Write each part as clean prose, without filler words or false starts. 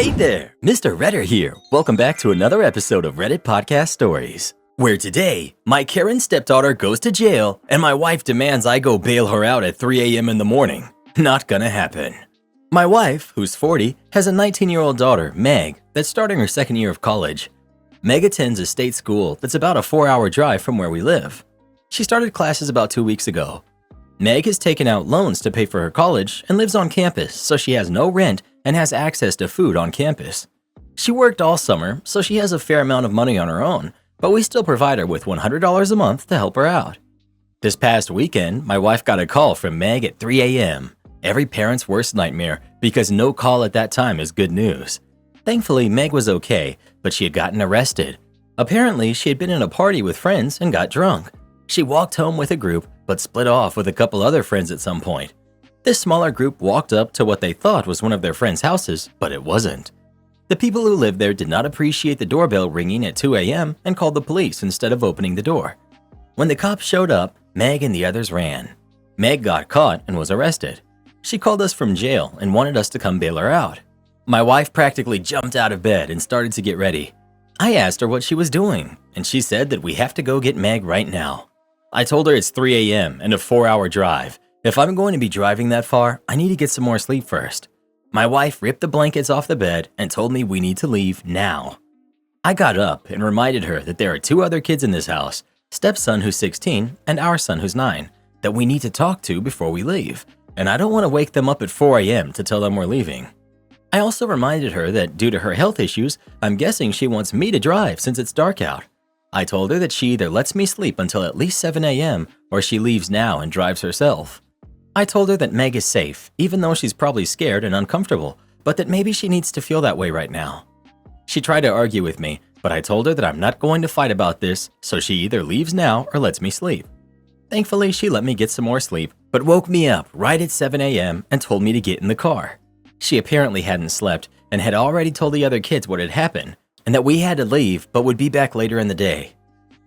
Hey there, Mr. Redder here. Welcome back to another episode of Reddit Podcast Stories, where today, my Karen stepdaughter goes to jail and my wife demands I go bail her out at 3 a.m. in the morning. Not gonna happen. My wife, who's 40, has a 19-year-old daughter, Meg, that's starting her second year of college. Meg attends a state school that's about a 4-hour drive from where we live. She started classes about 2 weeks ago. Meg has taken out loans to pay for her college and lives on campus, so she has no rent and has access to food on campus. She worked all summer, so she has a fair amount of money on her own, but we still provide her with $100 a month to help her out. This past weekend, my wife got a call from Meg at 3 a.m. Every parent's worst nightmare, because no call at that time is good news. Thankfully, Meg was okay, but she had gotten arrested. Apparently, she had been in a party with friends and got drunk. She walked home with a group, but split off with a couple other friends at some point. This smaller group walked up to what they thought was one of their friends' houses, but it wasn't. The people who lived there did not appreciate the doorbell ringing at 2 a.m. and called the police instead of opening the door. When the cops showed up, Meg and the others ran. Meg got caught and was arrested. She called us from jail and wanted us to come bail her out. My wife practically jumped out of bed and started to get ready. I asked her what she was doing, and she said that we have to go get Meg right now. I told her it's 3 a.m. and a 4-hour drive. If I'm going to be driving that far, I need to get some more sleep first. My wife ripped the blankets off the bed and told me we need to leave now. I got up and reminded her that there are 2 other kids in this house, stepson who's 16 and our son who's 9, that we need to talk to before we leave, and I don't want to wake them up at 4 a.m. to tell them we're leaving. I also reminded her that due to her health issues, I'm guessing she wants me to drive since it's dark out. I told her that she either lets me sleep until at least 7 a.m. or she leaves now and drives herself. I told her that Meg is safe, even though she's probably scared and uncomfortable, but that maybe she needs to feel that way right now. She tried to argue with me, but I told her that I'm not going to fight about this, so she either leaves now or lets me sleep. Thankfully, she let me get some more sleep, but woke me up right at 7 a.m. and told me to get in the car. She apparently hadn't slept and had already told the other kids what had happened, and that we had to leave but would be back later in the day.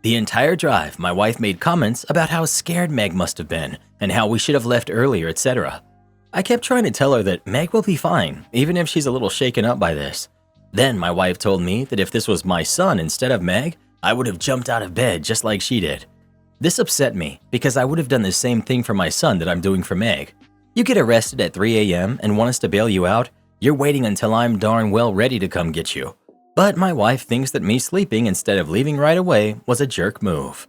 The entire drive, my wife made comments about how scared Meg must have been and how we should have left earlier, etc. I kept trying to tell her that Meg will be fine, even if she's a little shaken up by this. Then my wife told me that if this was my son instead of Meg, I would have jumped out of bed just like she did. This upset me because I would have done the same thing for my son that I'm doing for Meg. You get arrested at 3 a.m. and want us to bail you out, you're waiting until I'm darn well ready to come get you. But my wife thinks that me sleeping instead of leaving right away was a jerk move.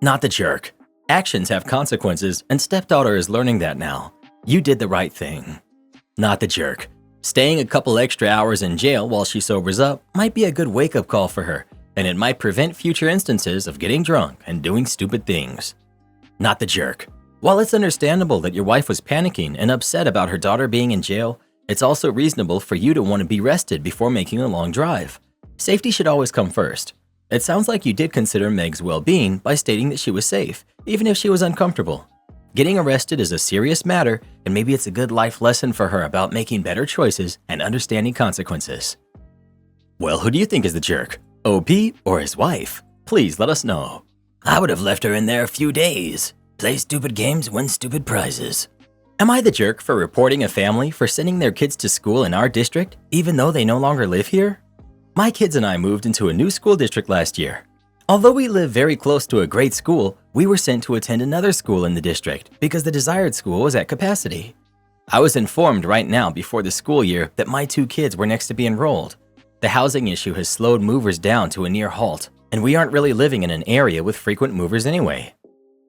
Not the jerk. Actions have consequences, and stepdaughter is learning that now. You did the right thing. Not the jerk. Staying a couple extra hours in jail while she sobers up might be a good wake-up call for her, and it might prevent future instances of getting drunk and doing stupid things. Not the jerk. While it's understandable that your wife was panicking and upset about her daughter being in jail, it's also reasonable for you to want to be rested before making a long drive. Safety should always come first. It sounds like you did consider Meg's well-being by stating that she was safe, even if she was uncomfortable. Getting arrested is a serious matter, and maybe it's a good life lesson for her about making better choices and understanding consequences. Well, who do you think is the jerk? OP or his wife? Please let us know. I would have left her in there a few days. Play stupid games, win stupid prizes. Am I the jerk for reporting a family for sending their kids to school in our district, even though they no longer live here? My kids and I moved into a new school district last year. Although we live very close to a great school, we were sent to attend another school in the district because the desired school was at capacity. I was informed right now before the school year that my 2 kids were next to be enrolled. The housing issue has slowed movers down to a near halt, and we aren't really living in an area with frequent movers anyway.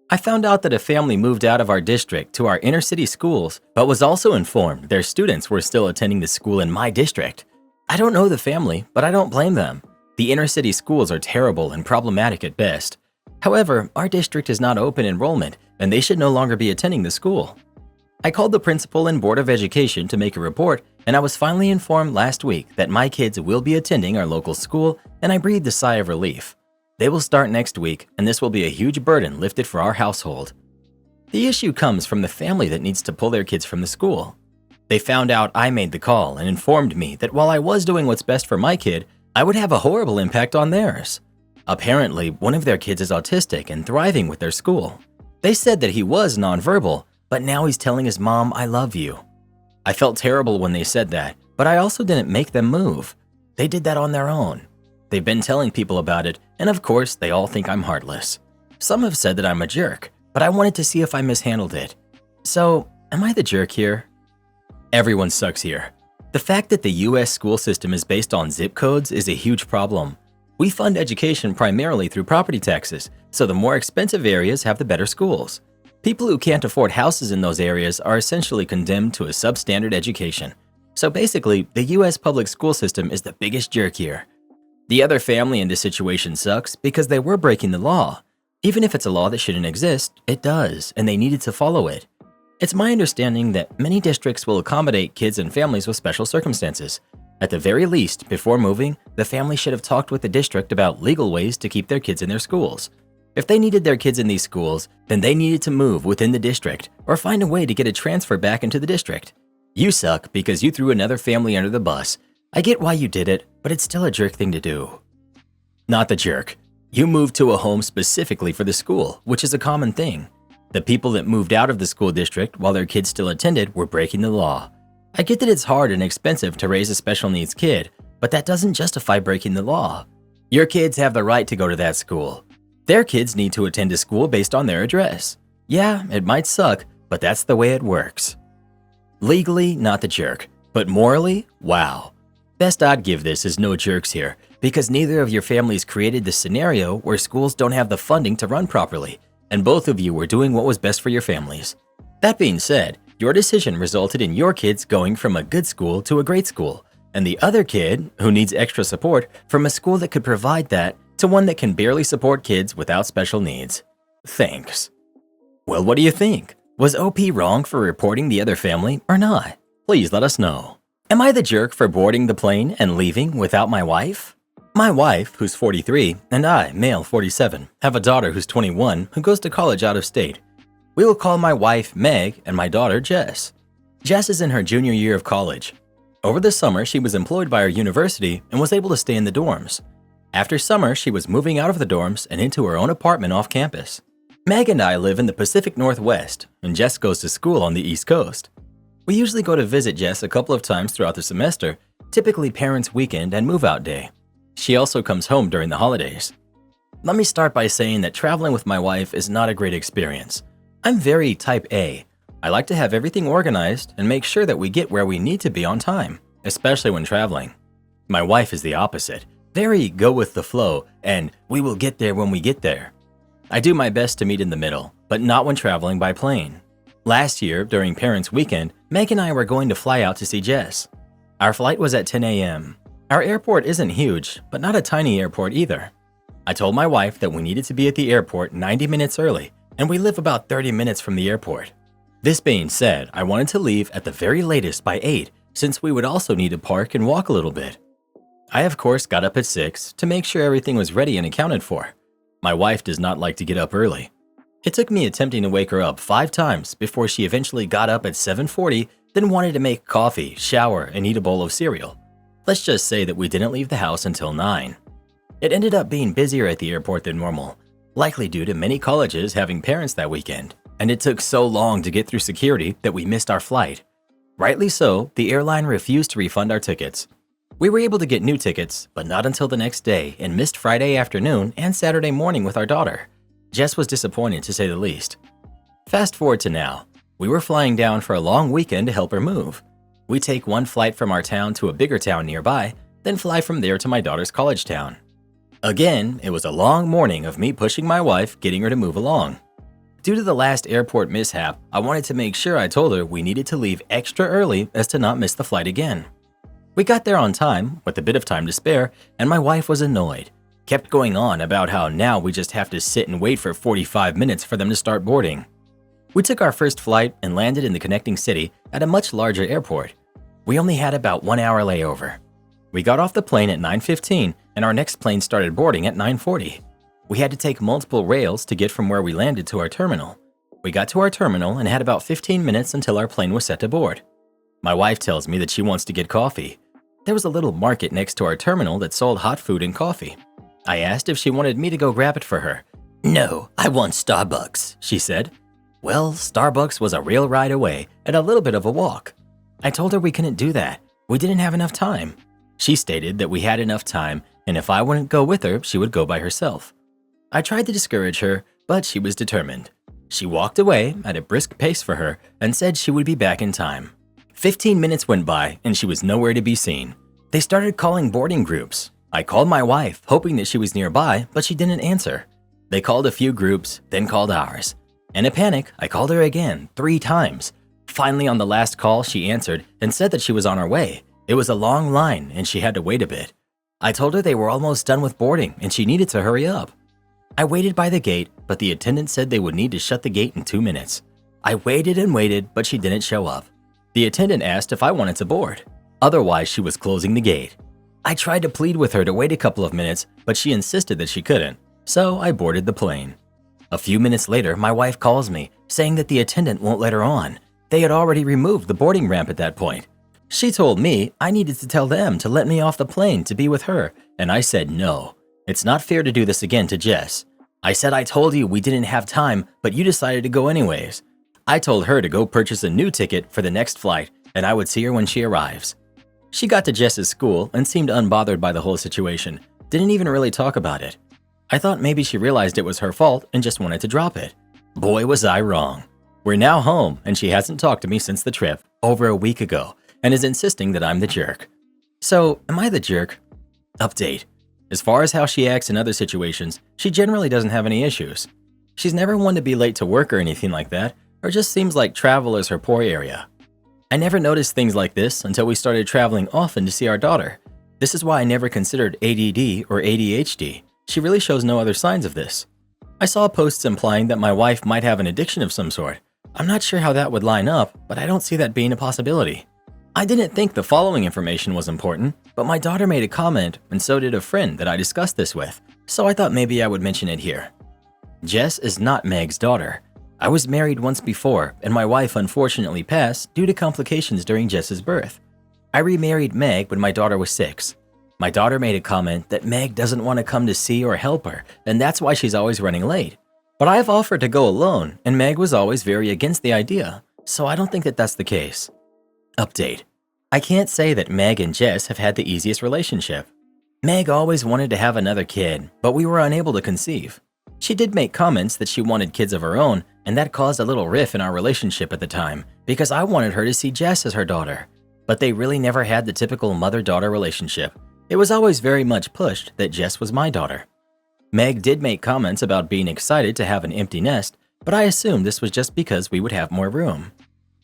I found out that a family moved out of our district to our inner city schools, but was also informed their students were still attending the school in my district. I don't know the family, but I don't blame them. The inner city schools are terrible and problematic at best. However, our district is not open enrollment, and they should no longer be attending the school. I called the principal and board of education to make a report, and I was finally informed last week that my kids will be attending our local school, and I breathed a sigh of relief. They will start next week, and this will be a huge burden lifted for our household. The issue comes from the family that needs to pull their kids from the school. They found out I made the call and informed me that while I was doing what's best for my kid, I would have a horrible impact on theirs. Apparently, one of their kids is autistic and thriving with their school. They said that he was nonverbal, but now he's telling his mom, "I love you." I felt terrible when they said that, But I also didn't make them move. They did that on their own. They've been telling people about it, and of course, they all think I'm heartless. Some have said that I'm a jerk, but I wanted to see if I mishandled it. So, am I the jerk here? Everyone sucks here. The fact that the US school system is based on zip codes is a huge problem. We fund education primarily through property taxes, so the more expensive areas have the better schools. People who can't afford houses in those areas are essentially condemned to a substandard education. So basically, the US public school system is the biggest jerk here. The other family in this situation sucks because they were breaking the law. Even if it's a law that shouldn't exist, it does, and they needed to follow it. It's my understanding that many districts will accommodate kids and families with special circumstances. At the very least, before moving, the family should have talked with the district about legal ways to keep their kids in their schools. If they needed their kids in these schools, then they needed to move within the district or find a way to get a transfer back into the district. You suck because you threw another family under the bus. I get why you did it, but it's still a jerk thing to do. Not the jerk. You moved to a home specifically for the school, which is a common thing. The people that moved out of the school district while their kids still attended were breaking the law. I get that it's hard and expensive to raise a special needs kid, but that doesn't justify breaking the law. Your kids have the right to go to that school. Their kids need to attend a school based on their address. Yeah, it might suck, but that's the way it works. Legally, not the jerk, but morally, wow. Best I'd give this is no jerks here, because neither of your families created this scenario where schools don't have the funding to run properly, and both of you were doing what was best for your families. That being said, your decision resulted in your kids going from a good school to a great school, and the other kid, who needs extra support, from a school that could provide that to one that can barely support kids without special needs. Thanks. Well, what do you think? Was OP wrong for reporting the other family or not? Please let us know. Am I the jerk for boarding the plane and leaving without my wife? My wife, who's 43, and I, male 47, have a daughter who's 21 who goes to college out of state. We will call my wife Meg and my daughter Jess. Jess is in her junior year of college. Over the summer, she was employed by her university and was able to stay in the dorms. After summer, she was moving out of the dorms and into her own apartment off campus. Meg and I live in the Pacific Northwest, and Jess goes to school on the East Coast. We usually go to visit Jess a couple of times throughout the semester, typically parents' weekend and move-out day. She also comes home during the holidays. Let me start by saying that traveling with my wife is not a great experience. I'm very type A. I like to have everything organized and make sure that we get where we need to be on time, especially when traveling. My wife is the opposite, very go with the flow and we will get there when we get there. I do my best to meet in the middle, but not when traveling by plane. Last year, during Parents' Weekend, Meg and I were going to fly out to see Jess. Our flight was at 10 a.m. Our airport isn't huge, but not a tiny airport either. I told my wife that we needed to be at the airport 90 minutes early, and we live about 30 minutes from the airport. This being said, I wanted to leave at the very latest by 8, since we would also need to park and walk a little bit. I of course got up at 6 to make sure everything was ready and accounted for. My wife does not like to get up early. It took me attempting to wake her up 5 times before she eventually got up at 7:40, then wanted to make coffee, shower, and eat a bowl of cereal. Let's just say that we didn't leave the house until 9. It ended up being busier at the airport than normal, likely due to many colleges having parents that weekend, and it took so long to get through security that we missed our flight. Rightly so, the airline refused to refund our tickets. We were able to get new tickets, but not until the next day, and missed Friday afternoon and Saturday morning with our daughter. Jess was disappointed, to say the least. Fast forward to now. We were flying down for a long weekend to help her move. We take one flight from our town to a bigger town nearby, then fly from there to my daughter's college town. Again, it was a long morning of me pushing my wife, getting her to move along. Due to the last airport mishap, I wanted to make sure I told her we needed to leave extra early as to not miss the flight again. We got there on time, with a bit of time to spare, and my wife was annoyed. Kept going on about how now we just have to sit and wait for 45 minutes for them to start boarding. We took our first flight and landed in the connecting city at a much larger airport. We only had about 1 hour layover. We got off the plane at 9:15 and our next plane started boarding at 9:40. We had to take multiple rails to get from where we landed to our terminal. We got to our terminal and had about 15 minutes until our plane was set to board. My wife tells me that she wants to get coffee. There was a little market next to our terminal that sold hot food and coffee. I asked if she wanted me to go grab it for her. "No, I want Starbucks," she said. Well, Starbucks was a real ride away and a little bit of a walk. I told her we couldn't do that. We didn't have enough time. She stated that we had enough time, and if I wouldn't go with her, she would go by herself. I tried to discourage her, but she was determined. She walked away at a brisk pace for her and said she would be back in time. 15 minutes went by and she was nowhere to be seen. They started calling boarding groups. I called my wife, hoping that she was nearby, but she didn't answer. They called a few groups, then called ours. In a panic, I called her again 3 times. Finally, on the last call, she answered and said that she was on her way. It was a long line and she had to wait a bit. I told her they were almost done with boarding and she needed to hurry up. I waited by the gate, but the attendant said they would need to shut the gate in 2 minutes. I waited and waited, but she didn't show up. The attendant asked if I wanted to board. Otherwise, she was closing the gate. I tried to plead with her to wait a couple of minutes, but she insisted that she couldn't, so I boarded the plane. A few minutes later, my wife calls me, saying that the attendant won't let her on. They had already removed the boarding ramp at that point. She told me I needed to tell them to let me off the plane to be with her, and I said no. It's not fair to do this again to Jess. I said I told you we didn't have time, but you decided to go anyways. I told her to go purchase a new ticket for the next flight, and I would see her when she arrives. She got to Jess's school and seemed unbothered by the whole situation, didn't even really talk about it. I thought maybe she realized it was her fault and just wanted to drop it. Boy, was I wrong. We're now home, and she hasn't talked to me since the trip, over a week ago, and is insisting that I'm the jerk. So, am I the jerk? Update. As far as how she acts in other situations, she generally doesn't have any issues. She's never one to be late to work or anything like that, or just seems like travel is her poor area. I never noticed things like this until we started traveling often to see our daughter. This is why I never considered ADD or ADHD. She really shows no other signs of this. I saw posts implying that my wife might have an addiction of some sort. I'm not sure how that would line up, but I don't see that being a possibility. I didn't think the following information was important, but my daughter made a comment and so did a friend that I discussed this with, so I thought maybe I would mention it here. Jess is not Meg's daughter. I was married once before and my wife unfortunately passed due to complications during Jess's birth. I remarried Meg when my daughter was 6. My daughter made a comment that Meg doesn't want to come to see or help her, and that's why she's always running late. But I've offered to go alone, and Meg was always very against the idea, so I don't think that that's the case. Update. I can't say that Meg and Jess have had the easiest relationship. Meg always wanted to have another kid, but we were unable to conceive. She did make comments that she wanted kids of her own, and that caused a little rift in our relationship at the time, because I wanted her to see Jess as her daughter. But they really never had the typical mother-daughter relationship. It was always very much pushed that Jess was my daughter. Meg did make comments about being excited to have an empty nest, but I assumed this was just because we would have more room.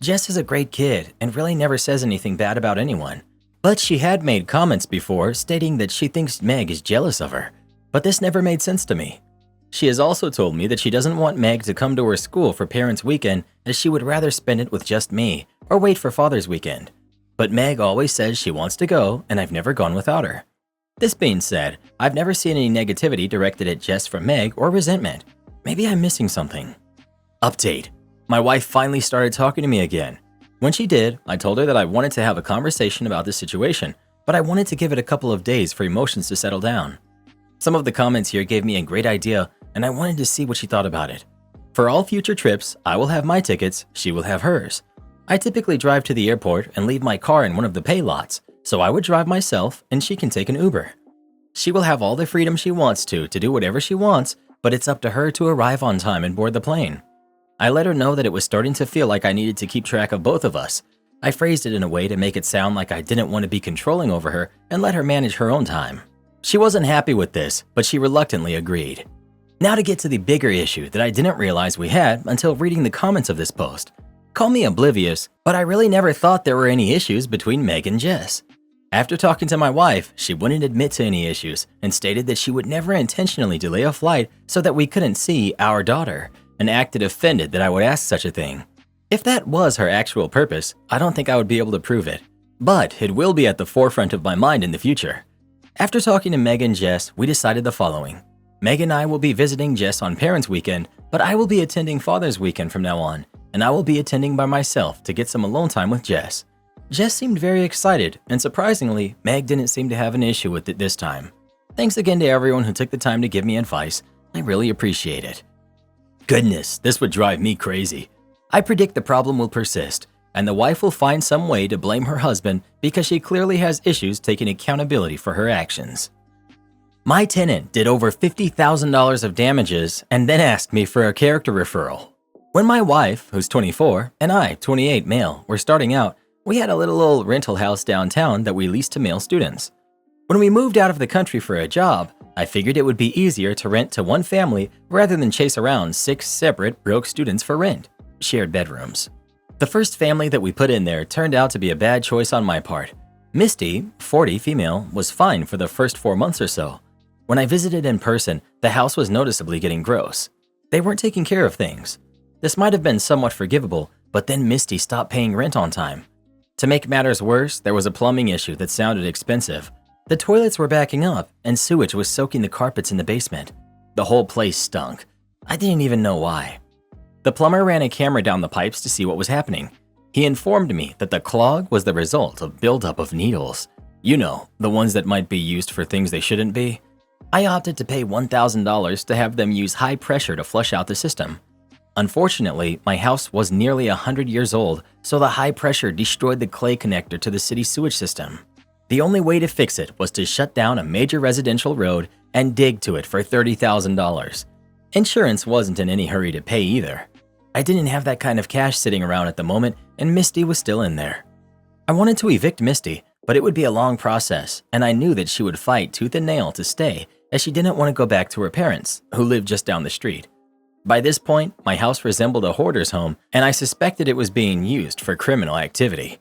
Jess is a great kid and really never says anything bad about anyone. But she had made comments before stating that she thinks Meg is jealous of her, but this never made sense to me. She has also told me that she doesn't want Meg to come to her school for Parents' Weekend as she would rather spend it with just me or wait for Father's Weekend. But Meg always says she wants to go and I've never gone without her. This being said, I've never seen any negativity directed at Jess from Meg or resentment. Maybe I'm missing something. Update. My wife finally started talking to me again. When she did, I told her that I wanted to have a conversation about this situation, but I wanted to give it a couple of days for emotions to settle down. Some of the comments here gave me a great idea, and I wanted to see what she thought about it. For all future trips, I will have my tickets, she will have hers. I typically drive to the airport and leave my car in one of the pay lots, so I would drive myself and she can take an Uber. She will have all the freedom she wants to do whatever she wants, but it's up to her to arrive on time and board the plane. I let her know that it was starting to feel like I needed to keep track of both of us. I phrased it in a way to make it sound like I didn't want to be controlling over her and let her manage her own time. She wasn't happy with this, but she reluctantly agreed. Now to get to the bigger issue that I didn't realize we had until reading the comments of this post. Call me oblivious, but I really never thought there were any issues between Meg and Jess. After talking to my wife, she wouldn't admit to any issues and stated that she would never intentionally delay a flight so that we couldn't see our daughter, and acted offended that I would ask such a thing. If that was her actual purpose, I don't think I would be able to prove it, but it will be at the forefront of my mind in the future. After talking to Meg and Jess, we decided the following. Meg and I will be visiting Jess on Parents' Weekend, but I will be attending Father's Weekend from now on, and I will be attending by myself to get some alone time with Jess. Jess seemed very excited, and surprisingly, Meg didn't seem to have an issue with it this time. Thanks again to everyone who took the time to give me advice. I really appreciate it. Goodness, this would drive me crazy. I predict the problem will persist. and the wife will find some way to blame her husband because she clearly has issues taking accountability for her actions. My tenant did over $50,000 of damages and then asked me for a character referral. When my wife, who's 24, and I, 28 male, were starting out, we had a little old rental house downtown that we leased to male students. When we moved out of the country for a job, I figured it would be easier to rent to one family rather than chase around 6 separate broke students for rent, shared bedrooms. The first family that we put in there turned out to be a bad choice on my part. Misty, 40 female, was fine for the first 4 months or so. When I visited in person, the house was noticeably getting gross. They weren't taking care of things. This might have been somewhat forgivable, but then Misty stopped paying rent on time. To make matters worse, there was a plumbing issue that sounded expensive. The toilets were backing up, and sewage was soaking the carpets in the basement. The whole place stunk. I didn't even know why. The plumber ran a camera down the pipes to see what was happening. He informed me that the clog was the result of buildup of needles. You know, the ones that might be used for things they shouldn't be. I opted to pay $1,000 to have them use high pressure to flush out the system. Unfortunately, my house was nearly 100 years old, so the high pressure destroyed the clay connector to the city sewage system. The only way to fix it was to shut down a major residential road and dig to it for $30,000. Insurance wasn't in any hurry to pay either. I didn't have that kind of cash sitting around at the moment, and Misty was still in there. I wanted to evict Misty, but it would be a long process, and I knew that she would fight tooth and nail to stay, as she didn't want to go back to her parents, who lived just down the street. By this point, my house resembled a hoarder's home, and I suspected it was being used for criminal activity.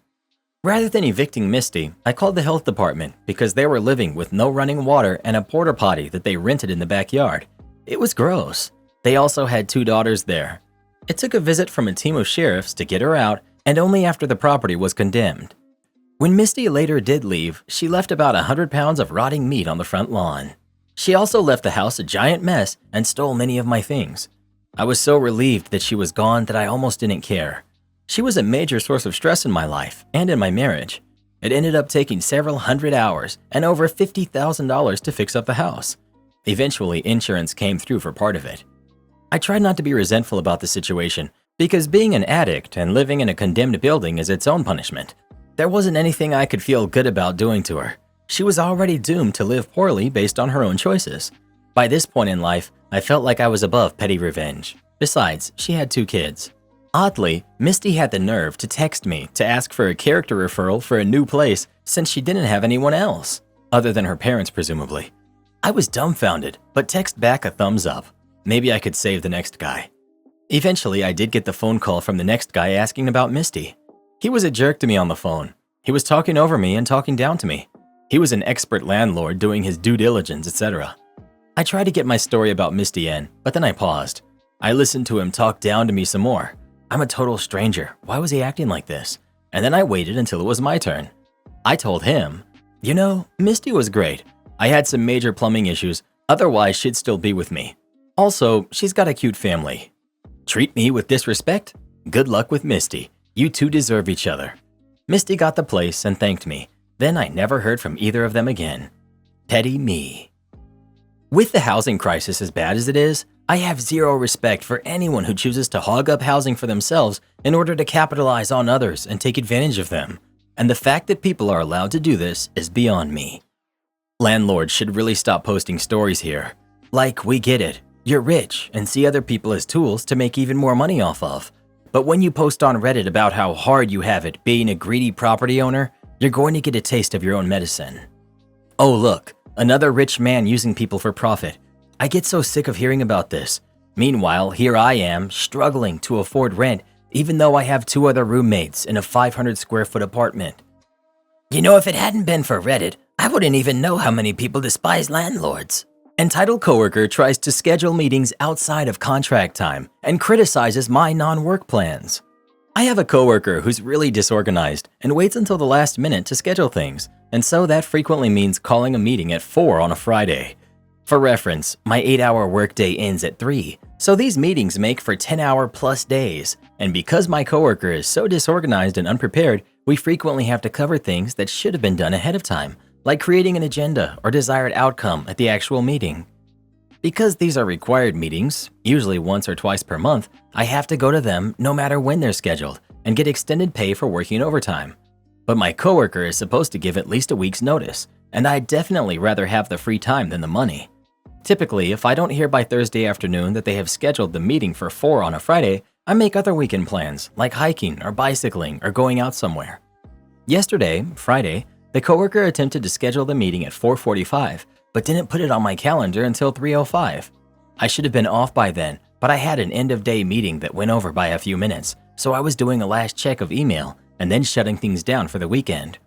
Rather than evicting Misty, I called the health department because they were living with no running water and a porta potty that they rented in the backyard. It was gross. They also had 2 daughters there. It took a visit from a team of sheriffs to get her out, and only after the property was condemned. When Misty later did leave, she left about 100 pounds of rotting meat on the front lawn. She also left the house a giant mess and stole many of my things. I was so relieved that she was gone that I almost didn't care. She was a major source of stress in my life and in my marriage. It ended up taking several hundred hours and over $50,000 to fix up the house. Eventually, insurance came through for part of it. I tried not to be resentful about the situation because being an addict and living in a condemned building is its own punishment. There wasn't anything I could feel good about doing to her. She was already doomed to live poorly based on her own choices. By this point in life, I felt like I was above petty revenge. Besides, she had 2 kids. Oddly, Misty had the nerve to text me to ask for a character referral for a new place since she didn't have anyone else, other than her parents presumably. I was dumbfounded, but text back a thumbs up. Maybe I could save the next guy. Eventually, I did get the phone call from the next guy asking about Misty. He was a jerk to me on the phone. He was talking over me and talking down to me. He was an expert landlord doing his due diligence, etc. I tried to get my story about Misty in, but then I paused. I listened to him talk down to me some more. I'm a total stranger. Why was he acting like this? And then I waited until it was my turn. I told him, you know, Misty was great. I had some major plumbing issues, otherwise she'd still be with me. Also, she's got a cute family. Treat me with disrespect? Good luck with Misty. You 2 deserve each other. Misty got the place and thanked me. Then I never heard from either of them again. Petty me. With the housing crisis as bad as it is, I have zero respect for anyone who chooses to hog up housing for themselves in order to capitalize on others and take advantage of them. And the fact that people are allowed to do this is beyond me. Landlords should really stop posting stories here. Like, we get it. You're rich and see other people as tools to make even more money off of. But when you post on Reddit about how hard you have it being a greedy property owner, you're going to get a taste of your own medicine. Oh look, another rich man using people for profit. I get so sick of hearing about this. Meanwhile, here I am, struggling to afford rent, even though I have 2 other roommates in a 500 square foot apartment. You know, if it hadn't been for Reddit, I wouldn't even know how many people despise landlords. Entitled coworker tries to schedule meetings outside of contract time and criticizes my non-work plans. I have a coworker who's really disorganized and waits until the last minute to schedule things, and so that frequently means calling a meeting at 4 on a Friday. For reference, my 8-hour workday ends at 3, so these meetings make for 10-hour plus days, and because my coworker is so disorganized and unprepared, we frequently have to cover things that should have been done ahead of time, like creating an agenda or desired outcome at the actual meeting. Because these are required meetings, usually once or twice per month, I have to go to them no matter when they're scheduled, and get extended pay for working overtime. But my coworker is supposed to give at least a week's notice, and I'd definitely rather have the free time than the money. Typically, if I don't hear by Thursday afternoon that they have scheduled the meeting for 4 on a Friday, I make other weekend plans, like hiking or bicycling or going out somewhere. Yesterday, Friday, the coworker attempted to schedule the meeting at 4:45, but didn't put it on my calendar until 3:05. I should have been off by then, but I had an end-of-day meeting that went over by a few minutes, so I was doing a last check of email and then shutting things down for the weekend.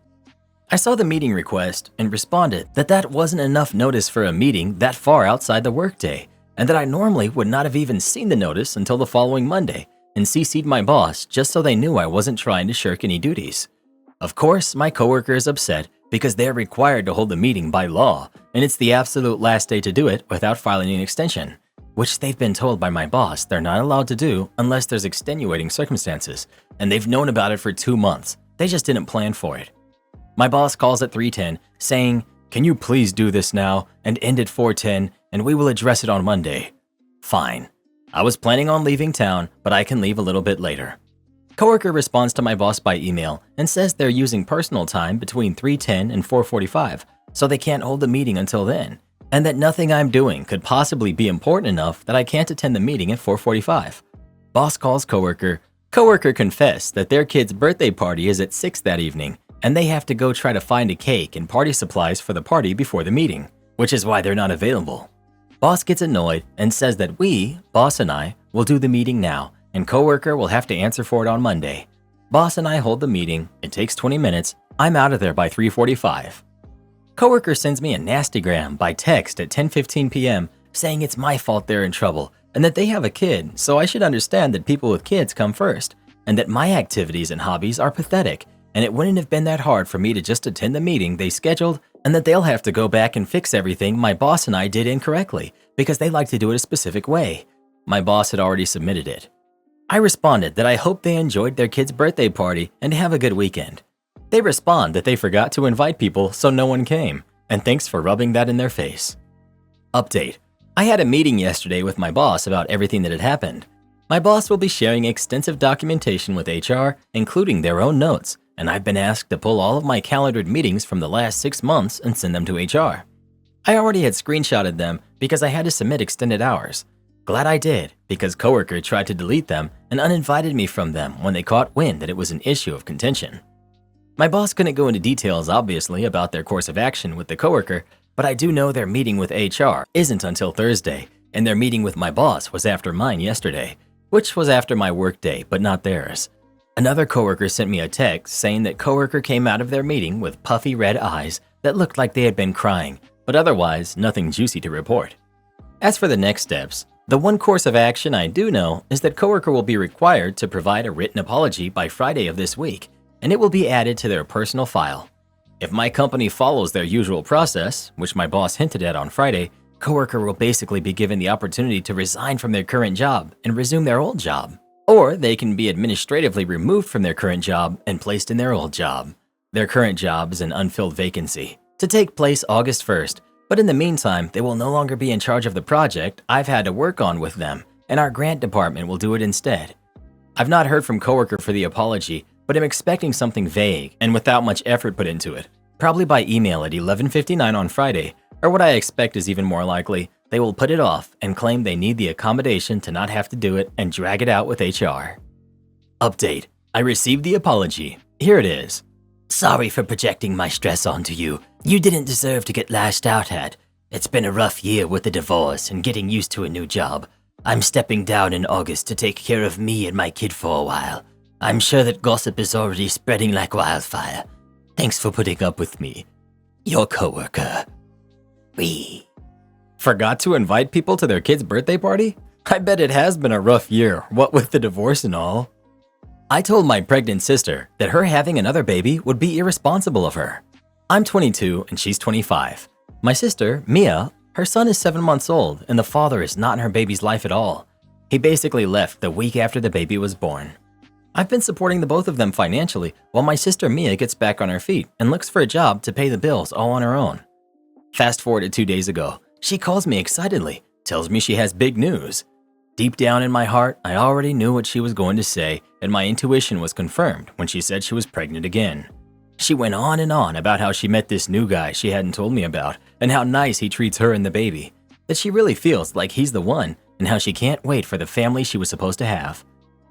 I saw the meeting request and responded that that wasn't enough notice for a meeting that far outside the workday, and that I normally would not have even seen the notice until the following Monday, and CC'd my boss just so they knew I wasn't trying to shirk any duties. Of course, my coworker is upset because they're required to hold the meeting by law, and it's the absolute last day to do it without filing an extension, which they've been told by my boss they're not allowed to do unless there's extenuating circumstances, and they've known about it for 2 months. They just didn't plan for it. My boss calls at 3:10 saying, "Can you please do this now and end at 4:10 and we will address it on Monday?" Fine. I was planning on leaving town, but I can leave a little bit later. Coworker responds to my boss by email and says they're using personal time between 3:10 and 4:45, so they can't hold the meeting until then, and that nothing I'm doing could possibly be important enough that I can't attend the meeting at 4:45. Boss calls coworker. Coworker confessed that their kid's birthday party is at 6 that evening, and they have to go try to find a cake and party supplies for the party before the meeting, which is why they're not available. Boss gets annoyed and says that boss and I, will do the meeting now, and coworker will have to answer for it on Monday. Boss and I hold the meeting, it takes 20 minutes, I'm out of there by 3:45. Coworker sends me a nastygram by text at 10:15 p.m. saying it's my fault they're in trouble and that they have a kid, so I should understand that people with kids come first, and that my activities and hobbies are pathetic, and it wouldn't have been that hard for me to just attend the meeting they scheduled, and that they'll have to go back and fix everything my boss and I did incorrectly because they like to do it a specific way. My boss had already submitted it. I responded that I hope they enjoyed their kid's birthday party and have a good weekend. They respond that they forgot to invite people so no one came, and thanks for rubbing that in their face. Update. I had a meeting yesterday with my boss about everything that had happened. My boss will be sharing extensive documentation with HR, including their own notes, and I've been asked to pull all of my calendared meetings from the last 6 months and send them to HR. I already had screenshotted them because I had to submit extended hours. Glad I did, because coworker tried to delete them and uninvited me from them when they caught wind that it was an issue of contention. My boss couldn't go into details, obviously, about their course of action with the coworker, but I do know their meeting with HR isn't until Thursday, and their meeting with my boss was after mine yesterday, which was after my workday, but not theirs. Another coworker sent me a text saying that coworker came out of their meeting with puffy red eyes that looked like they had been crying, but otherwise nothing juicy to report. As for the next steps, the one course of action I do know is that coworker will be required to provide a written apology by Friday of this week, and it will be added to their personal file. If my company follows their usual process, which my boss hinted at on Friday, coworker will basically be given the opportunity to resign from their current job and resume their old job. Or they can be administratively removed from their current job and placed in their old job. Their current job is an unfilled vacancy, to take place August 1st, but in the meantime, they will no longer be in charge of the project I've had to work on with them, and our grant department will do it instead. I've not heard from coworker for the apology, but I'm expecting something vague and without much effort put into it, probably by email at 11:59 on Friday, or what I expect is even more likely, they will put it off and claim they need the accommodation to not have to do it and drag it out with HR. Update. I received the apology. Here it is. Sorry for projecting my stress onto you. You didn't deserve to get lashed out at. It's been a rough year with the divorce and getting used to a new job. I'm stepping down in August to take care of me and my kid for a while. I'm sure that gossip is already spreading like wildfire. Thanks for putting up with me. Your coworker. Wee. Forgot to invite people to their kid's birthday party? I bet it has been a rough year, what with the divorce and all. I told my pregnant sister that her having another baby would be irresponsible of her. I'm 22 and she's 25. My sister, Mia, her son is 7 months old and the father is not in her baby's life at all. He basically left the week after the baby was born. I've been supporting the both of them financially while my sister Mia gets back on her feet and looks for a job to pay the bills all on her own. Fast forward to 2 days ago, she calls me excitedly, tells me she has big news. Deep down in my heart, I already knew what she was going to say, and my intuition was confirmed when she said she was pregnant again. She went on and on about how she met this new guy she hadn't told me about, and how nice he treats her and the baby, that she really feels like he's the one, and how she can't wait for the family she was supposed to have.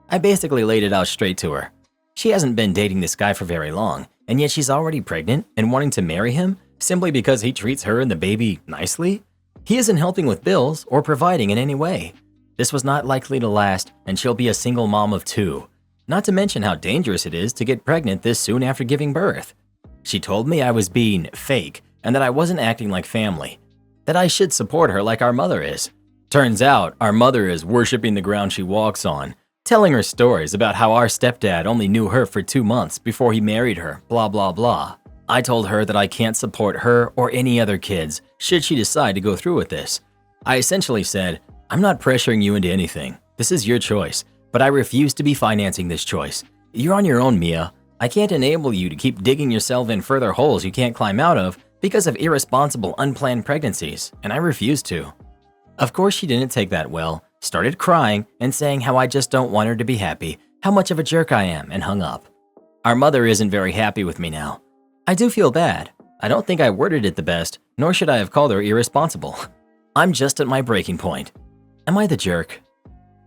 I basically laid it out straight to her. She hasn't been dating this guy for very long, and yet she's already pregnant and wanting to marry him simply because he treats her and the baby nicely? He isn't helping with bills or providing in any way. This was not likely to last, and she'll be a single mom of 2. Not to mention how dangerous it is to get pregnant this soon after giving birth. She told me I was being fake and that I wasn't acting like family, that I should support her like our mother is. Turns out our mother is worshiping the ground she walks on, telling her stories about how our stepdad only knew her for 2 months before he married her, blah blah blah. I told her that I can't support her or any other kids should she decide to go through with this. I essentially said, I'm not pressuring you into anything. This is your choice, but I refuse to be financing this choice. You're on your own, Mia. I can't enable you to keep digging yourself in further holes you can't climb out of because of irresponsible, unplanned pregnancies, and I refuse to. Of course, she didn't take that well, started crying and saying how I just don't want her to be happy, how much of a jerk I am, and hung up. Our mother isn't very happy with me now. I do feel bad. I don't think I worded it the best, nor should I have called her irresponsible. I'm just at my breaking point. Am I the jerk?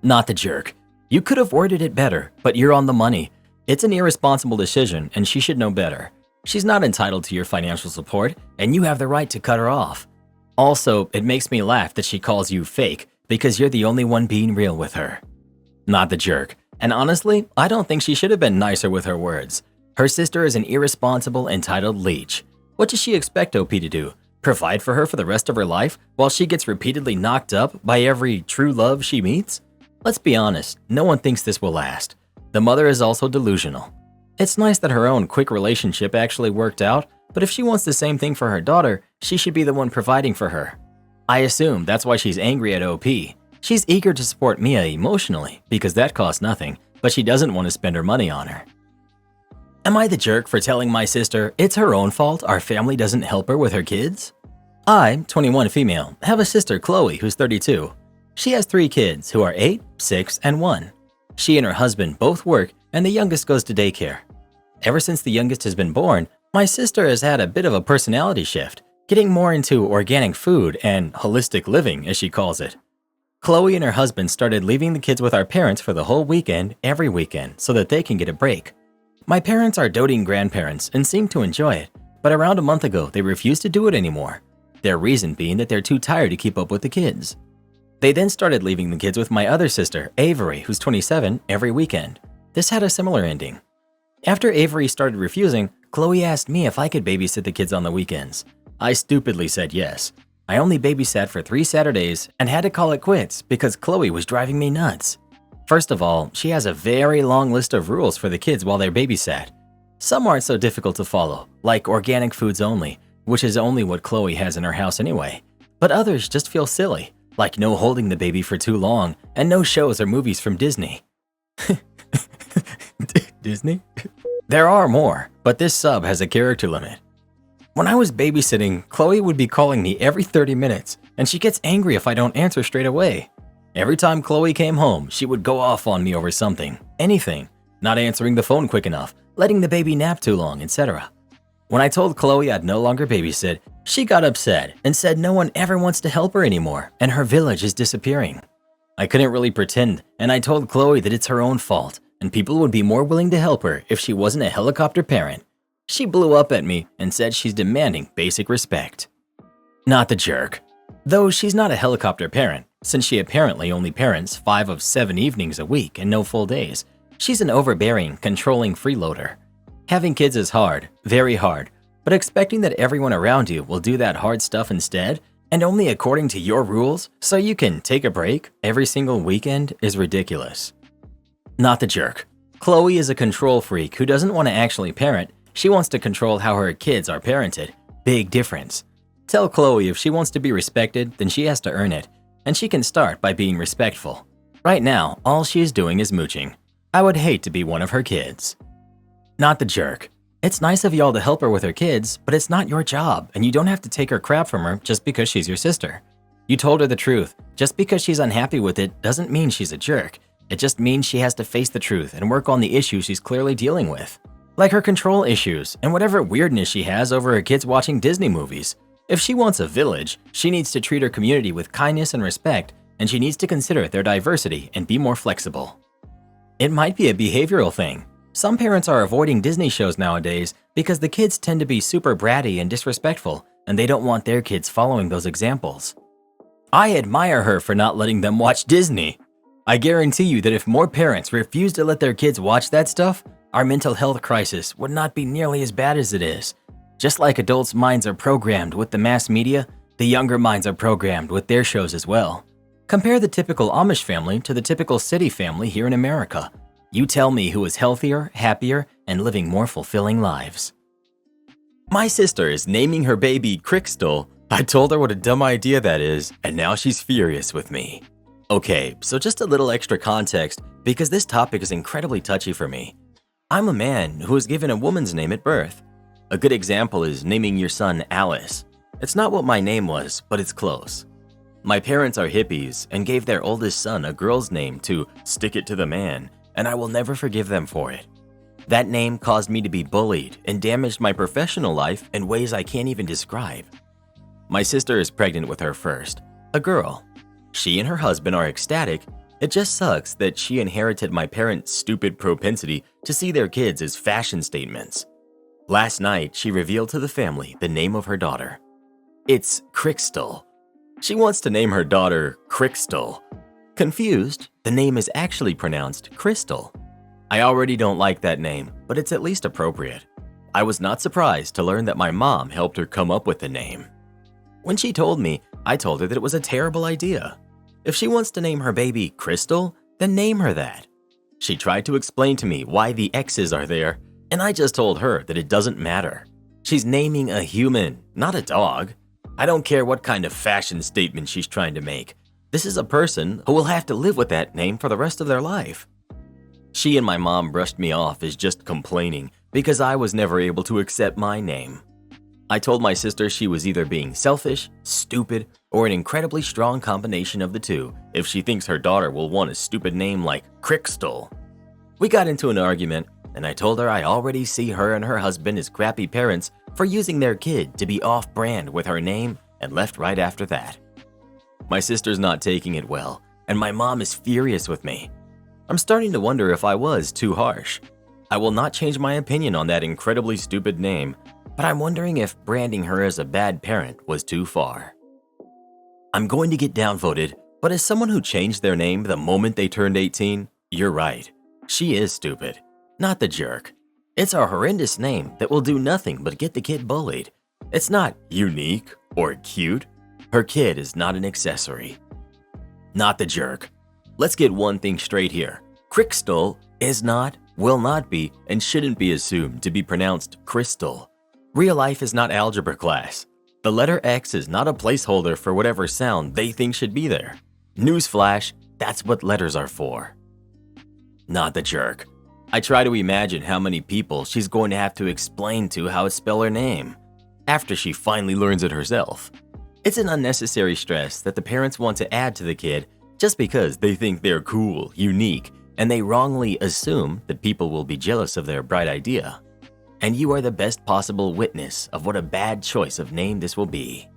Not the jerk. You could have worded it better, but you're on the money. It's an irresponsible decision, and she should know better. She's not entitled to your financial support, and you have the right to cut her off. Also, it makes me laugh that she calls you fake because you're the only one being real with her. Not the jerk. And honestly, I don't think she should have been nicer with her words. Her sister is an irresponsible, entitled leech. What does she expect OP to do? Provide for her for the rest of her life while she gets repeatedly knocked up by every true love she meets? Let's be honest, no one thinks this will last. The mother is also delusional. It's nice that her own quick relationship actually worked out, but if she wants the same thing for her daughter, she should be the one providing for her. I assume that's why she's angry at OP. She's eager to support Mia emotionally because that costs nothing, but she doesn't want to spend her money on her. Am I the jerk for telling my sister it's her own fault our family doesn't help her with her kids? I, 21 female, have a sister Chloe who's 32. She has 3 kids who are 8, 6, and 1. She and her husband both work and the youngest goes to daycare. Ever since the youngest has been born, my sister has had a bit of a personality shift, getting more into organic food and holistic living as she calls it. Chloe and her husband started leaving the kids with our parents for the whole weekend every weekend so that they can get a break. My parents are doting grandparents and seem to enjoy it, but around a month ago they refused to do it anymore. Their reason being that they're too tired to keep up with the kids. They then started leaving the kids with my other sister, Avery, who's 27, every weekend. This had a similar ending. After Avery started refusing, Chloe asked me if I could babysit the kids on the weekends. I stupidly said yes. I only babysat for 3 Saturdays and had to call it quits because Chloe was driving me nuts. First of all, she has a very long list of rules for the kids while they're babysat. Some aren't so difficult to follow, like organic foods only, which is only what Chloe has in her house anyway. But others just feel silly, like no holding the baby for too long and no shows or movies from Disney. Disney? There are more, but this sub has a character limit. When I was babysitting, Chloe would be calling me every 30 minutes, and she gets angry if I don't answer straight away. Every time Chloe came home, she would go off on me over something, anything, not answering the phone quick enough, letting the baby nap too long, etc. When I told Chloe I'd no longer babysit, she got upset and said no one ever wants to help her anymore and her village is disappearing. I couldn't really pretend, and I told Chloe that it's her own fault and people would be more willing to help her if she wasn't a helicopter parent. She blew up at me and said she's demanding basic respect. Not the jerk. Though she's not a helicopter parent, since she apparently only parents 5 of 7 evenings a week and no full days, she's an overbearing, controlling freeloader. Having kids is hard, very hard, but expecting that everyone around you will do that hard stuff instead, and only according to your rules so you can take a break every single weekend is ridiculous. Not the jerk. Chloe is a control freak who doesn't want to actually parent, she wants to control how her kids are parented. Big difference. Tell Chloe if she wants to be respected, then she has to earn it, and she can start by being respectful. Right now, all she is doing is mooching. I would hate to be one of her kids. Not the jerk. It's nice of y'all to help her with her kids, but it's not your job, and you don't have to take her crap from her just because she's your sister. You told her the truth. Just because she's unhappy with it doesn't mean she's a jerk. It just means she has to face the truth and work on the issues she's clearly dealing with. Like her control issues and whatever weirdness she has over her kids watching Disney movies. If she wants a village, she needs to treat her community with kindness and respect, and she needs to consider their diversity and be more flexible. It might be a behavioral thing. Some parents are avoiding Disney shows nowadays because the kids tend to be super bratty and disrespectful, and they don't want their kids following those examples. I admire her for not letting them watch Disney. I guarantee you that if more parents refused to let their kids watch that stuff, our mental health crisis would not be nearly as bad as it is. Just like adults' minds are programmed with the mass media, the younger minds are programmed with their shows as well. Compare the typical Amish family to the typical city family here in America. You tell me who is healthier, happier, and living more fulfilling lives. My sister is naming her baby Crystal. I told her what a dumb idea that is, and now she's furious with me. Okay, so just a little extra context because this topic is incredibly touchy for me. I'm a man who was given a woman's name at birth. A good example is naming your son Alice. It's not what my name was, but it's close. My parents are hippies and gave their oldest son a girl's name to stick it to the man, and I will never forgive them for it. That name caused me to be bullied and damaged my professional life in ways I can't even describe. My sister is pregnant with her first, a girl. She and her husband are ecstatic. It just sucks that she inherited my parents' stupid propensity to see their kids as fashion statements. Last night, she revealed to the family the name of her daughter. It's Crystal. She wants to name her daughter Crystal. Confused, the name is actually pronounced Crystal. I already don't like that name, but it's at least appropriate. I was not surprised to learn that my mom helped her come up with the name. When she told me, I told her that it was a terrible idea. If she wants to name her baby Crystal, then name her that. She tried to explain to me why the X's are there, and I just told her that it doesn't matter. She's naming a human, not a dog. I don't care what kind of fashion statement she's trying to make. This is a person who will have to live with that name for the rest of their life. She and my mom brushed me off as just complaining because I was never able to accept my name. I told my sister she was either being selfish, stupid, or an incredibly strong combination of the two if she thinks her daughter will want a stupid name like Crystal. We got into an argument, and I told her I already see her and her husband as crappy parents for using their kid to be off-brand with her name, and left right after that. My sister's not taking it well, and my mom is furious with me. I'm starting to wonder if I was too harsh. I will not change my opinion on that incredibly stupid name, but I'm wondering if branding her as a bad parent was too far. I'm going to get downvoted, but as someone who changed their name the moment they turned 18, you're right. She is stupid, not the jerk. It's a horrendous name that will do nothing but get the kid bullied. It's not unique or cute. Her kid is not an accessory. Not the jerk. Let's get one thing straight here. Crystal is not, will not be, and shouldn't be assumed to be pronounced Crystal. Real life is not algebra class. The letter X is not a placeholder for whatever sound they think should be there. Newsflash, that's what letters are for. Not the jerk. I try to imagine how many people she's going to have to explain to how to spell her name after she finally learns it herself. It's an unnecessary stress that the parents want to add to the kid just because they think they're cool, unique, and they wrongly assume that people will be jealous of their bright idea. And you are the best possible witness of what a bad choice of name this will be.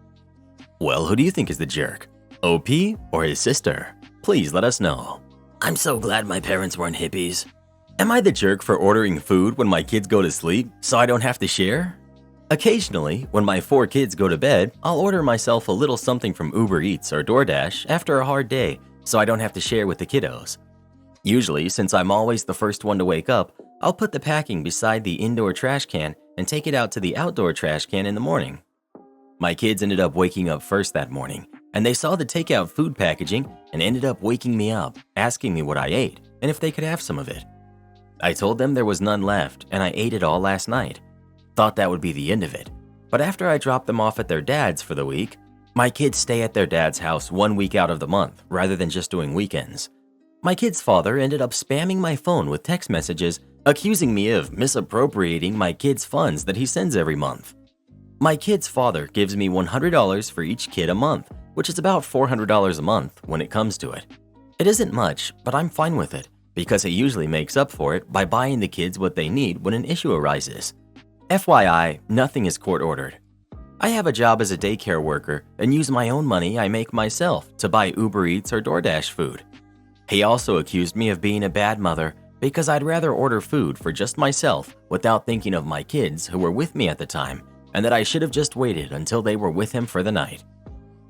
Well, who do you think is the jerk? OP or his sister? Please let us know. I'm so glad my parents weren't hippies. Am I the jerk for ordering food when my kids go to sleep so I don't have to share? Occasionally, when my 4 kids go to bed, I'll order myself a little something from Uber Eats or DoorDash after a hard day so I don't have to share with the kiddos. Usually, since I'm always the first one to wake up, I'll put the packing beside the indoor trash can and take it out to the outdoor trash can in the morning. My kids ended up waking up first that morning, and they saw the takeout food packaging and ended up waking me up, asking me what I ate and if they could have some of it. I told them there was none left and I ate it all last night. Thought that would be the end of it. But after I dropped them off at their dad's for the week, my kids stay at their dad's house 1 week out of the month rather than just doing weekends. My kid's father ended up spamming my phone with text messages accusing me of misappropriating my kid's funds that he sends every month. My kid's father gives me $100 for each kid a month, which is about $400 a month when it comes to it. It isn't much, but I'm fine with it because he usually makes up for it by buying the kids what they need when an issue arises. FYI, nothing is court-ordered. I have a job as a daycare worker and use my own money I make myself to buy Uber Eats or DoorDash food. He also accused me of being a bad mother because I'd rather order food for just myself without thinking of my kids who were with me at the time, and that I should have just waited until they were with him for the night.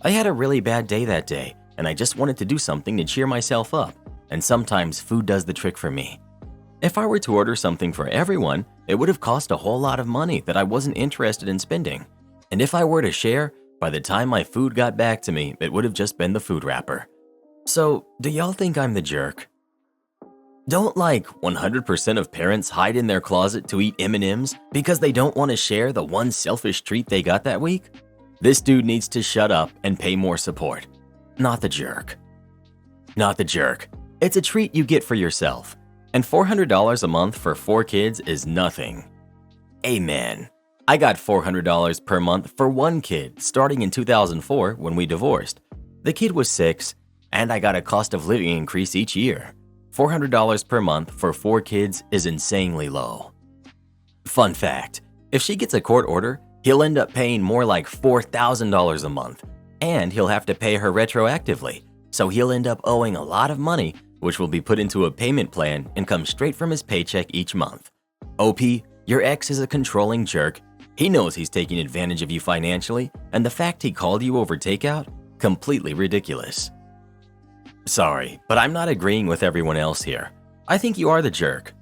I had a really bad day that day, and I just wanted to do something to cheer myself up, and sometimes food does the trick for me. If I were to order something for everyone, it would have cost a whole lot of money that I wasn't interested in spending. And if I were to share, by the time my food got back to me, it would have just been the food wrapper. So, do y'all think I'm the jerk? Don't like 100% of parents hide in their closet to eat M&Ms because they don't want to share the one selfish treat they got that week? This dude needs to shut up and pay more support. Not the jerk. Not the jerk. It's a treat you get for yourself. And $400 a month for 4 kids is nothing. Amen. I got $400 per month for 1 kid starting in 2004 when we divorced. The kid was 6, and I got a cost of living increase each year. $400 per month for 4 kids is insanely low. Fun fact, if she gets a court order, he'll end up paying more like $4,000 a month, and he'll have to pay her retroactively, so he'll end up owing a lot of money, which will be put into a payment plan and come straight from his paycheck each month. OP, your ex is a controlling jerk. He knows he's taking advantage of you financially, and the fact he called you over takeout? Completely ridiculous. Sorry, but I'm not agreeing with everyone else here. I think you are the jerk.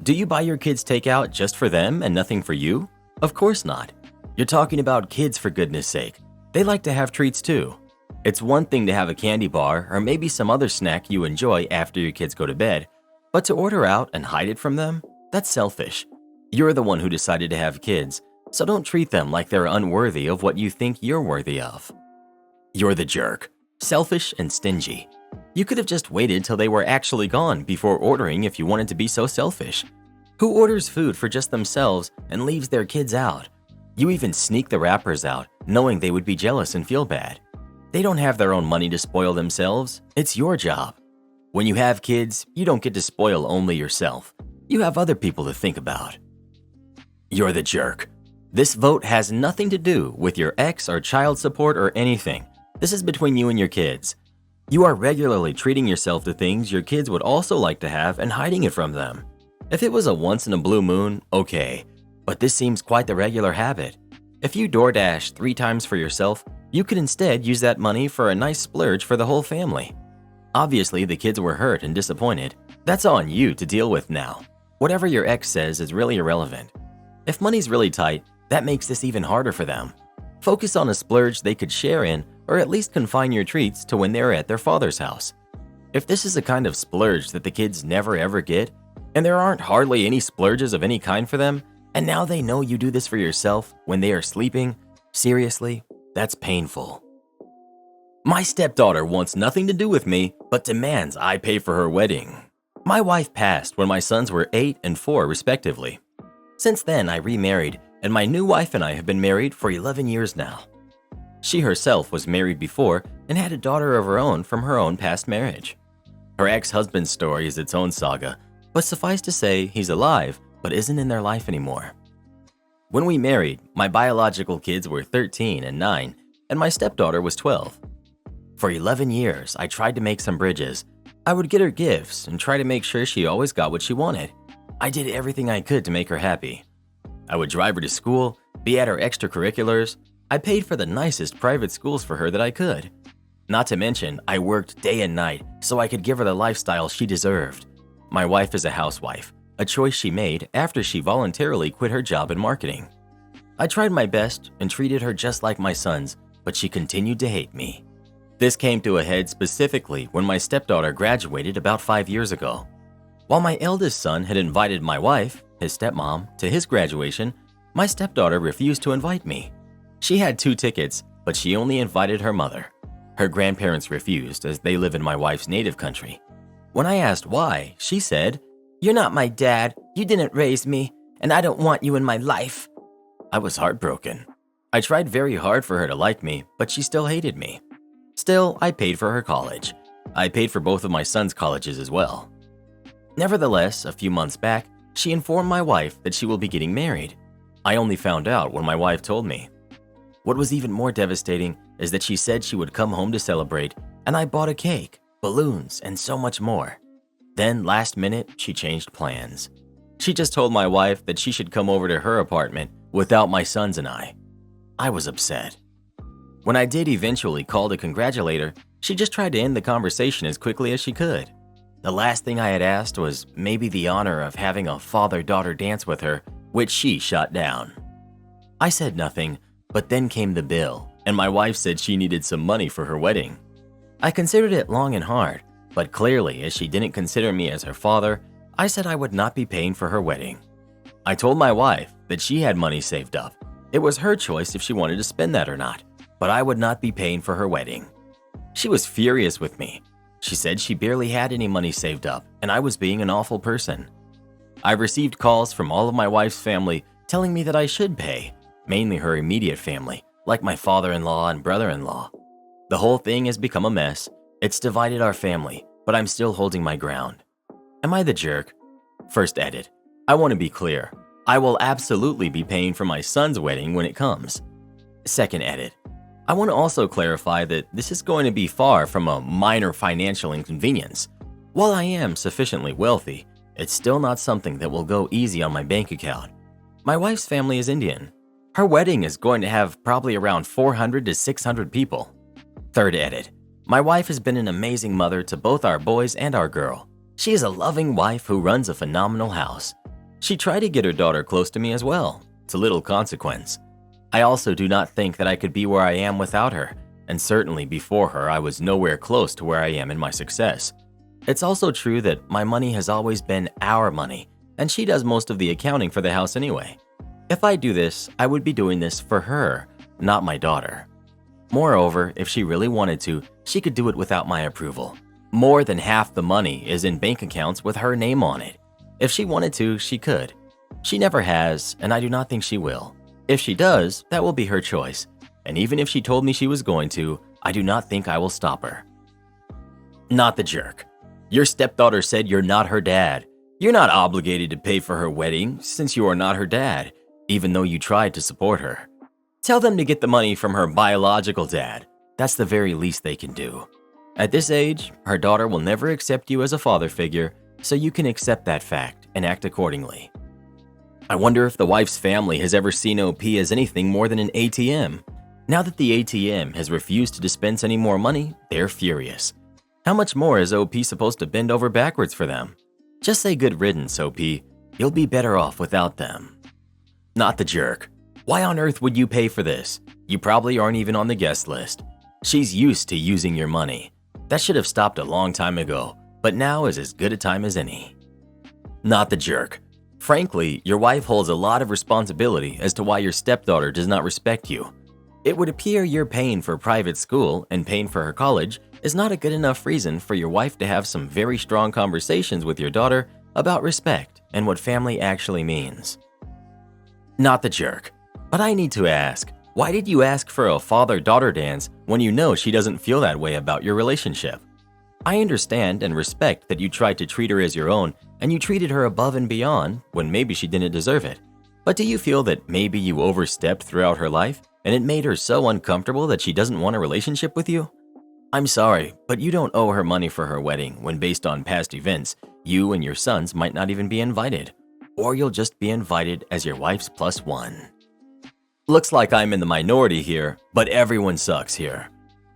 Do you buy your kids takeout just for them and nothing for you? Of course not. You're talking about kids for goodness sake. They like to have treats too. It's one thing to have a candy bar or maybe some other snack you enjoy after your kids go to bed, but to order out and hide it from them? That's selfish. You're the one who decided to have kids, so don't treat them like they're unworthy of what you think you're worthy of. You're the jerk. Selfish and stingy. You could have just waited till they were actually gone before ordering if you wanted to be so selfish. Who orders food for just themselves and leaves their kids out? You even sneak the wrappers out, knowing they would be jealous and feel bad. They don't have their own money to spoil themselves. It's your job. When you have kids, you don't get to spoil only yourself. You have other people to think about. You're the jerk. This vote has nothing to do with your ex or child support or anything. This is between you and your kids. You are regularly treating yourself to things your kids would also like to have and hiding it from them. If it was a once in a blue moon, okay, but this seems quite the regular habit. If you DoorDash 3 times for yourself, you could instead use that money for a nice splurge for the whole family. Obviously, the kids were hurt and disappointed. That's on you to deal with now. Whatever your ex says is really irrelevant. If money's really tight, that makes this even harder for them. Focus on a splurge they could share in, or at least confine your treats to when they're at their father's house. If this is a kind of splurge that the kids never ever get, and there aren't hardly any splurges of any kind for them, and now they know you do this for yourself when they are sleeping, seriously, that's painful. My stepdaughter wants nothing to do with me, but demands I pay for her wedding. My wife passed when my sons were 8 and 4 respectively. Since then, I remarried, and my new wife and I have been married for 11 years now. She herself was married before and had a daughter of her own from her own past marriage. Her ex-husband's story is its own saga, but suffice to say he's alive but isn't in their life anymore. When we married, my biological kids were 13 and 9, and my stepdaughter was 12. For 11 years, I tried to make some bridges. I would get her gifts and try to make sure she always got what she wanted. I did everything I could to make her happy. I would drive her to school, be at her extracurriculars. I paid for the nicest private schools for her that I could. Not to mention, I worked day and night so I could give her the lifestyle she deserved. My wife is a housewife, a choice she made after she voluntarily quit her job in marketing. I tried my best and treated her just like my sons, but she continued to hate me. This came to a head specifically when my stepdaughter graduated about 5 years ago. While my eldest son had invited my wife, his stepmom, to his graduation, my stepdaughter refused to invite me. She had 2 tickets, but she only invited her mother. Her grandparents refused as they live in my wife's native country. When I asked why, she said, "You're not my dad, you didn't raise me, and I don't want you in my life." I was heartbroken. I tried very hard for her to like me, but she still hated me. Still, I paid for her college. I paid for both of my sons' colleges as well. Nevertheless, a few months back, she informed my wife that she will be getting married. I only found out when my wife told me. What was even more devastating is that she said she would come home to celebrate, and I bought a cake, balloons, and so much more. Then, last minute, she changed plans. She just told my wife that she should come over to her apartment without my sons and I. I was upset. When I did eventually call to congratulate her, she just tried to end the conversation as quickly as she could. The last thing I had asked was maybe the honor of having a father-daughter dance with her, which she shot down. I said nothing, but then came the bill, and my wife said she needed some money for her wedding. I considered it long and hard, but clearly, as she didn't consider me as her father, I said I would not be paying for her wedding. I told my wife that she had money saved up. It was her choice if she wanted to spend that or not, but I would not be paying for her wedding. She was furious with me. She said she barely had any money saved up, and I was being an awful person. I received calls from all of my wife's family telling me that I should pay, mainly her immediate family, like my father-in-law and brother-in-law. The whole thing has become a mess. It's divided our family, but I'm still holding my ground. Am I the jerk? First edit. I want to be clear. I will absolutely be paying for my son's wedding when it comes. Second edit. I want to also clarify that this is going to be far from a minor financial inconvenience. While I am sufficiently wealthy, it's still not something that will go easy on my bank account. My wife's family is Indian. Her wedding is going to have probably around 400 to 600 people. Third edit. My wife has been an amazing mother to both our boys and our girl. She is a loving wife who runs a phenomenal house. She tried to get her daughter close to me as well, to little consequence. I also do not think that I could be where I am without her, and certainly before her I was nowhere close to where I am in my success. It's also true that my money has always been our money, and she does most of the accounting for the house anyway. If I do this, I would be doing this for her, not my daughter. Moreover, if she really wanted to, she could do it without my approval. More than half the money is in bank accounts with her name on it. If she wanted to, she could. She never has, and I do not think she will. If she does, that will be her choice. And even if she told me she was going to, I do not think I will stop her. Not the jerk. Your stepdaughter said you're not her dad. You're not obligated to pay for her wedding since you are not her dad, even though you tried to support her. Tell them to get the money from her biological dad. That's the very least they can do. At this age, her daughter will never accept you as a father figure, so you can accept that fact and act accordingly. I wonder if the wife's family has ever seen OP as anything more than an ATM. Now that the ATM has refused to dispense any more money, they're furious. How much more is OP supposed to bend over backwards for them? Just say good riddance, OP. You'll be better off without them. Not the jerk. Why on earth would you pay for this? You probably aren't even on the guest list. She's used to using your money. That should have stopped a long time ago, but now is as good a time as any. Not the jerk. Frankly, your wife holds a lot of responsibility as to why your stepdaughter does not respect you. It would appear you're paying for private school and paying for her college is not a good enough reason for your wife to have some very strong conversations with your daughter about respect and what family actually means. Not the jerk. But I need to ask, why did you ask for a father-daughter dance when you know she doesn't feel that way about your relationship? I understand and respect that you tried to treat her as your own and you treated her above and beyond when maybe she didn't deserve it. But do you feel that maybe you overstepped throughout her life and it made her so uncomfortable that she doesn't want a relationship with you? I'm sorry, but you don't owe her money for her wedding when based on past events, you and your sons might not even be invited. Or you'll just be invited as your wife's +1. Looks like I'm in the minority here, but everyone sucks here.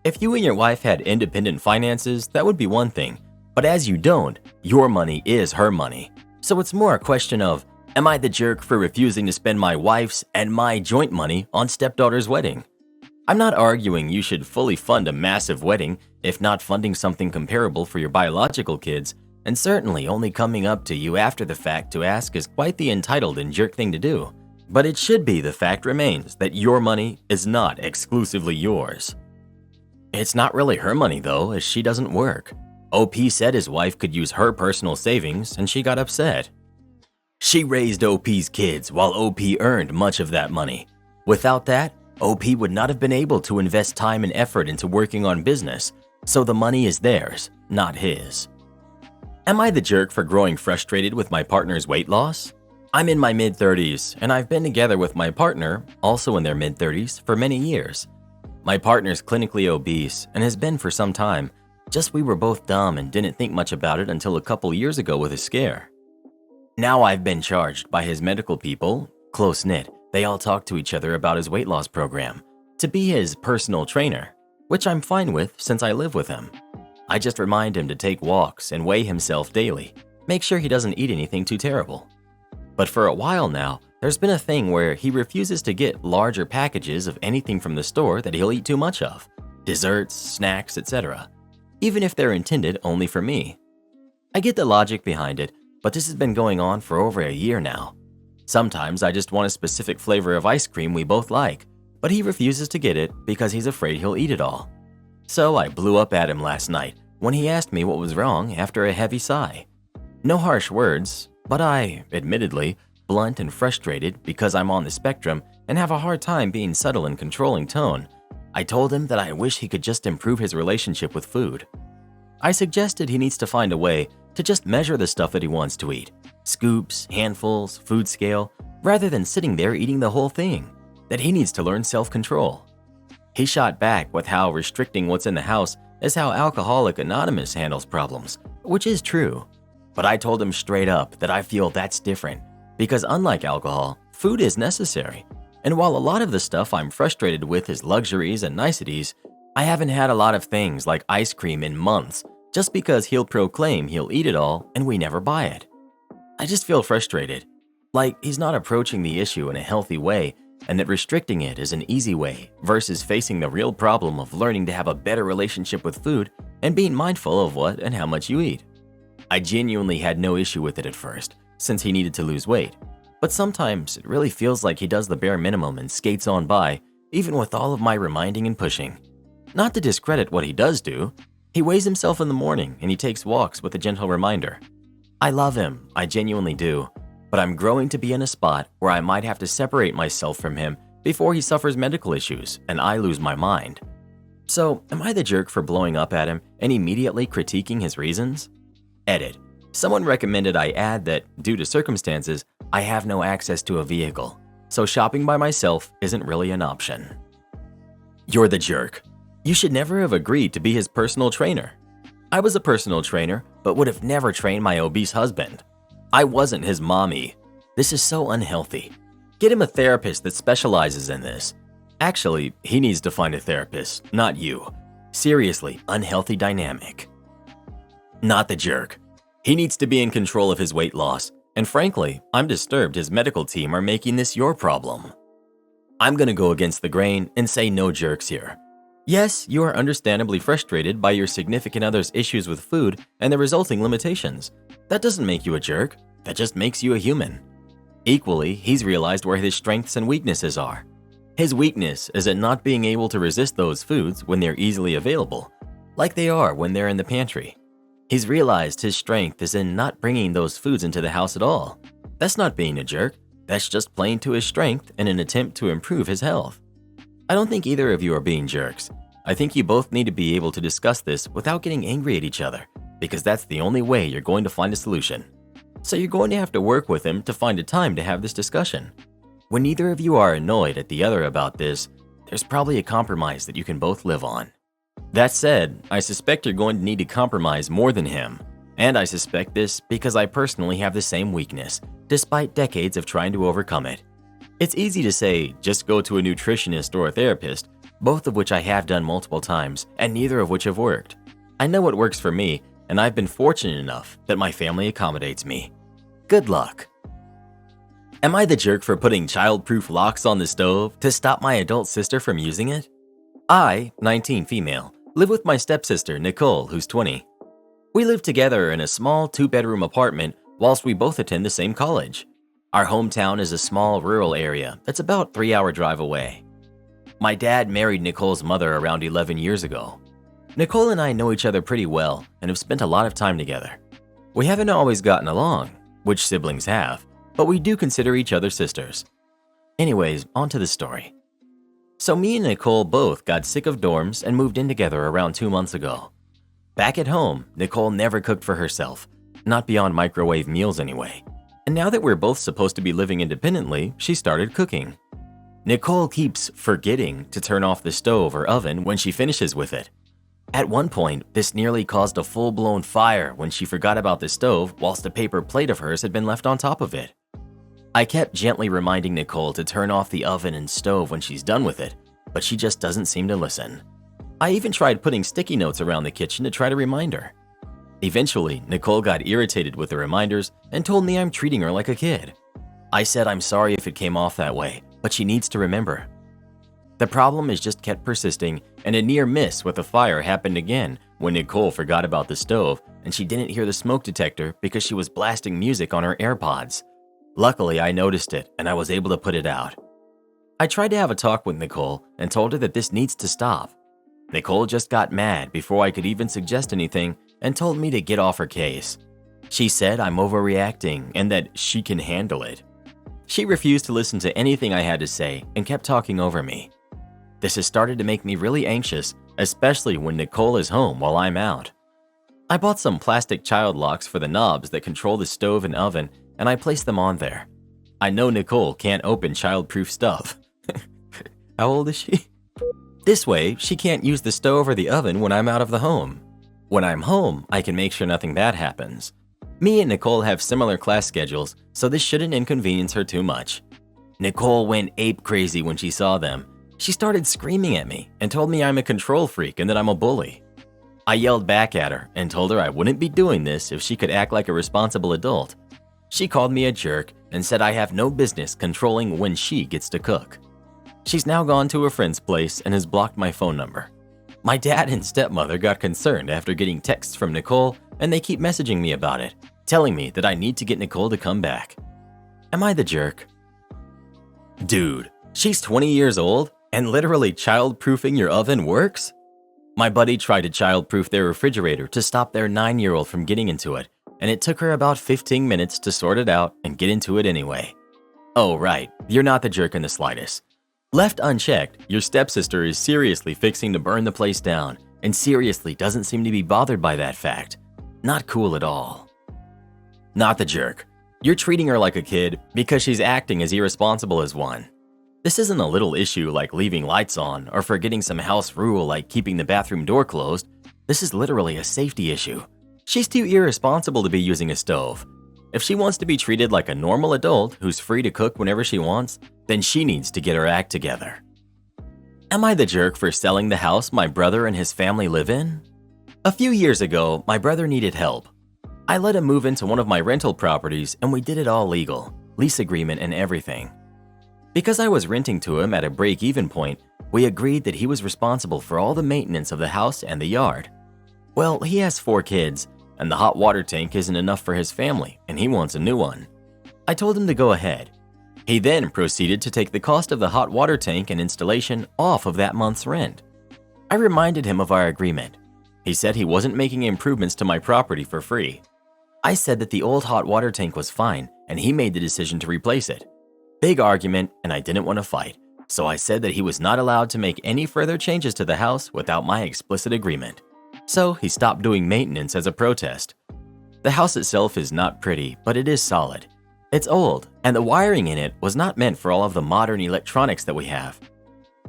If you and your wife had independent finances, that would be one thing. But as you don't, your money is her money. So it's more a question of, am I the jerk for refusing to spend my wife's and my joint money on stepdaughter's wedding? I'm not arguing you should fully fund a massive wedding, if not funding something comparable for your biological kids, and certainly only coming up to you after the fact to ask is quite the entitled and jerk thing to do. But it should be the fact remains that your money is not exclusively yours. It's not really her money though, as she doesn't work. OP said his wife could use her personal savings and she got upset. She raised OP's kids while OP earned much of that money. Without that, OP would not have been able to invest time and effort into working on business, so the money is theirs, not his. Am I the jerk for growing frustrated with my partner's weight loss? I'm in my mid-30s, and I've been together with my partner, also in their mid-30s, for many years. My partner's clinically obese and has been for some time, just we were both dumb and didn't think much about it until a couple years ago with a scare. Now I've been charged by his medical people, close-knit, they all talk to each other about his weight loss program, to be his personal trainer, which I'm fine with since I live with him. I just remind him to take walks and weigh himself daily, make sure he doesn't eat anything too terrible. But for a while now, there's been a thing where he refuses to get larger packages of anything from the store that he'll eat too much of, desserts, snacks, etc., even if they're intended only for me. I get the logic behind it, but this has been going on for over a year now. Sometimes I just want a specific flavor of ice cream we both like, but he refuses to get it because he's afraid he'll eat it all. So I blew up at him last night when he asked me what was wrong after a heavy sigh. No harsh words, but I, admittedly, blunt and frustrated because I'm on the spectrum and have a hard time being subtle and controlling tone, I told him that I wish he could just improve his relationship with food. I suggested he needs to find a way to just measure the stuff that he wants to eat, scoops, handfuls, food scale, rather than sitting there eating the whole thing, that he needs to learn self-control. He shot back with how restricting what's in the house is how Alcoholic Anonymous handles problems, which is true. But I told him straight up that I feel that's different, because unlike alcohol, food is necessary. And while a lot of the stuff I'm frustrated with is luxuries and niceties, I haven't had a lot of things like ice cream in months, just because he'll proclaim he'll eat it all and we never buy it. I just feel frustrated, like he's not approaching the issue in a healthy way and that restricting it is an easy way versus facing the real problem of learning to have a better relationship with food and being mindful of what and how much you eat. I genuinely had no issue with it at first, since he needed to lose weight, but sometimes it really feels like he does the bare minimum and skates on by, even with all of my reminding and pushing. Not to discredit what he does do, he weighs himself in the morning and he takes walks with a gentle reminder. I love him, I genuinely do, but I'm growing to be in a spot where I might have to separate myself from him before he suffers medical issues and I lose my mind. So, am I the jerk for blowing up at him and immediately critiquing his reasons? Edit. Someone recommended I add that, due to circumstances, I have no access to a vehicle, so shopping by myself isn't really an option. You're the jerk. You should never have agreed to be his personal trainer. I was a personal trainer, but would have never trained my obese husband. I wasn't his mommy. This is so unhealthy. Get him a therapist that specializes in this. Actually, he needs to find a therapist, not you. Seriously, unhealthy dynamic. Not the jerk. He needs to be in control of his weight loss, and frankly, I'm disturbed his medical team are making this your problem. I'm gonna go against the grain and say no jerks here. Yes, you are understandably frustrated by your significant other's issues with food and the resulting limitations. That doesn't make you a jerk, that just makes you a human. Equally, he's realized where his strengths and weaknesses are. His weakness is at not being able to resist those foods when they're easily available, like they are when they're in the pantry. He's realized his strength is in not bringing those foods into the house at all. That's not being a jerk, that's just playing to his strength in an attempt to improve his health. I don't think either of you are being jerks. I think you both need to be able to discuss this without getting angry at each other, because that's the only way you're going to find a solution. So you're going to have to work with him to find a time to have this discussion. When neither of you are annoyed at the other about this, there's probably a compromise that you can both live on. That said, I suspect you're going to need to compromise more than him, and I suspect this because I personally have the same weakness, despite decades of trying to overcome it. It's easy to say, just go to a nutritionist or a therapist, both of which I have done multiple times, and neither of which have worked. I know what works for me, and I've been fortunate enough that my family accommodates me. Good luck. Am I the jerk for putting child-proof locks on the stove to stop my adult sister from using it? I, 19 female, live with my stepsister Nicole, who's 20. We live together in a small 2-bedroom apartment whilst we both attend the same college. Our hometown is a small rural area that's about 3-hour drive away. My dad married Nicole's mother around 11 years ago. Nicole and I know each other pretty well and have spent a lot of time together. We haven't always gotten along, which siblings have, but we do consider each other sisters. Anyways, on to the story. So me and Nicole both got sick of dorms and moved in together around 2 months ago. Back at home, Nicole never cooked for herself, not beyond microwave meals anyway. And now that we're both supposed to be living independently, she started cooking. Nicole keeps forgetting to turn off the stove or oven when she finishes with it. At one point, this nearly caused a full-blown fire when she forgot about the stove whilst a paper plate of hers had been left on top of it. I kept gently reminding Nicole to turn off the oven and stove when she's done with it, but she just doesn't seem to listen. I even tried putting sticky notes around the kitchen to try to remind her. Eventually, Nicole got irritated with the reminders and told me I'm treating her like a kid. I said I'm sorry if it came off that way, but she needs to remember. The problem is just kept persisting, and a near miss with the fire happened again when Nicole forgot about the stove and she didn't hear the smoke detector because she was blasting music on her AirPods. Luckily, I noticed it and I was able to put it out. I tried to have a talk with Nicole and told her that this needs to stop. Nicole just got mad before I could even suggest anything and told me to get off her case. She said I'm overreacting and that she can handle it. She refused to listen to anything I had to say and kept talking over me. This has started to make me really anxious, especially when Nicole is home while I'm out. I bought some plastic child locks for the knobs that control the stove and oven, and I placed them on there. I know Nicole can't open child-proof stuff. How old is she? This way, she can't use the stove or the oven when I'm out of the home. When I'm home, I can make sure nothing bad happens. Me and Nicole have similar class schedules, so this shouldn't inconvenience her too much. Nicole went ape crazy when she saw them. She started screaming at me and told me I'm a control freak and that I'm a bully. I yelled back at her and told her I wouldn't be doing this if she could act like a responsible adult. She called me a jerk and said I have no business controlling when she gets to cook. She's now gone to a friend's place and has blocked my phone number. My dad and stepmother got concerned after getting texts from Nicole, and they keep messaging me about it, telling me that I need to get Nicole to come back. Am I the jerk? Dude, she's 20 years old and literally child-proofing your oven works? My buddy tried to child-proof their refrigerator to stop their 9-year-old from getting into it, and it took her about 15 minutes to sort it out and get into it anyway. Oh right, you're not the jerk in the slightest. Left unchecked, your stepsister is seriously fixing to burn the place down and seriously doesn't seem to be bothered by that fact. Not cool at all. Not the jerk. You're treating her like a kid because she's acting as irresponsible as one. This isn't a little issue like leaving lights on or forgetting some house rule like keeping the bathroom door closed. This is literally a safety issue. She's too irresponsible to be using a stove. If she wants to be treated like a normal adult who's free to cook whenever she wants, then she needs to get her act together. Am I the jerk for selling the house my brother and his family live in? A few years ago, my brother needed help. I let him move into one of my rental properties and we did it all legal, lease agreement and everything. Because I was renting to him at a break-even point, we agreed that he was responsible for all the maintenance of the house and the yard. Well, he has 4 kids, and the hot water tank isn't enough for his family, and he wants a new one. I told him to go ahead. He then proceeded to take the cost of the hot water tank and installation off of that month's rent. I reminded him of our agreement. He said he wasn't making improvements to my property for free. I said that the old hot water tank was fine, and he made the decision to replace it. Big argument, and I didn't want to fight, so I said that he was not allowed to make any further changes to the house without my explicit agreement. So he stopped doing maintenance as a protest. The house itself is not pretty, but it is solid. It's old, and the wiring in it was not meant for all of the modern electronics that we have.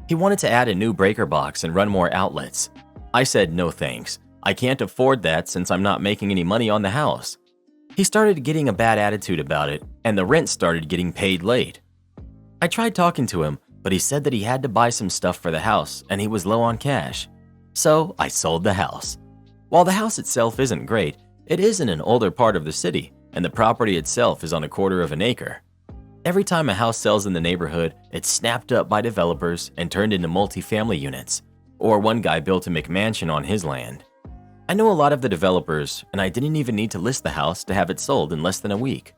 He wanted to add a new breaker box and run more outlets. I said no thanks. I can't afford that since I'm not making any money on the house. He started getting a bad attitude about it, and the rent started getting paid late. I tried talking to him, but he said that he had to buy some stuff for the house and he was low on cash. So I sold the house. While the house itself isn't great, it is in an older part of the city, and the property itself is on 1/4 of an acre. Every time a house sells in the neighborhood, it's snapped up by developers and turned into multi-family units, or one guy built a McMansion on his land. I know a lot of the developers, and I didn't even need to list the house to have it sold in less than a week.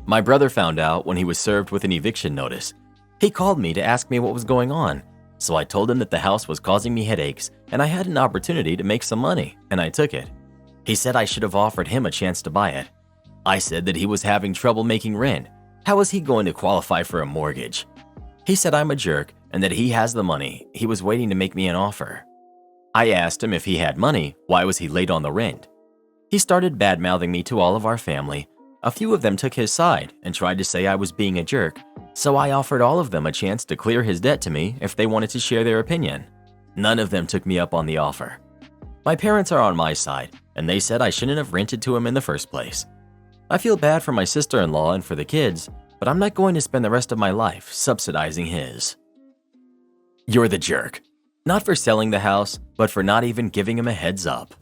My brother found out when he was served with an eviction notice. He called me to ask me what was going on, so I told him that the house was causing me headaches and I had an opportunity to make some money, and I took it. He said I should have offered him a chance to buy it. I said that he was having trouble making rent. How was he going to qualify for a mortgage? He said I'm a jerk and that he has the money. He was waiting to make me an offer. I asked him if he had money, why was he late on the rent? He started bad-mouthing me to all of our family. A few of them took his side and tried to say I was being a jerk, so I offered all of them a chance to clear his debt to me if they wanted to share their opinion. None of them took me up on the offer. My parents are on my side, and they said I shouldn't have rented to him in the first place. I feel bad for my sister-in-law and for the kids, but I'm not going to spend the rest of my life subsidizing his. You're the jerk. Not for selling the house, but for not even giving him a heads up.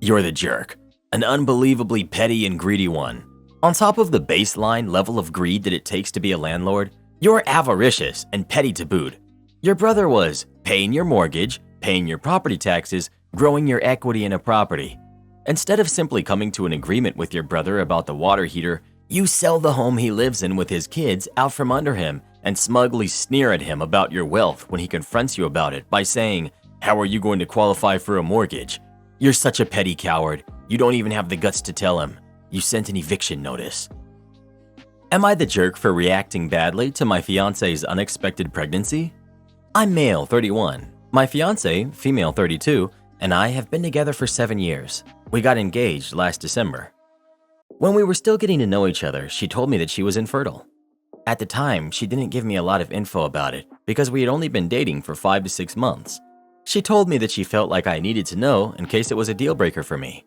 You're the jerk. An unbelievably petty and greedy one. On top of the baseline level of greed that it takes to be a landlord, you're avaricious and petty to boot. Your brother was paying your mortgage, paying your property taxes, growing your equity in a property. Instead of simply coming to an agreement with your brother about the water heater, you sell the home he lives in with his kids out from under him and smugly sneer at him about your wealth when he confronts you about it by saying, "How are you going to qualify for a mortgage? You're such a petty coward. You don't even have the guts to tell him. You sent an eviction notice." Am I the jerk for reacting badly to my fiance's unexpected pregnancy? I'm male, 31. My fiance, female, 32, and I have been together for 7 years. We got engaged last December. When we were still getting to know each other, she told me that she was infertile. At the time, she didn't give me a lot of info about it because we had only been dating for 5 to 6 months. She told me that she felt like I needed to know in case it was a deal breaker for me.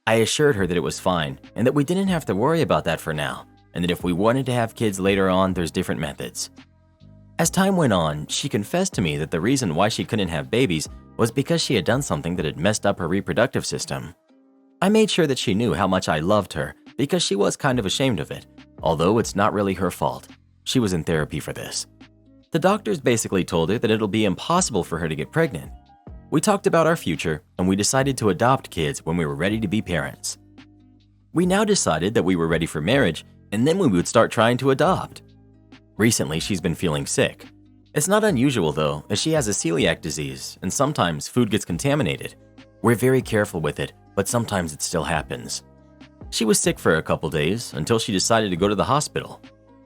I assured her that it was fine and that we didn't have to worry about that for now, and that if we wanted to have kids later on, there's different methods. As time went on, she confessed to me that the reason why she couldn't have babies was because she had done something that had messed up her reproductive system. I made sure that she knew how much I loved her because she was kind of ashamed of it, although it's not really her fault. She was in therapy for this. The doctors basically told her that it'll be impossible for her to get pregnant. We talked about our future, and we decided to adopt kids when we were ready to be parents. We now decided that we were ready for marriage, and then we would start trying to adopt. Recently, she's been feeling sick. It's not unusual though, as she has a celiac disease, and sometimes food gets contaminated. We're very careful with it, but sometimes it still happens. She was sick for a couple days until she decided to go to the hospital.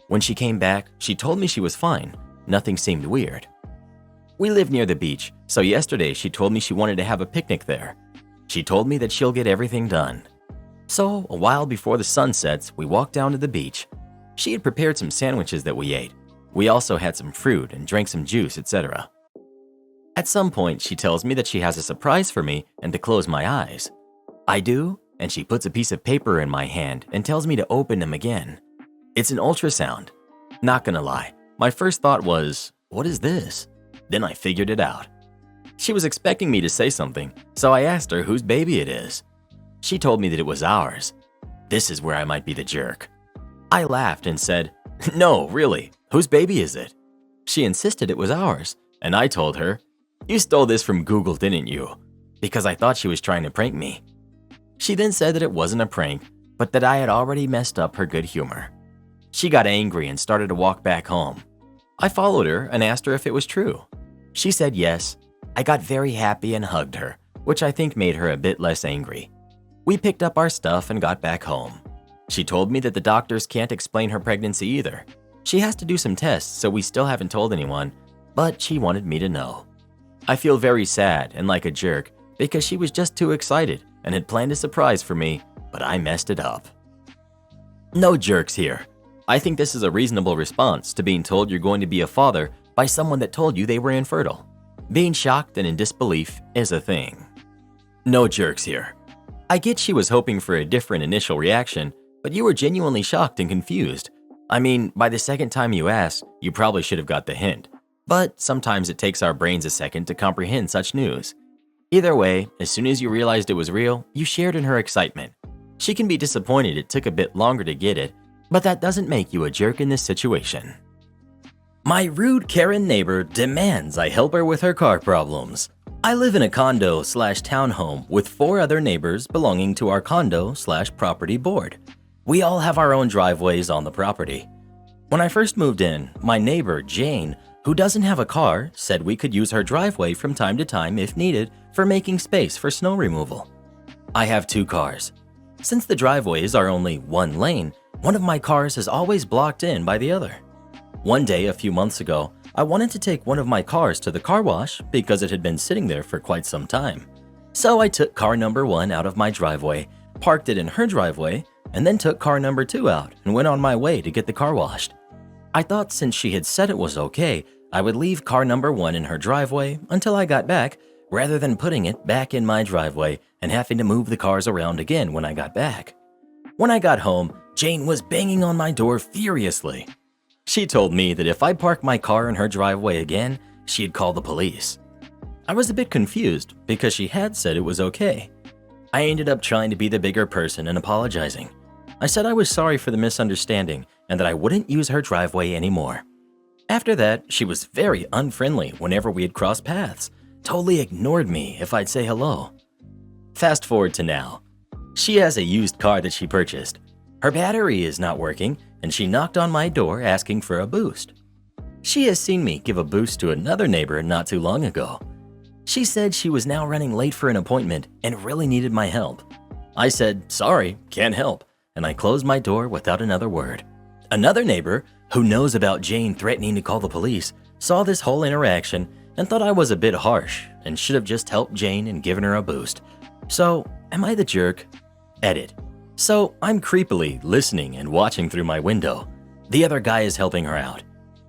When she came back, she told me she was fine. Nothing seemed weird. We live near the beach, so yesterday she told me she wanted to have a picnic there. She told me that she'll get everything done. So, a while before the sun sets, we walked down to the beach. She had prepared some sandwiches that we ate. We also had some fruit and drank some juice, etc. At some point, she tells me that she has a surprise for me and to close my eyes. I do, and she puts a piece of paper in my hand and tells me to open them again. It's an ultrasound. Not gonna lie, my first thought was, what is this? Then I figured it out. She was expecting me to say something, so I asked her whose baby it is. She told me that it was ours. This is where I might be the jerk. I laughed and said, "No, really, whose baby is it?" She insisted it was ours, and I told her, "You stole this from Google, didn't you?" Because I thought she was trying to prank me. She then said that it wasn't a prank, but that I had already messed up her good humor. She got angry and started to walk back home. I followed her and asked her if it was true. She said yes. I got very happy and hugged her, which I think made her a bit less angry. We picked up our stuff and got back home. She told me that the doctors can't explain her pregnancy either. She has to do some tests, so we still haven't told anyone, but she wanted me to know. I feel very sad and like a jerk because she was just too excited and had planned a surprise for me, but I messed it up. No jerks here. I think this is a reasonable response to being told you're going to be a father by someone that told you they were infertile. Being shocked and in disbelief is a thing. No jerks here. I get she was hoping for a different initial reaction, but you were genuinely shocked and confused. I mean, by the second time you asked, you probably should have got the hint. But sometimes it takes our brains a second to comprehend such news. Either way, as soon as you realized it was real, you shared in her excitement. She can be disappointed it took a bit longer to get it, but that doesn't make you a jerk in this situation. My rude Karen neighbor demands I help her with her car problems. I live in a condo/townhome with 4 other neighbors belonging to our condo/property board. We all have our own driveways on the property. When I first moved in, my neighbor, Jane, who doesn't have a car, said we could use her driveway from time to time if needed for making space for snow removal. I have 2 cars. Since the driveways are only 1 lane, one of my cars is always blocked in by the other. One day a few months ago, I wanted to take one of my cars to the car wash because it had been sitting there for quite some time. So I took car number 1 out of my driveway, parked it in her driveway, and then took car number 2 out and went on my way to get the car washed. I thought since she had said it was okay, I would leave car number 1 in her driveway until I got back, rather than putting it back in my driveway and having to move the cars around again when I got back. When I got home, Jane was banging on my door furiously. She told me that if I parked my car in her driveway again, she'd call the police. I was a bit confused because she had said it was okay. I ended up trying to be the bigger person and apologizing. I said I was sorry for the misunderstanding and that I wouldn't use her driveway anymore. After that, she was very unfriendly whenever we had crossed paths, totally ignored me if I'd say hello. Fast forward to now. She has a used car that she purchased. Her battery is not working, and she knocked on my door asking for a boost. She has seen me give a boost to another neighbor not too long ago. She said she was now running late for an appointment and really needed my help. I said, sorry, can't help, and I closed my door without another word. Another neighbor, who knows about Jane threatening to call the police, saw this whole interaction and thought I was a bit harsh and should have just helped Jane and given her a boost. So, am I the jerk? Edit. So, I'm creepily listening and watching through my window. The other guy is helping her out.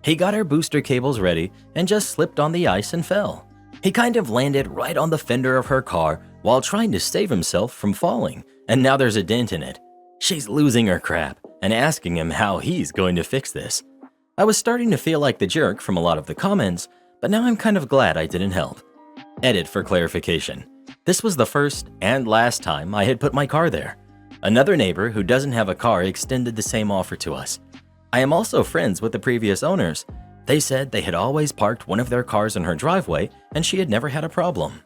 He got her booster cables ready and just slipped on the ice and fell. He kind of landed right on the fender of her car while trying to save himself from falling, and now there's a dent in it. She's losing her crap and asking him how he's going to fix this. I was starting to feel like the jerk from a lot of the comments, but now I'm kind of glad I didn't help. Edit for clarification. This was the first and last time I had put my car there. Another neighbor who doesn't have a car extended the same offer to us. I am also friends with the previous owners. They said they had always parked one of their cars in her driveway and she had never had a problem.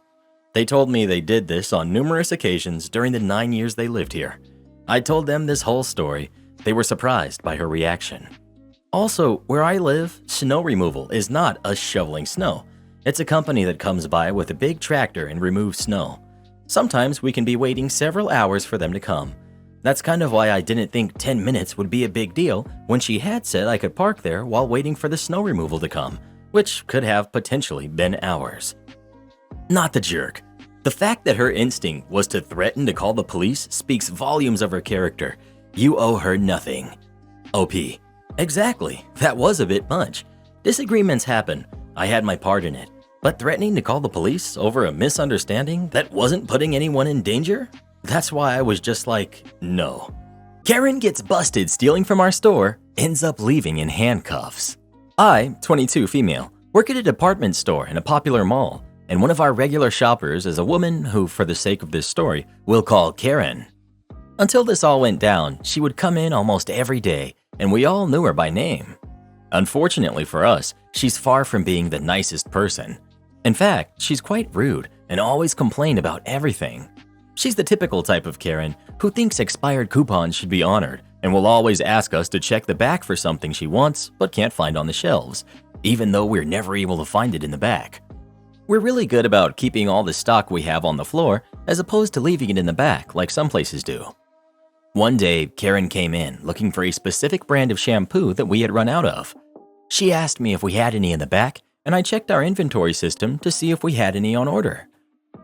They told me they did this on numerous occasions during the 9 years they lived here. I told them this whole story. They were surprised by her reaction. Also, where I live, snow removal is not us shoveling snow. It's a company that comes by with a big tractor and removes snow. Sometimes we can be waiting several hours for them to come. That's kind of why I didn't think 10 minutes would be a big deal when she had said I could park there while waiting for the snow removal to come, which could have potentially been hours. Not the jerk. The fact that her instinct was to threaten to call the police speaks volumes of her character. You owe her nothing. OP. Exactly, that was a bit much. Disagreements happen. I had my part in it. But threatening to call the police over a misunderstanding that wasn't putting anyone in danger? That's why I was just like, no. Karen gets busted stealing from our store, ends up leaving in handcuffs. I, 22 female, work at a department store in a popular mall, and one of our regular shoppers is a woman who, for the sake of this story, we'll call Karen. Until this all went down, she would come in almost every day, and we all knew her by name. Unfortunately for us, she's far from being the nicest person. In fact, she's quite rude and always complained about everything. She's the typical type of Karen who thinks expired coupons should be honored and will always ask us to check the back for something she wants but can't find on the shelves, even though we're never able to find it in the back. We're really good about keeping all the stock we have on the floor as opposed to leaving it in the back like some places do. One day, Karen came in looking for a specific brand of shampoo that we had run out of. She asked me if we had any in the back, and I checked our inventory system to see if we had any on order.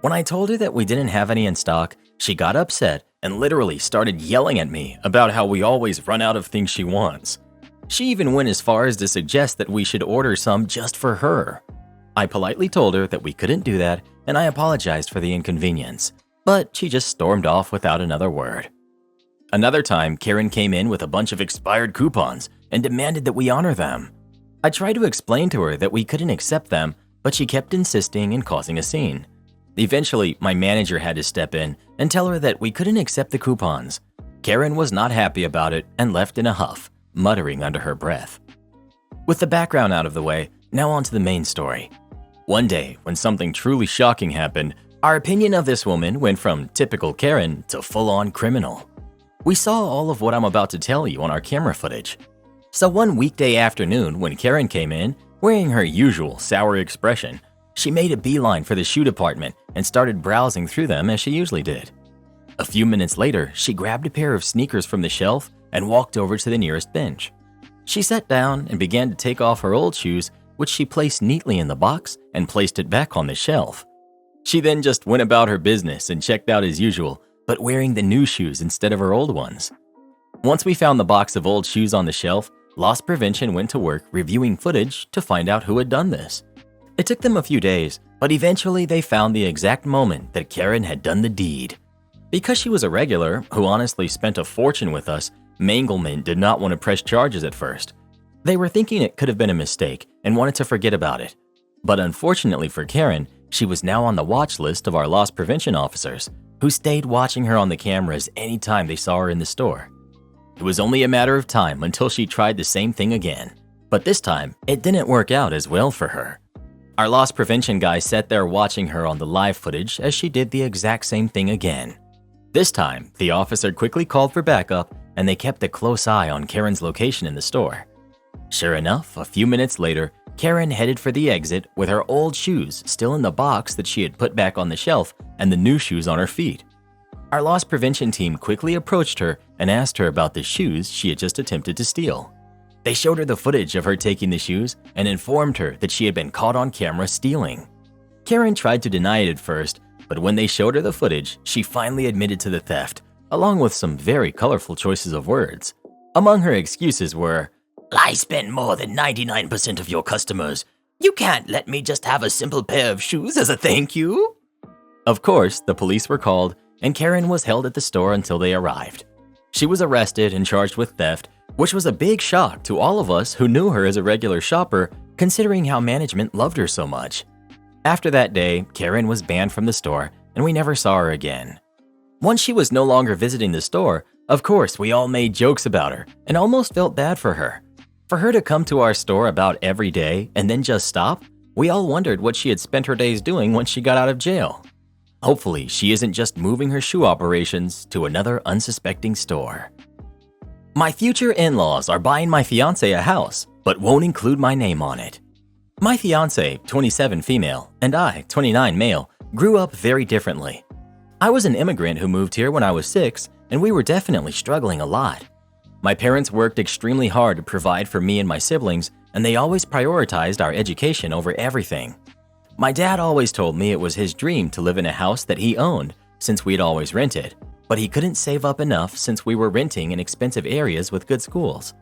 When I told her that we didn't have any in stock, she got upset and literally started yelling at me about how we always run out of things she wants. She even went as far as to suggest that we should order some just for her. I politely told her that we couldn't do that, and I apologized for the inconvenience, but she just stormed off without another word. Another time, Karen came in with a bunch of expired coupons and demanded that we honor them. I tried to explain to her that we couldn't accept them, but she kept insisting and causing a scene. Eventually, my manager had to step in and tell her that we couldn't accept the coupons. Karen was not happy about it and left in a huff, muttering under her breath. With the background out of the way, now on to the main story. One day, when something truly shocking happened, our opinion of this woman went from typical Karen to full-on criminal. We saw all of what I'm about to tell you on our camera footage. So one weekday afternoon when Karen came in, wearing her usual sour expression, she made a beeline for the shoe department and started browsing through them as she usually did. A few minutes later, she grabbed a pair of sneakers from the shelf and walked over to the nearest bench. She sat down and began to take off her old shoes which she placed neatly in the box and placed it back on the shelf. She then just went about her business and checked out as usual, but wearing the new shoes instead of her old ones. Once we found the box of old shoes on the shelf, Loss Prevention went to work reviewing footage to find out who had done this. It took them a few days, but eventually they found the exact moment that Karen had done the deed. Because she was a regular who honestly spent a fortune with us, Manglement did not want to press charges at first. They were thinking it could have been a mistake and wanted to forget about it. But unfortunately for Karen, she was now on the watch list of our loss prevention officers, who stayed watching her on the cameras anytime they saw her in the store. It was only a matter of time until she tried the same thing again, but this time it didn't work out as well for her. Our loss prevention guy sat there watching her on the live footage as she did the exact same thing again. This time, the officer quickly called for backup and they kept a close eye on Karen's location in the store. Sure enough, a few minutes later, Karen headed for the exit with her old shoes still in the box that she had put back on the shelf and the new shoes on her feet. Our loss prevention team quickly approached her and asked her about the shoes she had just attempted to steal. They showed her the footage of her taking the shoes and informed her that she had been caught on camera stealing. Karen tried to deny it at first, but when they showed her the footage, she finally admitted to the theft, along with some very colorful choices of words. Among her excuses were, "I spend more than 99% of your customers. You can't let me just have a simple pair of shoes as a thank you." Of course, the police were called, and Karen was held at the store until they arrived. She was arrested and charged with theft, which was a big shock to all of us who knew her as a regular shopper, considering how management loved her so much. After that day, Karen was banned from the store, and we never saw her again. Once she was no longer visiting the store, of course, we all made jokes about her and almost felt bad for her. For her to come to our store about every day and then just stop, we all wondered what she had spent her days doing once she got out of jail. Hopefully, she isn't just moving her shoe operations to another unsuspecting store. My future in-laws are buying my fiancé a house, but won't include my name on it. My fiancé, 27 female, and I, 29 male, grew up very differently. I was an immigrant who moved here when I was 6, and we were definitely struggling a lot. My parents worked extremely hard to provide for me and my siblings, and they always prioritized our education over everything. My dad always told me it was his dream to live in a house that he owned, since we'd always rented, but he couldn't save up enough since we were renting in expensive areas with good schools.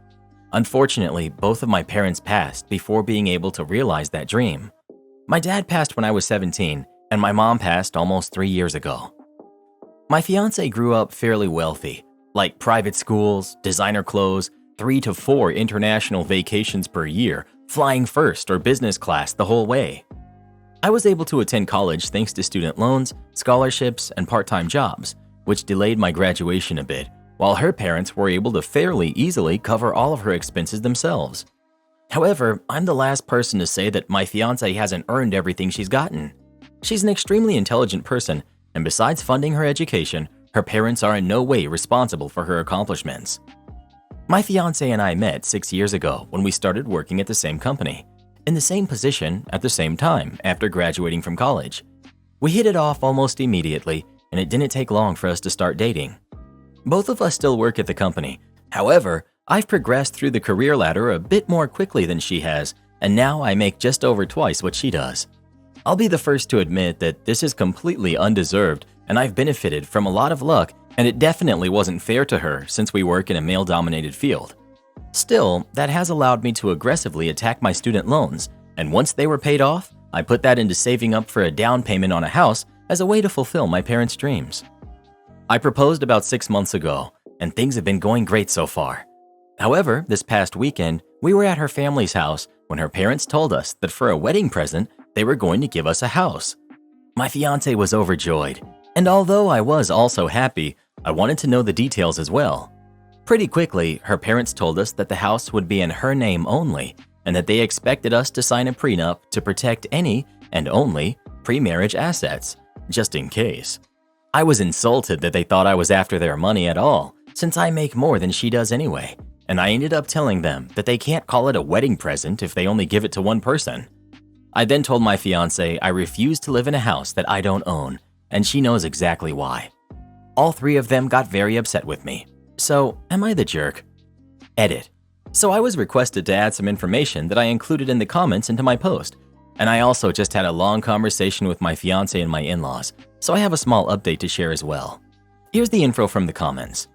Unfortunately, both of my parents passed before being able to realize that dream. My dad passed when I was 17, and my mom passed almost 3 years ago. My fiancé grew up fairly wealthy, like private schools, designer clothes, 3 to 4 international vacations per year, flying first or business class the whole way. I was able to attend college thanks to student loans, scholarships, and part-time jobs, which delayed my graduation a bit, while her parents were able to fairly easily cover all of her expenses themselves. However, I'm the last person to say that my fiancé hasn't earned everything she's gotten. She's an extremely intelligent person, and besides funding her education, her parents are in no way responsible for her accomplishments. My fiancé and I met 6 years ago when we started working at the same company, in the same position at the same time after graduating from college. We hit it off almost immediately, and it didn't take long for us to start dating. Both of us still work at the company. However, I've progressed through the career ladder a bit more quickly than she has, and now I make just over twice what she does. I'll be the first to admit that this is completely undeserved, and I've benefited from a lot of luck, and it definitely wasn't fair to her since we work in a male-dominated field. Still, that has allowed me to aggressively attack my student loans, and once they were paid off, I put that into saving up for a down payment on a house as a way to fulfill my parents' dreams. I proposed about 6 months ago, and things have been going great so far. However, this past weekend, we were at her family's house when her parents told us that for a wedding present, they were going to give us a house. My fiancé was overjoyed, and although I was also happy, I wanted to know the details as well. Pretty quickly, her parents told us that the house would be in her name only, and that they expected us to sign a prenup to protect any, and only, pre-marriage assets, just in case. I was insulted that they thought I was after their money at all, since I make more than she does anyway, and I ended up telling them that they can't call it a wedding present if they only give it to one person. I then told my fiancé I refuse to live in a house that I don't own, and she knows exactly why. All 3 of them got very upset with me. So, am I the jerk? Edit. So I was requested to add some information that I included in the comments into my post. And I also just had a long conversation with my fiance and my in-laws, so I have a small update to share as well. Here's the info from the comments.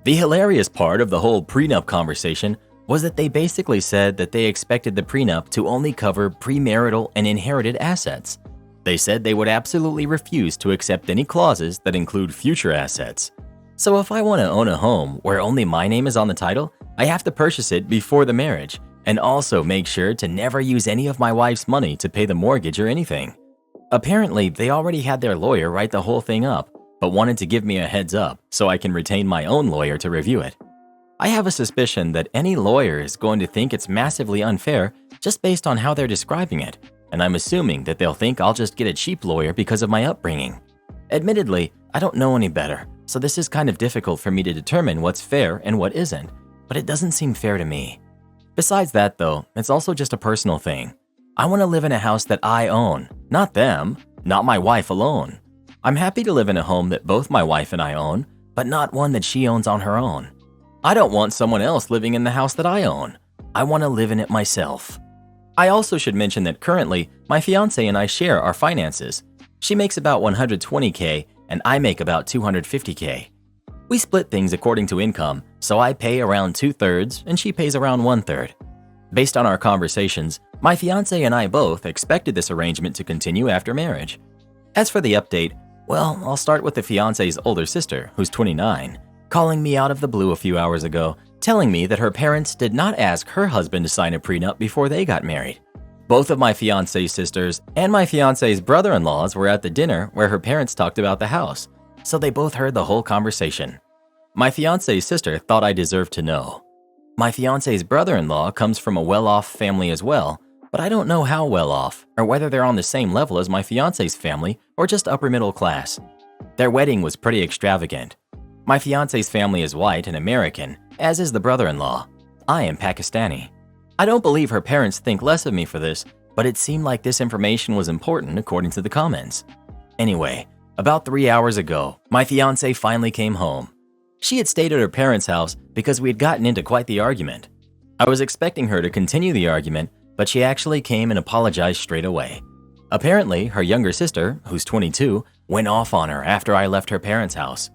The hilarious part of the whole prenup conversation was that they basically said that they expected the prenup to only cover premarital and inherited assets. They said they would absolutely refuse to accept any clauses that include future assets. So if I want to own a home where only my name is on the title, I have to purchase it before the marriage, and also make sure to never use any of my wife's money to pay the mortgage or anything. Apparently, they already had their lawyer write the whole thing up, but wanted to give me a heads up so I can retain my own lawyer to review it. I have a suspicion that any lawyer is going to think it's massively unfair just based on how they're describing it, and I'm assuming that they'll think I'll just get a cheap lawyer because of my upbringing. Admittedly, I don't know any better, so this is kind of difficult for me to determine what's fair and what isn't, but it doesn't seem fair to me. Besides that though, it's also just a personal thing. I want to live in a house that I own, not them, not my wife alone. I'm happy to live in a home that both my wife and I own, but not one that she owns on her own. I don't want someone else living in the house that I own. I want to live in it myself. I also should mention that currently, my fiance and I share our finances. She makes about $120K and I make about $250K. We split things according to income, so I pay around 2/3 and she pays around 1/3. Based on our conversations, my fiance and I both expected this arrangement to continue after marriage. As for the update, well, I'll start with the fiance's older sister, who's 29, calling me out of the blue a few hours ago, telling me that her parents did not ask her husband to sign a prenup before they got married. Both of my fiance's sisters and my fiance's brother-in-laws were at the dinner where her parents talked about the house, so they both heard the whole conversation. My fiance's sister thought I deserved to know. My fiance's brother-in-law comes from a well-off family as well, but I don't know how well off or whether they're on the same level as my fiance's family or just upper middle class. Their wedding was pretty extravagant. My fiance's family is white and American, as is the brother-in-law. I am Pakistani. I don't believe her parents think less of me for this, but it seemed like this information was important according to the comments. Anyway, about 3 hours ago, my fiance finally came home. She had stayed at her parents' house because we had gotten into quite the argument. I was expecting her to continue the argument, but she actually came and apologized straight away. Apparently, her younger sister, who's 22, went off on her after I left her parents' house.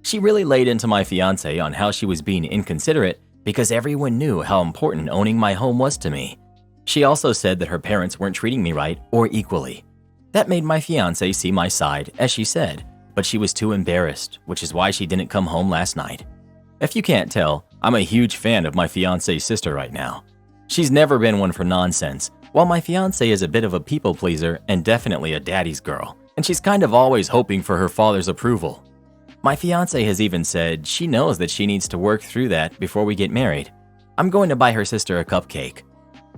She really laid into my fiance on how she was being inconsiderate because everyone knew how important owning my home was to me. She also said that her parents weren't treating me right or equally. That made my fiance see my side, as she said, but she was too embarrassed, which is why she didn't come home last night. If you can't tell, I'm a huge fan of my fiance's sister right now. She's never been one for nonsense, while my fiance is a bit of a people pleaser and definitely a daddy's girl, and she's kind of always hoping for her father's approval. My fiance has even said she knows that she needs to work through that before we get married. I'm going to buy her sister a cupcake.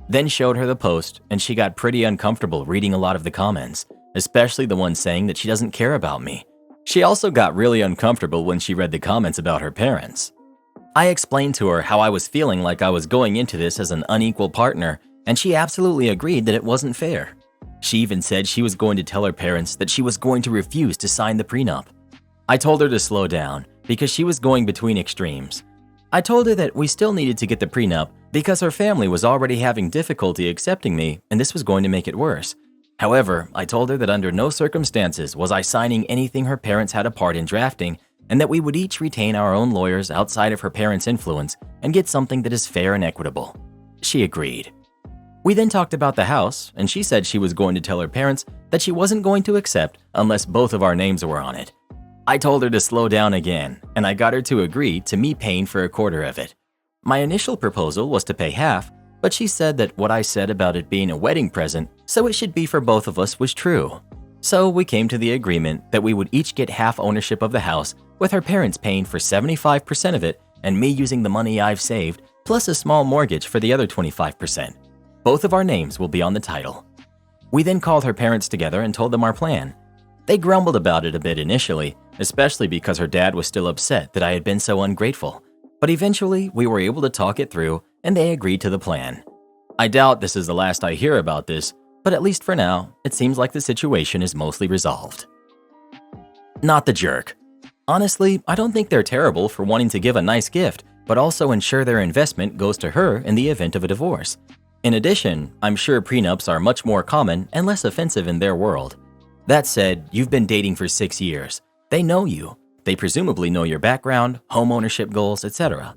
Then showed her the post, and she got pretty uncomfortable reading a lot of the comments, especially the ones saying that she doesn't care about me. She also got really uncomfortable when she read the comments about her parents. I explained to her how I was feeling like I was going into this as an unequal partner, and she absolutely agreed that it wasn't fair. She even said she was going to tell her parents that she was going to refuse to sign the prenup. I told her to slow down because she was going between extremes. I told her that we still needed to get the prenup because her family was already having difficulty accepting me and this was going to make it worse. However, I told her that under no circumstances was I signing anything her parents had a part in drafting and that we would each retain our own lawyers outside of her parents' influence and get something that is fair and equitable. She agreed. We then talked about the house and she said she was going to tell her parents that she wasn't going to accept unless both of our names were on it. I told her to slow down again, and I got her to agree to me paying for a quarter of it. My initial proposal was to pay half, but she said that what I said about it being a wedding present, so it should be for both of us, was true. So we came to the agreement that we would each get half ownership of the house, with her parents paying for 75% of it and me using the money I've saved, plus a small mortgage for the other 25%. Both of our names will be on the title. We then called her parents together and told them our plan. They grumbled about it a bit initially, especially because her dad was still upset that I had been so ungrateful. But eventually, we were able to talk it through, and they agreed to the plan. I doubt this is the last I hear about this, but at least for now, it seems like the situation is mostly resolved. Not the jerk. Honestly, I don't think they're terrible for wanting to give a nice gift, but also ensure their investment goes to her in the event of a divorce. In addition, I'm sure prenups are much more common and less offensive in their world. That said, you've been dating for 6 years. They know you. They presumably know your background, home ownership goals, etc.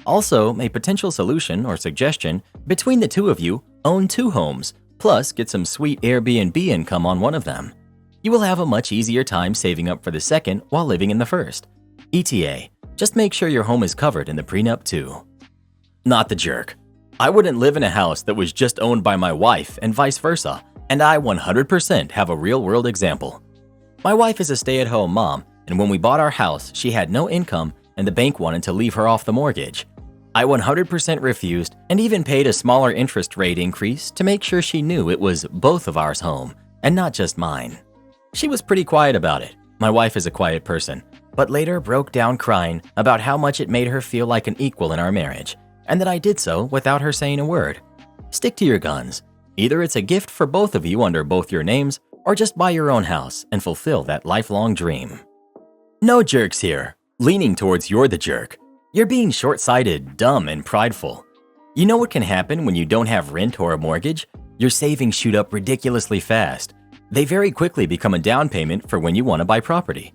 Also, a potential solution or suggestion: between the two of you, own 2 homes, plus get some sweet Airbnb income on one of them. You will have a much easier time saving up for the second while living in the first. ETA, just make sure your home is covered in the prenup too. Not the jerk. I wouldn't live in a house that was just owned by my wife and vice versa, and I 100% have a real-world example. My wife is a stay-at-home mom, and when we bought our house, she had no income and the bank wanted to leave her off the mortgage. I 100% refused and even paid a smaller interest rate increase to make sure she knew it was both of ours home and not just mine. She was pretty quiet about it. My wife is a quiet person, but later broke down crying about how much it made her feel like an equal in our marriage, and that I did so without her saying a word. Stick to your guns. Either it's a gift for both of you under both your names, or just buy your own house and fulfill that lifelong dream. No jerks here. Leaning towards you're the jerk. You're being short-sighted, dumb, and prideful. You know what can happen when you don't have rent or a mortgage? Your savings shoot up ridiculously fast. They very quickly become a down payment for when you want to buy property.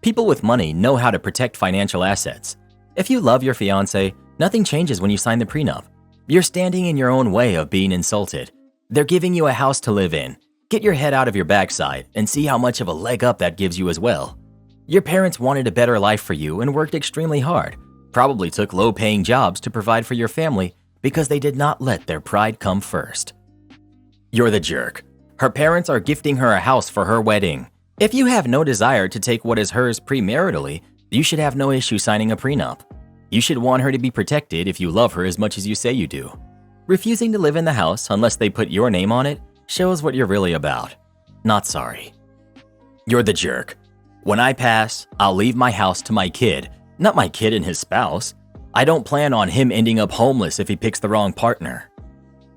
People with money know how to protect financial assets. If you love your fiancé, nothing changes when you sign the prenup. You're standing in your own way of being insulted. They're giving you a house to live in. Get your head out of your backside and see how much of a leg up that gives you as well. Your parents wanted a better life for you and worked extremely hard. Probably took low-paying jobs to provide for your family because they did not let their pride come first. You're the jerk. Her parents are gifting her a house for her wedding. If you have no desire to take what is hers premaritally, you should have no issue signing a prenup. You should want her to be protected if you love her as much as you say you do. Refusing to live in the house unless they put your name on it shows what you're really about. Not sorry. You're the jerk. When I pass, I'll leave my house to my kid, not my kid and his spouse. I don't plan on him ending up homeless if he picks the wrong partner.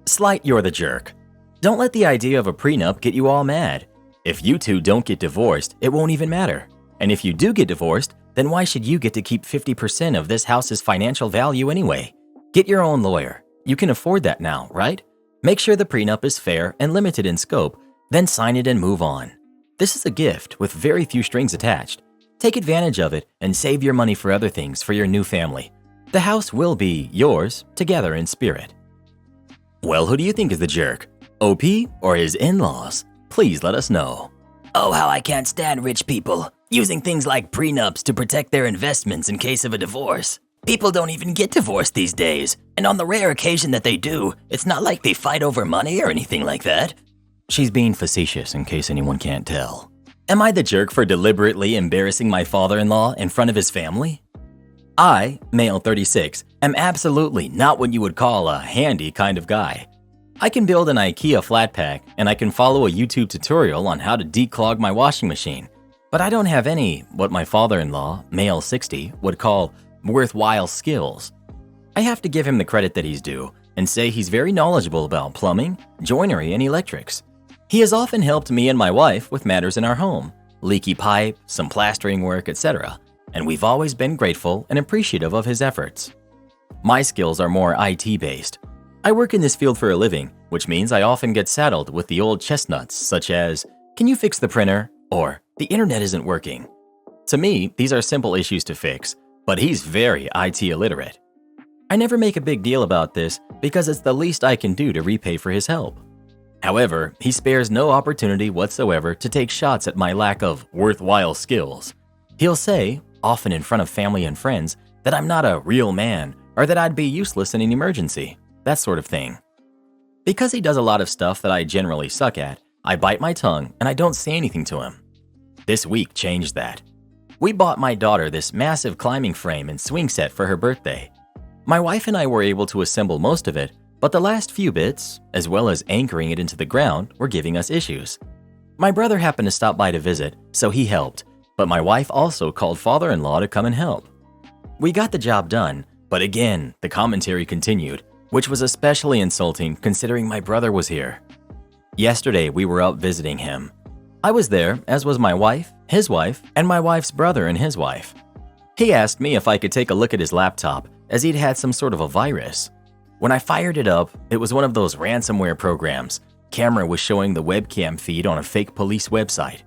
Slight you're the jerk. Don't let the idea of a prenup get you all mad. If you two don't get divorced, it won't even matter. And if you do get divorced, then why should you get to keep 50% of this house's financial value anyway? Get your own lawyer. You can afford that now, right? Make sure the prenup is fair and limited in scope, then sign it and move on. This is a gift with very few strings attached. Take advantage of it and save your money for other things for your new family. The house will be yours, together in spirit. Well, who do you think is the jerk? OP or his in-laws? Please let us know. Oh, how I can't stand rich people using things like prenups to protect their investments in case of a divorce. People don't even get divorced these days, and on the rare occasion that they do, it's not like they fight over money or anything like that. She's being facetious in case anyone can't tell. Am I the jerk for deliberately embarrassing my father-in-law in front of his family? I, male 36, am absolutely not what you would call a handy kind of guy. I can build an IKEA flat pack, and I can follow a YouTube tutorial on how to declog my washing machine, but I don't have any, what my father-in-law, male 60, would call worthwhile skills. I have to give him the credit that he's due and say he's very knowledgeable about plumbing, joinery, and electrics. He has often helped me and my wife with matters in our home, leaky pipe, some plastering work, etc., and we've always been grateful and appreciative of his efforts. My skills are more IT-based. I work in this field for a living, which means I often get saddled with the old chestnuts such as, "Can you fix the printer?" or "The internet isn't working." To me, these are simple issues to fix, but he's very IT illiterate. I never make a big deal about this because it's the least I can do to repay for his help. However, he spares no opportunity whatsoever to take shots at my lack of worthwhile skills. He'll say, often in front of family and friends, that I'm not a real man or that I'd be useless in an emergency, that sort of thing. Because he does a lot of stuff that I generally suck at, I bite my tongue and I don't say anything to him. This week changed that. We bought my daughter this massive climbing frame and swing set for her birthday. My wife and I were able to assemble most of it, but the last few bits, as well as anchoring it into the ground, were giving us issues. My brother happened to stop by to visit, so he helped, but my wife also called father-in-law to come and help. We got the job done, but again, the commentary continued, which was especially insulting considering my brother was here. Yesterday, we were out visiting him. I was there, as was my wife, his wife, and my wife's brother and his wife. He asked me if I could take a look at his laptop, as he'd had some sort of a virus. When I fired it up, it was one of those ransomware programs. Camera was showing the webcam feed on a fake police website.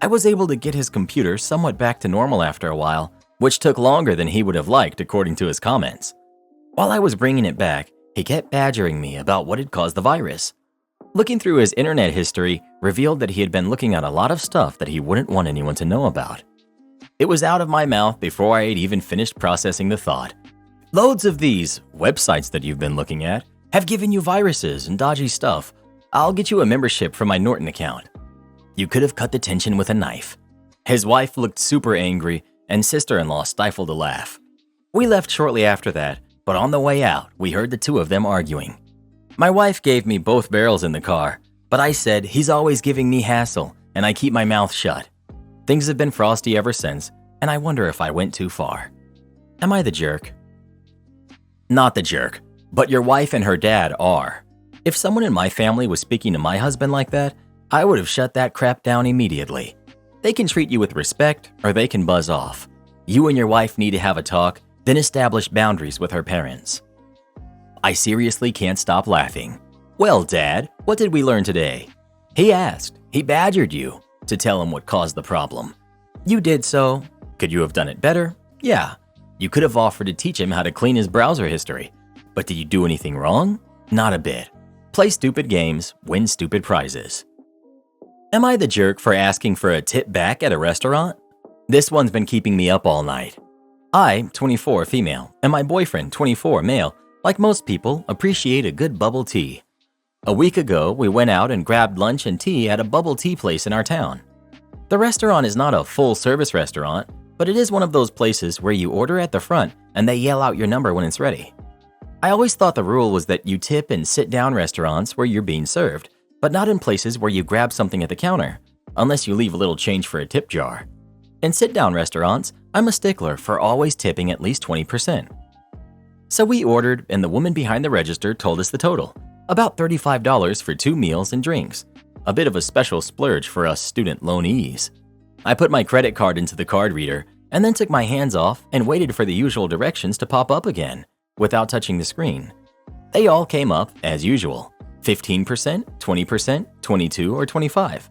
I was able to get his computer somewhat back to normal after a while, which took longer than he would have liked according to his comments. While I was bringing it back, he kept badgering me about what had caused the virus. Looking through his internet history revealed that he had been looking at a lot of stuff that he wouldn't want anyone to know about. It was out of my mouth before I had even finished processing the thought. Loads of these websites that you've been looking at have given you viruses and dodgy stuff. I'll get you a membership for my Norton account. You could have cut the tension with a knife. His wife looked super angry, and sister-in-law stifled a laugh. We left shortly after that, but on the way out, we heard the two of them arguing. My wife gave me both barrels in the car, but I said he's always giving me hassle, and I keep my mouth shut. Things have been frosty ever since, and I wonder if I went too far. Am I the jerk? Not the jerk, but your wife and her dad are. If someone in my family was speaking to my husband like that, I would have shut that crap down immediately. They can treat you with respect, or they can buzz off. You and your wife need to have a talk, then establish boundaries with her parents. I seriously can't stop laughing. Well, Dad, what did we learn today? He asked. He badgered you to tell him what caused the problem. You did so. Could you have done it better? Yeah. You could have offered to teach him how to clean his browser history. But did you do anything wrong? Not a bit. Play stupid games, win stupid prizes. Am I the jerk for asking for a tip back at a restaurant? This one's been keeping me up all night. I, 24 female, and my boyfriend, 24 male, like most people, appreciate a good bubble tea. A week ago, we went out and grabbed lunch and tea at a bubble tea place in our town. The restaurant is not a full-service restaurant, but it is one of those places where you order at the front and they yell out your number when it's ready. I always thought the rule was that you tip in sit-down restaurants where you're being served, but not in places where you grab something at the counter, unless you leave a little change for a tip jar. In sit-down restaurants, I'm a stickler for always tipping at least 20%. So we ordered, and the woman behind the register told us the total, about $35 for 2 meals and drinks, a bit of a special splurge for us student loanees. I put my credit card into the card reader, and then took my hands off and waited for the usual directions to pop up again, without touching the screen. They all came up, as usual, 15%, 20%, 22, or 25.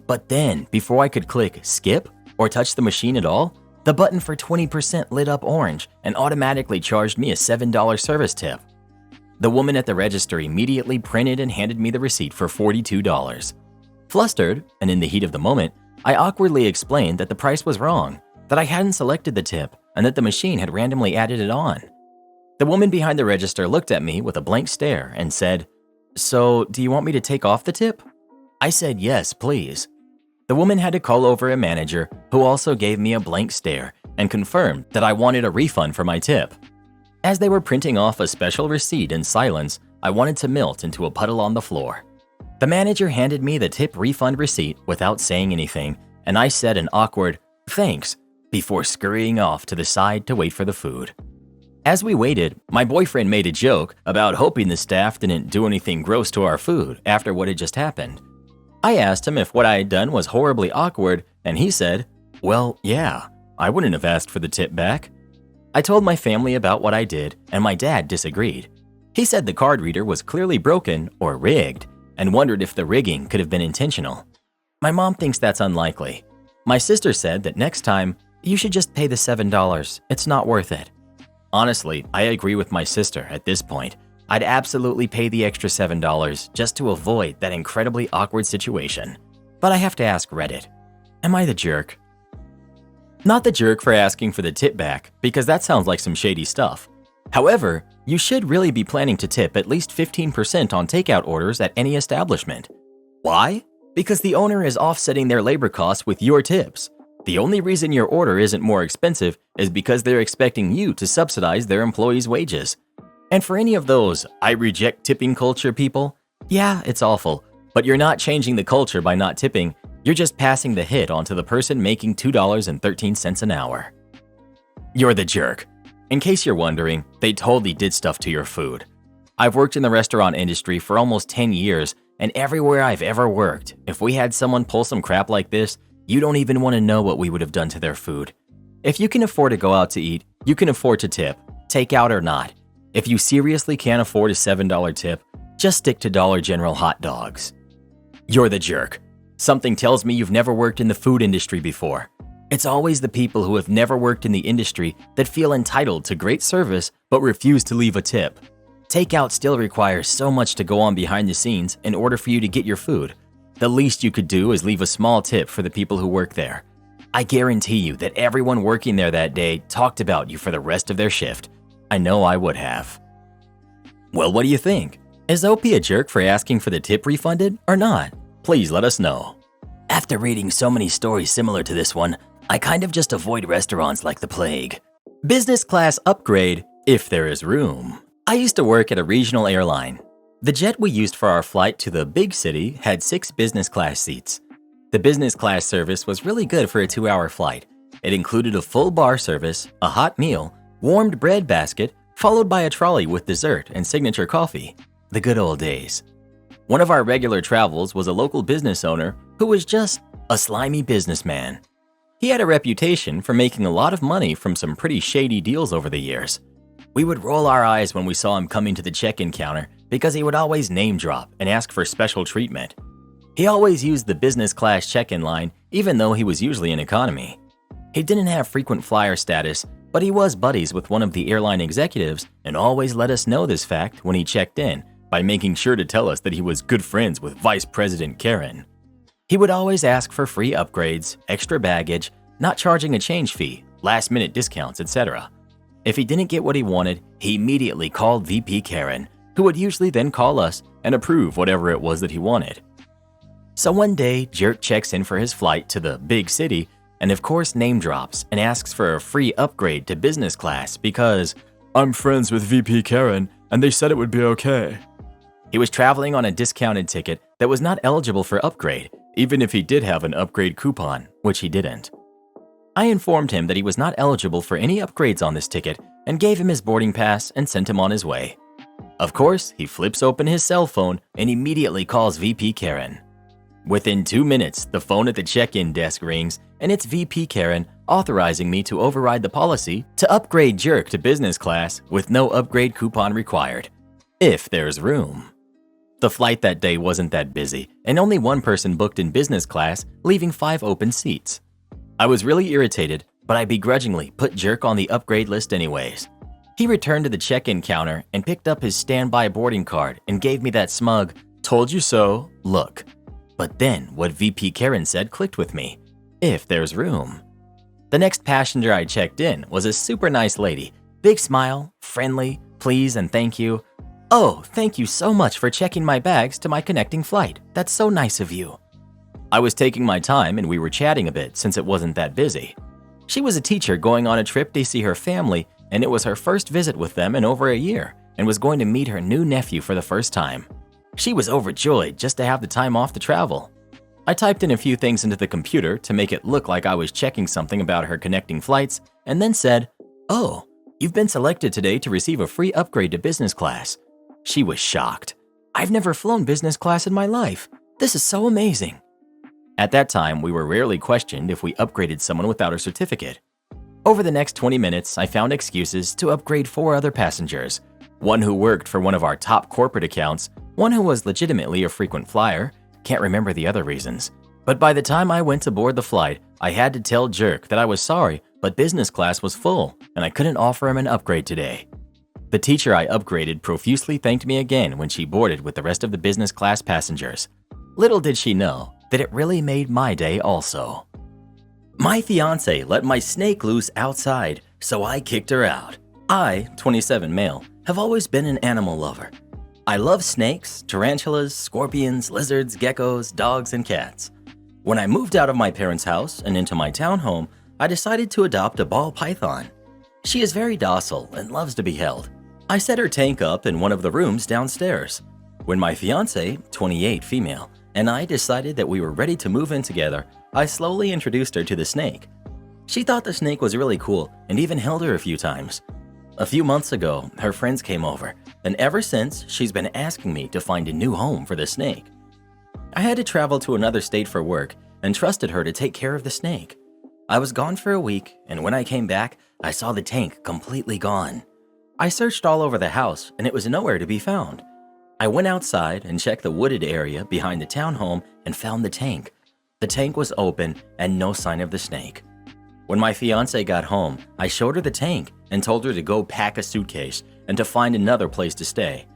But then, before I could click skip or touch the machine at all, the button for 20% lit up orange and automatically charged me a $7 service tip. The woman at the register immediately printed and handed me the receipt for $42. Flustered, and in the heat of the moment, I awkwardly explained that the price was wrong, that I hadn't selected the tip, and that the machine had randomly added it on. The woman behind the register looked at me with a blank stare and said, "So, do you want me to take off the tip?" I said, "Yes, please." The woman had to call over a manager who also gave me a blank stare and confirmed that I wanted a refund for my tip. As they were printing off a special receipt in silence, I wanted to melt into a puddle on the floor. The manager handed me the tip refund receipt without saying anything, and I said an awkward, "Thanks," before scurrying off to the side to wait for the food. As we waited, my boyfriend made a joke about hoping the staff didn't do anything gross to our food after what had just happened. I asked him if what I had done was horribly awkward, and he said, "Well, yeah, I wouldn't have asked for the tip back." I told my family about what I did, and my dad disagreed. He said the card reader was clearly broken or rigged, and wondered if the rigging could have been intentional. My mom thinks that's unlikely. My sister said that next time, you should just pay the $7. It's not worth it. Honestly, I agree with my sister at this point. I'd absolutely pay the extra $7 just to avoid that incredibly awkward situation. But I have to ask Reddit, am I the jerk? Not the jerk for asking for the tip back, because that sounds like some shady stuff. However, you should really be planning to tip at least 15% on takeout orders at any establishment. Why? Because the owner is offsetting their labor costs with your tips. The only reason your order isn't more expensive is because they're expecting you to subsidize their employees' wages. And for any of those "I reject tipping culture" people, yeah, it's awful, but you're not changing the culture by not tipping, you're just passing the hit onto the person making $2.13 an hour. You're the jerk. In case you're wondering, they totally did stuff to your food. I've worked in the restaurant industry for almost 10 years, and everywhere I've ever worked, if we had someone pull some crap like this, you don't even want to know what we would have done to their food. If you can afford to go out to eat, you can afford to tip. Takeout or not, if you seriously can't afford a $7 tip, just stick to Dollar General hot dogs. You're the jerk. Something tells me you've never worked in the food industry before. It's always the people who have never worked in the industry that feel entitled to great service but refuse to leave a tip. Takeout still requires so much to go on behind the scenes in order for you to get your food. The least you could do is leave a small tip for the people who work there. I guarantee you that everyone working there that day talked about you for the rest of their shift. I know I would have. Well, what do you think? Is OP a jerk for asking for the tip refunded or not? Please let us know. After reading so many stories similar to this one, I kind of just avoid restaurants like the plague. Business class upgrade, if there is room. I used to work at a regional airline. The jet we used for our flight to the big city had 6 business class seats. The business class service was really good for a 2-hour flight. It included a full bar service, a hot meal, warmed bread basket, followed by a trolley with dessert and signature coffee. The good old days. One of our regular travels was a local business owner who was just a slimy businessman. He had a reputation for making a lot of money from some pretty shady deals over the years. We would roll our eyes when we saw him coming to the check-in counter because he would always name drop and ask for special treatment. He always used the business class check-in line even though he was usually in economy. He didn't have frequent flyer status, but he was buddies with one of the airline executives and always let us know this fact when he checked in by making sure to tell us that he was good friends with Vice President Karen. He would always ask for free upgrades, extra baggage, not charging a change fee, last-minute discounts, etc. If he didn't get what he wanted, he immediately called VP Karen, who would usually then call us and approve whatever it was that he wanted. So one day, Jerk checks in for his flight to the big city and of course name drops and asks for a free upgrade to business class because I'm friends with VP Karen and they said it would be okay. He was traveling on a discounted ticket that was not eligible for upgrade, even if he did have an upgrade coupon, which he didn't. I informed him that he was not eligible for any upgrades on this ticket and gave him his boarding pass and sent him on his way. Of course, he flips open his cell phone and immediately calls VP Karen. Within 2 minutes, the phone at the check-in desk rings and it's VP Karen authorizing me to override the policy to upgrade Jerk to business class with no upgrade coupon required, if there's room. The flight that day wasn't that busy and only one person booked in business class, leaving 5 open seats. I was really irritated, but I begrudgingly put Jerk on the upgrade list anyways. He returned to the check-in counter and picked up his standby boarding card and gave me that smug, told you so, look. But then what VP Karen said clicked with me, if there's room. The next passenger I checked in was a super nice lady, big smile, friendly, please and thank you. Oh, thank you so much for checking my bags to my connecting flight. That's so nice of you. I was taking my time and we were chatting a bit since it wasn't that busy. She was a teacher going on a trip to see her family and it was her first visit with them in over a year and was going to meet her new nephew for the first time. She was overjoyed just to have the time off to travel. I typed in a few things into the computer to make it look like I was checking something about her connecting flights and then said, "Oh, you've been selected today to receive a free upgrade to business class." She was shocked. I've never flown business class in my life. This is so amazing. At that time, we were rarely questioned if we upgraded someone without a certificate. Over the next 20 minutes, I found excuses to upgrade 4 other passengers. One who worked for one of our top corporate accounts, one who was legitimately a frequent flyer, can't remember the other reasons. But by the time I went to board the flight, I had to tell Jerk that I was sorry, but business class was full and I couldn't offer him an upgrade today. The teacher I upgraded profusely thanked me again when she boarded with the rest of the business class passengers. Little did she know that it really made my day also. My fiance let my snake loose outside, so I kicked her out. I, 27 male, have always been an animal lover. I love snakes, tarantulas, scorpions, lizards, geckos, dogs, and cats. When I moved out of my parents' house and into my townhome, I decided to adopt a ball python. She is very docile and loves to be held. I set her tank up in one of the rooms downstairs. When my fiance, 28 female, and I decided that we were ready to move in together, I slowly introduced her to the snake. She thought the snake was really cool and even held her a few times. A few months ago, her friends came over, and ever since, she's been asking me to find a new home for the snake. I had to travel to another state for work and trusted her to take care of the snake. I was gone for a week, and when I came back, I saw the tank completely gone. I searched all over the house and it was nowhere to be found. I went outside and checked the wooded area behind the townhome and found the tank. The tank was open and no sign of the snake. When my fiance got home, I showed her the tank and told her to go pack a suitcase and to find another place to stay.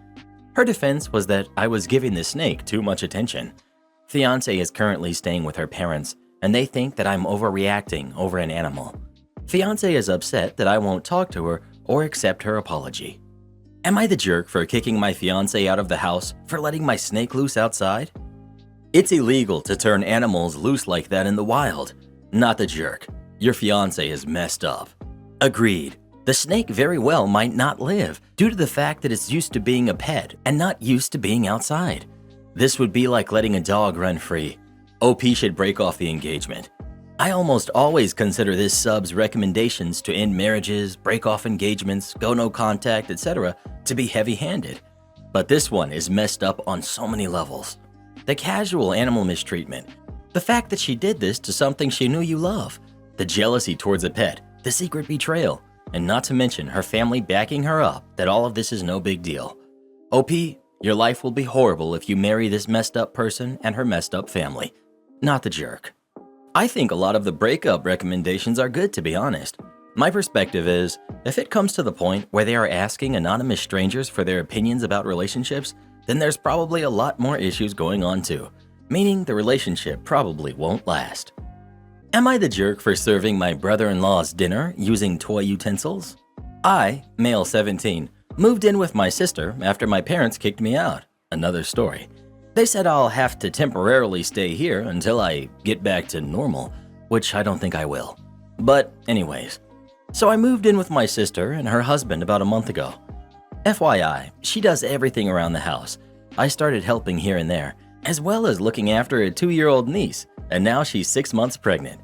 Her defense was that I was giving the snake too much attention. Fiance is currently staying with her parents and they think that I'm overreacting over an animal. Fiance is upset that I won't talk to her or accept her apology. Am I the jerk for kicking my fiance out of the house for letting my snake loose outside? It's illegal to turn animals loose like that in the wild. Not the jerk. Your fiance is messed up. Agreed. The snake very well might not live due to the fact that it's used to being a pet and not used to being outside. This would be like letting a dog run free. OP should break off the engagement. I almost always consider this sub's recommendations to end marriages, break off engagements, go no contact, etc. to be heavy-handed. But this one is messed up on so many levels. The casual animal mistreatment, the fact that she did this to something she knew you love, the jealousy towards a pet, the secret betrayal, and not to mention her family backing her up that all of this is no big deal. OP, your life will be horrible if you marry this messed up person and her messed up family. Not the jerk. I think a lot of the breakup recommendations are good, to be honest. My perspective is, if it comes to the point where they are asking anonymous strangers for their opinions about relationships, then there's probably a lot more issues going on too, meaning the relationship probably won't last. Am I the jerk for serving my brother-in-law's dinner using toy utensils? I, male 17, moved in with my sister after my parents kicked me out. Another story. They said I'll have to temporarily stay here until I get back to normal, which I don't think I will. But anyways, so I moved in with my sister and her husband about a month ago. FYI, she does everything around the house. I started helping here and there, as well as looking after a 2-year-old niece, and now she's 6 months pregnant.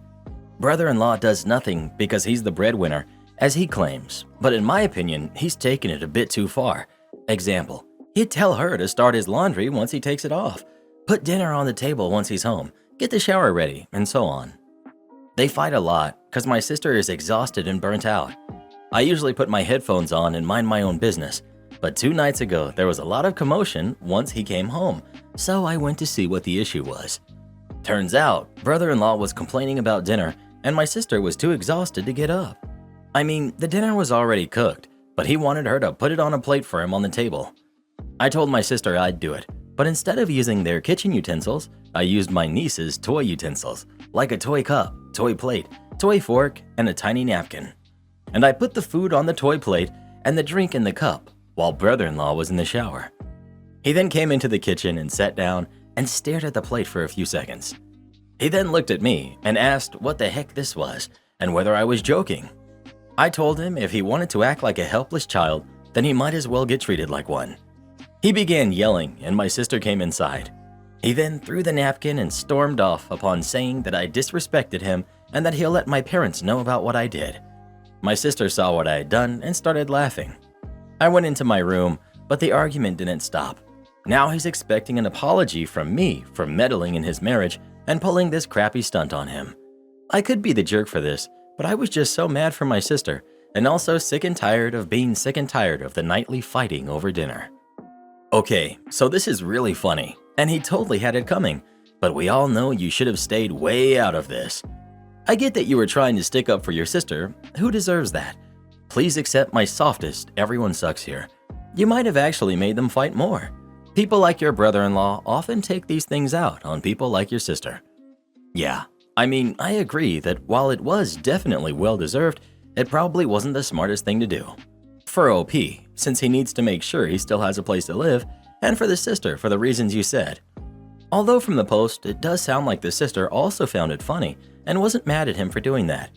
Brother-in-law does nothing because he's the breadwinner, as he claims, but in my opinion, he's taken it a bit too far. Example. He'd tell her to start his laundry once he takes it off, put dinner on the table once he's home, get the shower ready, and so on. They fight a lot because my sister is exhausted and burnt out. I usually put my headphones on and mind my own business, but 2 nights ago there was a lot of commotion once he came home, so I went to see what the issue was. Turns out, brother-in-law was complaining about dinner and my sister was too exhausted to get up. I mean, the dinner was already cooked, but he wanted her to put it on a plate for him on the table. I told my sister I'd do it, but instead of using their kitchen utensils, I used my niece's toy utensils, like a toy cup, toy plate, toy fork, and a tiny napkin. And I put the food on the toy plate and the drink in the cup while brother-in-law was in the shower. He then came into the kitchen and sat down and stared at the plate for a few seconds. He then looked at me and asked what the heck this was and whether I was joking. I told him if he wanted to act like a helpless child, then he might as well get treated like one. He began yelling and my sister came inside. He then threw the napkin and stormed off upon saying that I disrespected him and that he'll let my parents know about what I did. My sister saw what I had done and started laughing. I went into my room, but the argument didn't stop. Now he's expecting an apology from me for meddling in his marriage and pulling this crappy stunt on him. I could be the jerk for this, but I was just so mad for my sister and also sick and tired of being sick and tired of the nightly fighting over dinner. Okay, so this is really funny, and he totally had it coming, but we all know you should have stayed way out of this. I get that you were trying to stick up for your sister. Who deserves that? Please accept my softest, everyone sucks here. You might have actually made them fight more. People like your brother-in-law often take these things out on people like your sister. Yeah, I mean, I agree that while it was definitely well-deserved, it probably wasn't the smartest thing to do. For OP, since he needs to make sure he still has a place to live, and for the sister for the reasons you said. Although from the post, it does sound like the sister also found it funny and wasn't mad at him for doing that.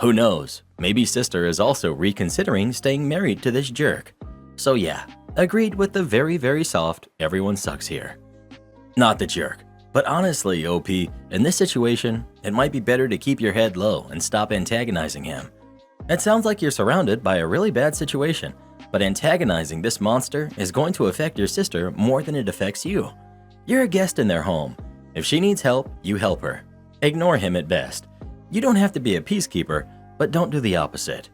Who knows, maybe sister is also reconsidering staying married to this jerk. So yeah, agreed with the very, very soft, everyone sucks here. Not the jerk, but honestly, OP, in this situation, it might be better to keep your head low and stop antagonizing him. It sounds like you're surrounded by a really bad situation, but antagonizing this monster is going to affect your sister more than it affects you. You're a guest in their home. If she needs help, you help her. Ignore him at best. You don't have to be a peacekeeper, but don't do the opposite.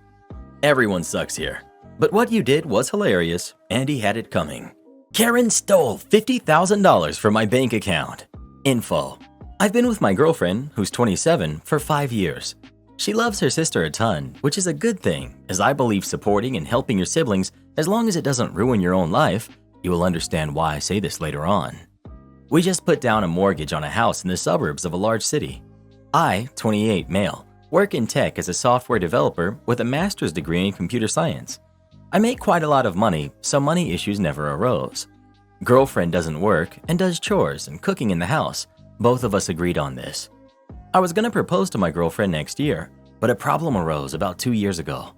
Everyone sucks here. But what you did was hilarious, and he had it coming. Karen stole $50,000 from my bank account. Info. I've been with my girlfriend, who's 27, for 5 years. She loves her sister a ton, which is a good thing, as I believe supporting and helping your siblings, as long as it doesn't ruin your own life. You will understand why I say this later on. We just put down a mortgage on a house in the suburbs of a large city. I, 28 male, work in tech as a software developer with a master's degree in computer science. I make quite a lot of money, so money issues never arose. Girlfriend doesn't work and does chores and cooking in the house. Both of us agreed on this. I was going to propose to my girlfriend next year, but a problem arose about 2 years ago.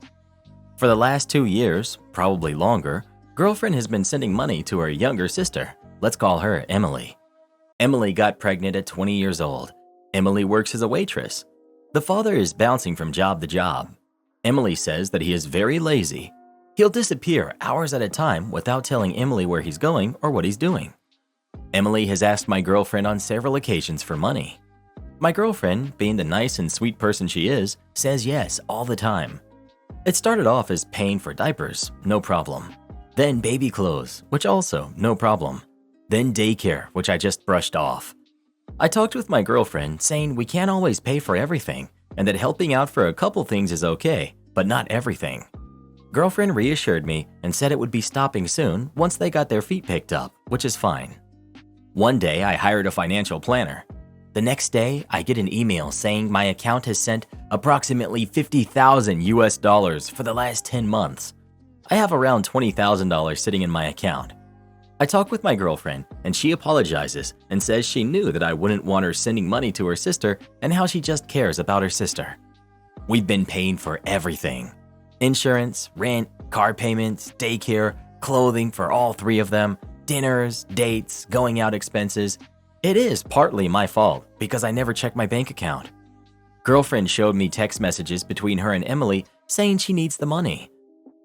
For the last 2 years, probably longer, girlfriend has been sending money to her younger sister. Let's call her Emily. Emily got pregnant at 20 years old. Emily works as a waitress. The father is bouncing from job to job. Emily says that he is very lazy. He'll disappear hours at a time without telling Emily where he's going or what he's doing. Emily has asked my girlfriend on several occasions for money. My girlfriend, being the nice and sweet person she is, says yes all the time. It started off as paying for diapers, no problem. Then baby clothes, which also no problem. Then daycare, which I just brushed off. I talked with my girlfriend saying we can't always pay for everything and that helping out for a couple things is okay, but not everything. Girlfriend reassured me and said it would be stopping soon once they got their feet picked up, which is fine. One day I hired a financial planner. The next day I get an email saying my account has sent approximately $50,000 for the last 10 months. I have around $20,000 sitting in my account. I talk with my girlfriend and she apologizes and says she knew that I wouldn't want her sending money to her sister and how she just cares about her sister. We've been paying for everything. Insurance, rent, car payments, daycare, clothing for all 3 of them, dinners, dates, going out expenses. It is partly my fault because I never check my bank account. Girlfriend showed me text messages between her and Emily saying she needs the money.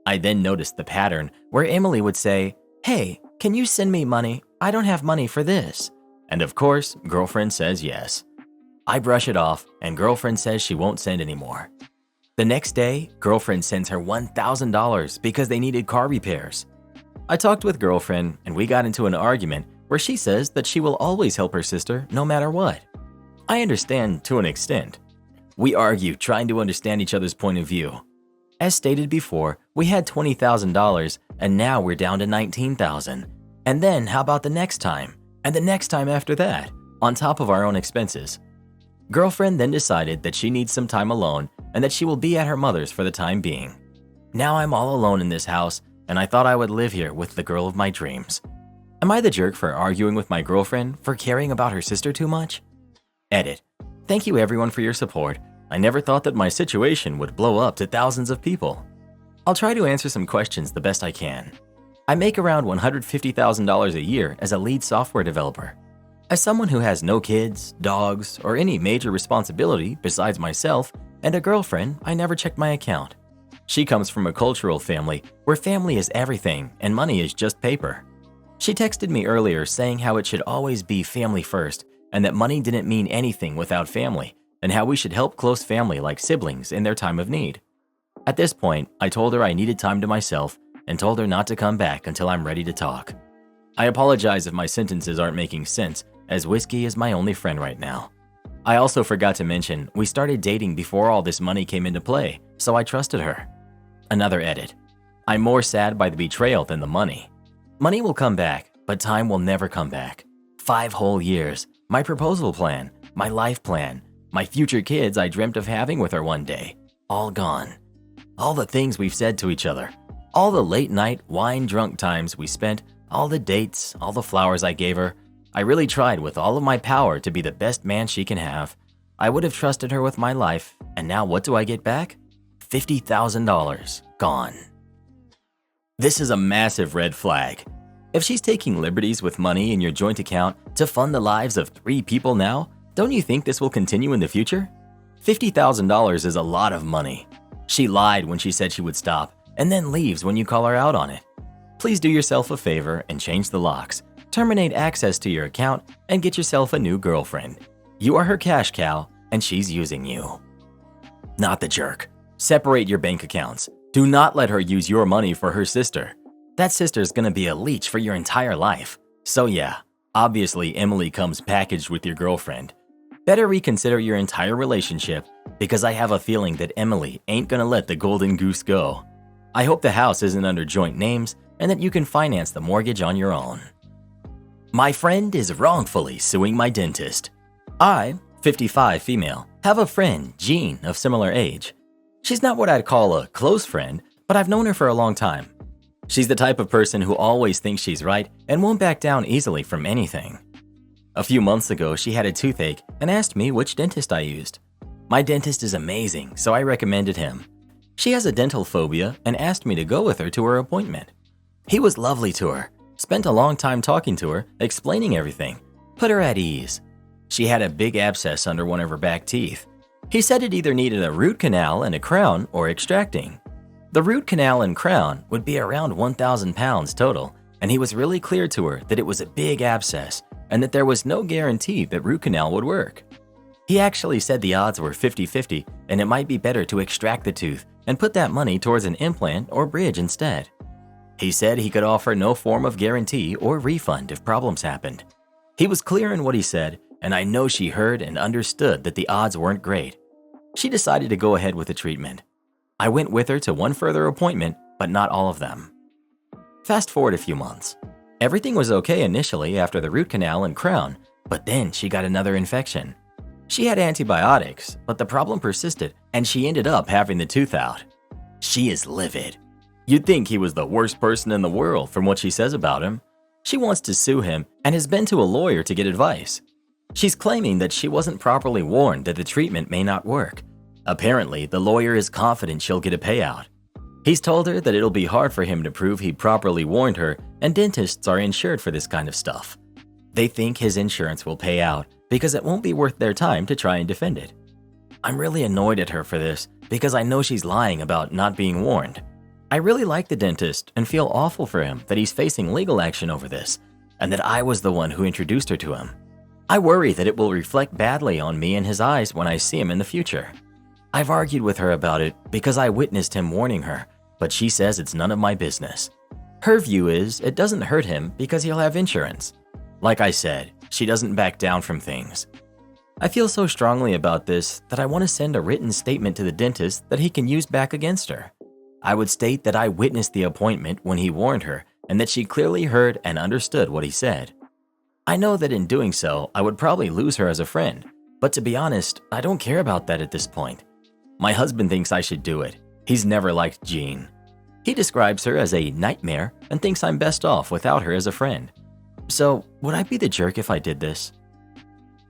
I then noticed the pattern where Emily would say, "Hey, can you send me money? I don't have money for this." And of course, girlfriend says yes. I brush it off and girlfriend says she won't send anymore. The next day, girlfriend sends her $1,000 because they needed car repairs. I talked with girlfriend and we got into an argument where she says that she will always help her sister no matter what. I understand to an extent. We argue trying to understand each other's point of view. As stated before, we had $20,000 and now we're down to $19,000. And then how about the next time? And the next time after that, on top of our own expenses. Girlfriend then decided that she needs some time alone and that she will be at her mother's for the time being. Now I'm all alone in this house and I thought I would live here with the girl of my dreams. Am I the jerk for arguing with my girlfriend for caring about her sister too much? Edit. Thank you everyone for your support. I never thought that my situation would blow up to thousands of people. I'll try to answer some questions the best I can. I make around $150,000 a year as a lead software developer. As someone who has no kids, dogs, or any major responsibility besides myself and a girlfriend, I never checked my account. She comes from a cultural family where family is everything and money is just paper. She texted me earlier saying how it should always be family first and that money didn't mean anything without family and how we should help close family like siblings in their time of need. At this point, I told her I needed time to myself and told her not to come back until I'm ready to talk. I apologize if my sentences aren't making sense, as whiskey is my only friend right now. I also forgot to mention we started dating before all this money came into play, so I trusted her. Another edit. I'm more sad by the betrayal than the money. Money will come back, but time will never come back. 5 whole years, my proposal plan, my life plan, my future kids I dreamt of having with her one day, all gone. All the things we've said to each other, all the late night wine-drunk times we spent, all the dates, all the flowers I gave her. I really tried with all of my power to be the best man she can have. I would have trusted her with my life, and now what do I get back? $50,000 gone. This is a massive red flag. If she's taking liberties with money in your joint account to fund the lives of 3 people now, don't you think this will continue in the future? $50,000 is a lot of money. She lied when she said she would stop, and then leaves when you call her out on it. Please do yourself a favor and change the locks, terminate access to your account, and get yourself a new girlfriend. You are her cash cow, and she's using you. Not the jerk. Separate your bank accounts. Do not let her use your money for her sister. That sister's gonna be a leech for your entire life. So yeah, obviously Emily comes packaged with your girlfriend. Better reconsider your entire relationship because I have a feeling that Emily ain't gonna let the golden goose go. I hope the house isn't under joint names and that you can finance the mortgage on your own. My friend is wrongfully suing my dentist. I, 55 female, have a friend, Jean, of similar age. She's not what I'd call a close friend, but I've known her for a long time. She's the type of person who always thinks she's right and won't back down easily from anything. A few months ago, she had a toothache and asked me which dentist I used. My dentist is amazing, so I recommended him. She has a dental phobia and asked me to go with her to her appointment. He was lovely to her, spent a long time talking to her, explaining everything, put her at ease. She had a big abscess under one of her back teeth. He said it either needed a root canal and a crown or extracting. The root canal and crown would be around 1,000 pounds total, and he was really clear to her that it was a big abscess and that there was no guarantee that root canal would work. He actually said the odds were 50-50 and it might be better to extract the tooth and put that money towards an implant or bridge instead. He said he could offer no form of guarantee or refund if problems happened. He was clear in what he said, and I know she heard and understood that the odds weren't great. She decided to go ahead with the treatment. I went with her to one further appointment, but not all of them. Fast forward a few months. Everything was okay initially after the root canal and crown, but then she got another infection. She had antibiotics, but the problem persisted and she ended up having the tooth out. She is livid. You'd think he was the worst person in the world from what she says about him. She wants to sue him and has been to a lawyer to get advice. She's claiming that she wasn't properly warned that the treatment may not work. Apparently, the lawyer is confident she'll get a payout. He's told her that it'll be hard for him to prove he properly warned her, and dentists are insured for this kind of stuff. They think his insurance will pay out because it won't be worth their time to try and defend it. I'm really annoyed at her for this because I know she's lying about not being warned. I really like the dentist and feel awful for him that he's facing legal action over this, and that I was the one who introduced her to him. I worry that it will reflect badly on me in his eyes when I see him in the future. I've argued with her about it because I witnessed him warning her, but she says it's none of my business. Her view is it doesn't hurt him because he'll have insurance. Like I said, she doesn't back down from things. I feel so strongly about this that I want to send a written statement to the dentist that he can use back against her. I would state that I witnessed the appointment when he warned her and that she clearly heard and understood what he said. I know that in doing so, I would probably lose her as a friend, but to be honest, I don't care about that at this point. My husband thinks I should do it. He's never liked Jean. He describes her as a nightmare and thinks I'm best off without her as a friend. So, would I be the jerk if I did this?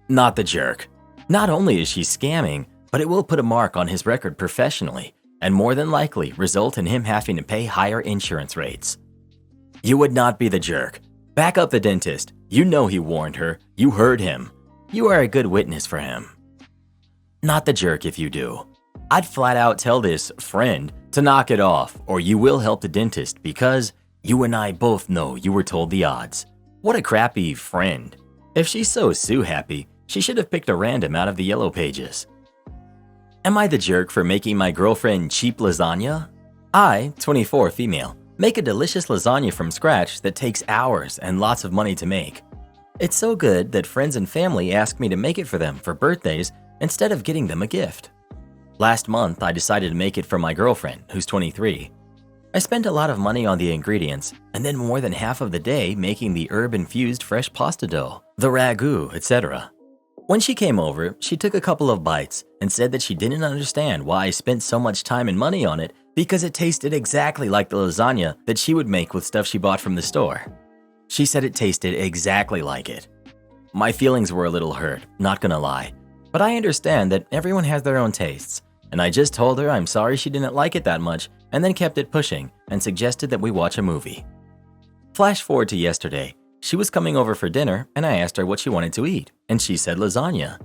Not the jerk. Not only is she scamming, but it will put a mark on his record professionally and more than likely result in him having to pay higher insurance rates. You would not be the jerk. Back up the dentist. You know he warned her. You heard him. You are a good witness for him. Not the jerk if you do. I'd flat out tell this friend to knock it off or you will help the dentist because you and I both know you were told the odds. What a crappy friend. If she's so sue happy, she should have picked a random out of the yellow pages. Am I the jerk for making my girlfriend cheap lasagna? I, 24 female, make a delicious lasagna from scratch that takes hours and lots of money to make. It's so good that friends and family ask me to make it for them for birthdays instead of getting them a gift. Last month, I decided to make it for my girlfriend, who's 23. I spent a lot of money on the ingredients and then more than half of the day making the herb-infused fresh pasta dough, the ragu, etc. When she came over, she took a couple of bites and said that she didn't understand why I spent so much time and money on it because it tasted exactly like the lasagna that she would make with stuff she bought from the store. She said it tasted exactly like it. My feelings were a little hurt, not gonna lie, but I understand that everyone has their own tastes, and I just told her I'm sorry she didn't like it that much and then kept it pushing and suggested that we watch a movie. Flash forward to yesterday. She was coming over for dinner and I asked her what she wanted to eat, and she said lasagna.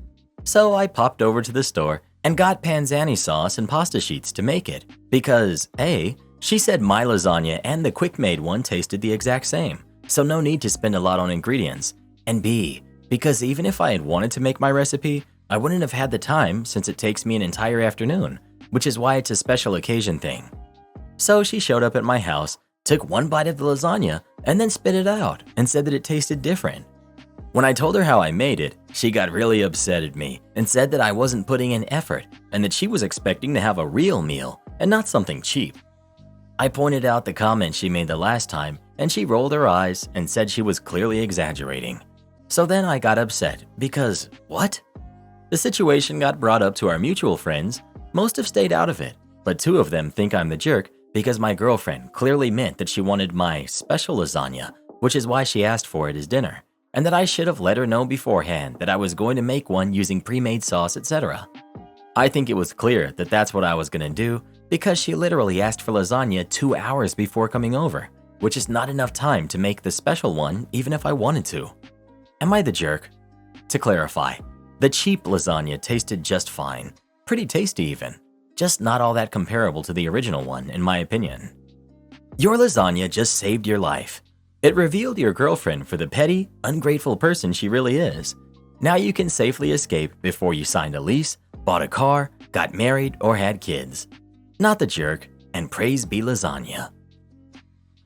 So I popped over to the store and got panzani sauce and pasta sheets to make it because A, she said my lasagna and the quick-made one tasted the exact same, so no need to spend a lot on ingredients, and B, because even if I had wanted to make my recipe, I wouldn't have had the time since it takes me an entire afternoon, which is why it's a special occasion thing. So she showed up at my house, took one bite of the lasagna, and then spit it out and said that it tasted different. When I told her how I made it, she got really upset at me and said that I wasn't putting in effort and that she was expecting to have a real meal and not something cheap. I pointed out the comment she made the last time and she rolled her eyes and said she was clearly exaggerating. So then I got upset because, what? The situation got brought up to our mutual friends. Most have stayed out of it, but 2 of them think I'm the jerk because my girlfriend clearly meant that she wanted my special lasagna, which is why she asked for it as dinner, and that I should have let her know beforehand that I was going to make one using pre-made sauce, etc. I think it was clear that that's what I was going to do because she literally asked for lasagna 2 hours before coming over, which is not enough time to make the special one even if I wanted to. Am I the jerk? To clarify, the cheap lasagna tasted just fine, pretty tasty even, just not all that comparable to the original one in my opinion. Your lasagna just saved your life. It revealed your girlfriend for the petty, ungrateful person she really is. Now you can safely escape before you signed a lease, bought a car, got married, or had kids. Not the jerk, and praise be lasagna.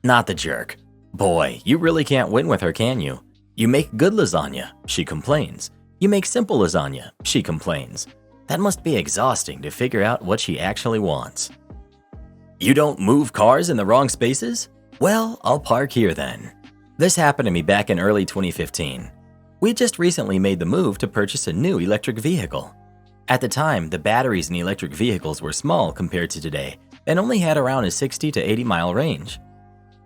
Not the jerk. Boy, you really can't win with her, can you? You make good lasagna, she complains. You make simple lasagna, she complains. That must be exhausting to figure out what she actually wants. You don't move cars in the wrong spaces? Well, I'll park here then. This happened to me back in early 2015. We just recently made the move to purchase a new electric vehicle. At the time, the batteries in electric vehicles were small compared to today and only had around a 60 to 80 mile range.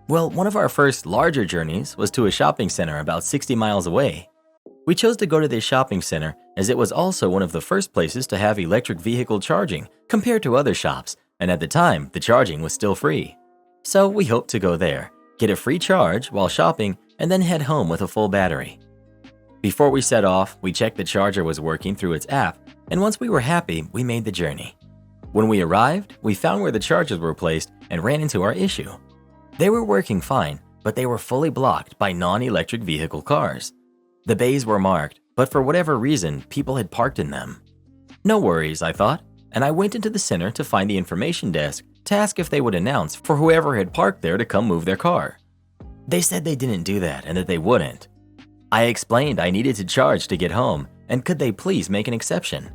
Well, one of our first larger journeys was to a shopping center about 60 miles away. We chose to go to this shopping center as it was also one of the first places to have electric vehicle charging compared to other shops, and at the time, the charging was still free. So we hoped to go there, get a free charge while shopping, and then head home with a full battery. Before we set off, we checked the charger was working through its app, and once we were happy, we made the journey. When we arrived, we found where the chargers were placed and ran into our issue. They were working fine, but they were fully blocked by non-electric vehicle cars. The bays were marked, but for whatever reason, people had parked in them. No worries, I thought, and I went into the center to find the information desk to ask if they would announce for whoever had parked there to come move their car. They said they didn't do that and that they wouldn't. I explained I needed to charge to get home and could they please make an exception.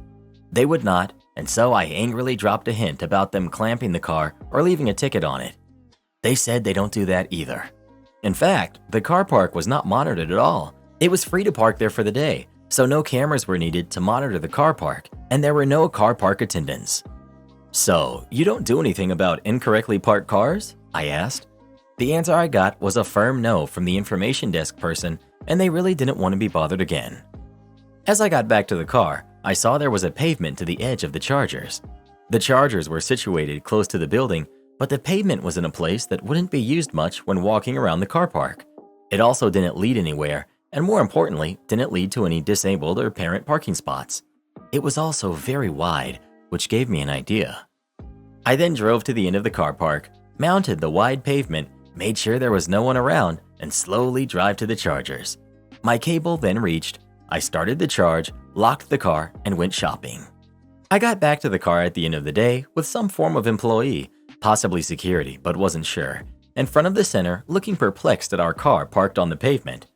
They would not, and so I angrily dropped a hint about them clamping the car or leaving a ticket on it. They said they don't do that either. In fact, the car park was not monitored at all. It was free to park there for the day, so no cameras were needed to monitor the car park, and there were no car park attendants. So, you don't do anything about incorrectly parked cars? I asked. The answer I got was a firm no from the information desk person, and they really didn't want to be bothered again. As I got back to the car, I saw there was a pavement to the edge of the chargers. The chargers were situated close to the building, but the pavement was in a place that wouldn't be used much when walking around the car park. It also didn't lead anywhere, and more importantly, didn't lead to any disabled or parent parking spots. It was also very wide, which gave me an idea. I then drove to the end of the car park, mounted the wide pavement, made sure there was no one around, and slowly drive to the chargers. My cable then reached. I started the charge, locked the car, and went shopping. I got back to the car at the end of the day with some form of employee, possibly security, but wasn't sure, in front of the center looking perplexed at our car parked on the pavement.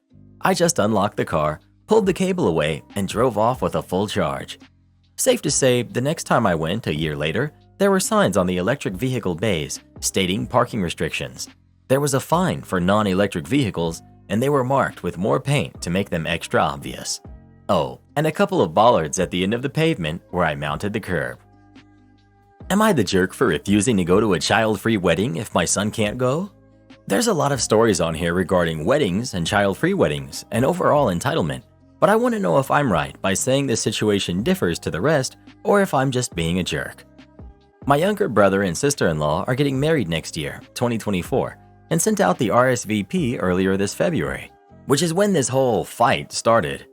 I just unlocked the car, pulled the cable away, and drove off with a full charge. Safe to say, the next time I went a year later, there were signs on the electric vehicle bays stating parking restrictions. There was a fine for non-electric vehicles, and they were marked with more paint to make them extra obvious. Oh, and a couple of bollards at the end of the pavement where I mounted the curb. Am I the jerk for refusing to go to a child-free wedding if my son can't go? There's a lot of stories on here regarding weddings and child-free weddings and overall entitlement, but I want to know if I'm right by saying this situation differs to the rest or if I'm just being a jerk. My younger brother and sister-in-law are getting married next year, 2024, and sent out the RSVP earlier this February, which is when this whole fight started.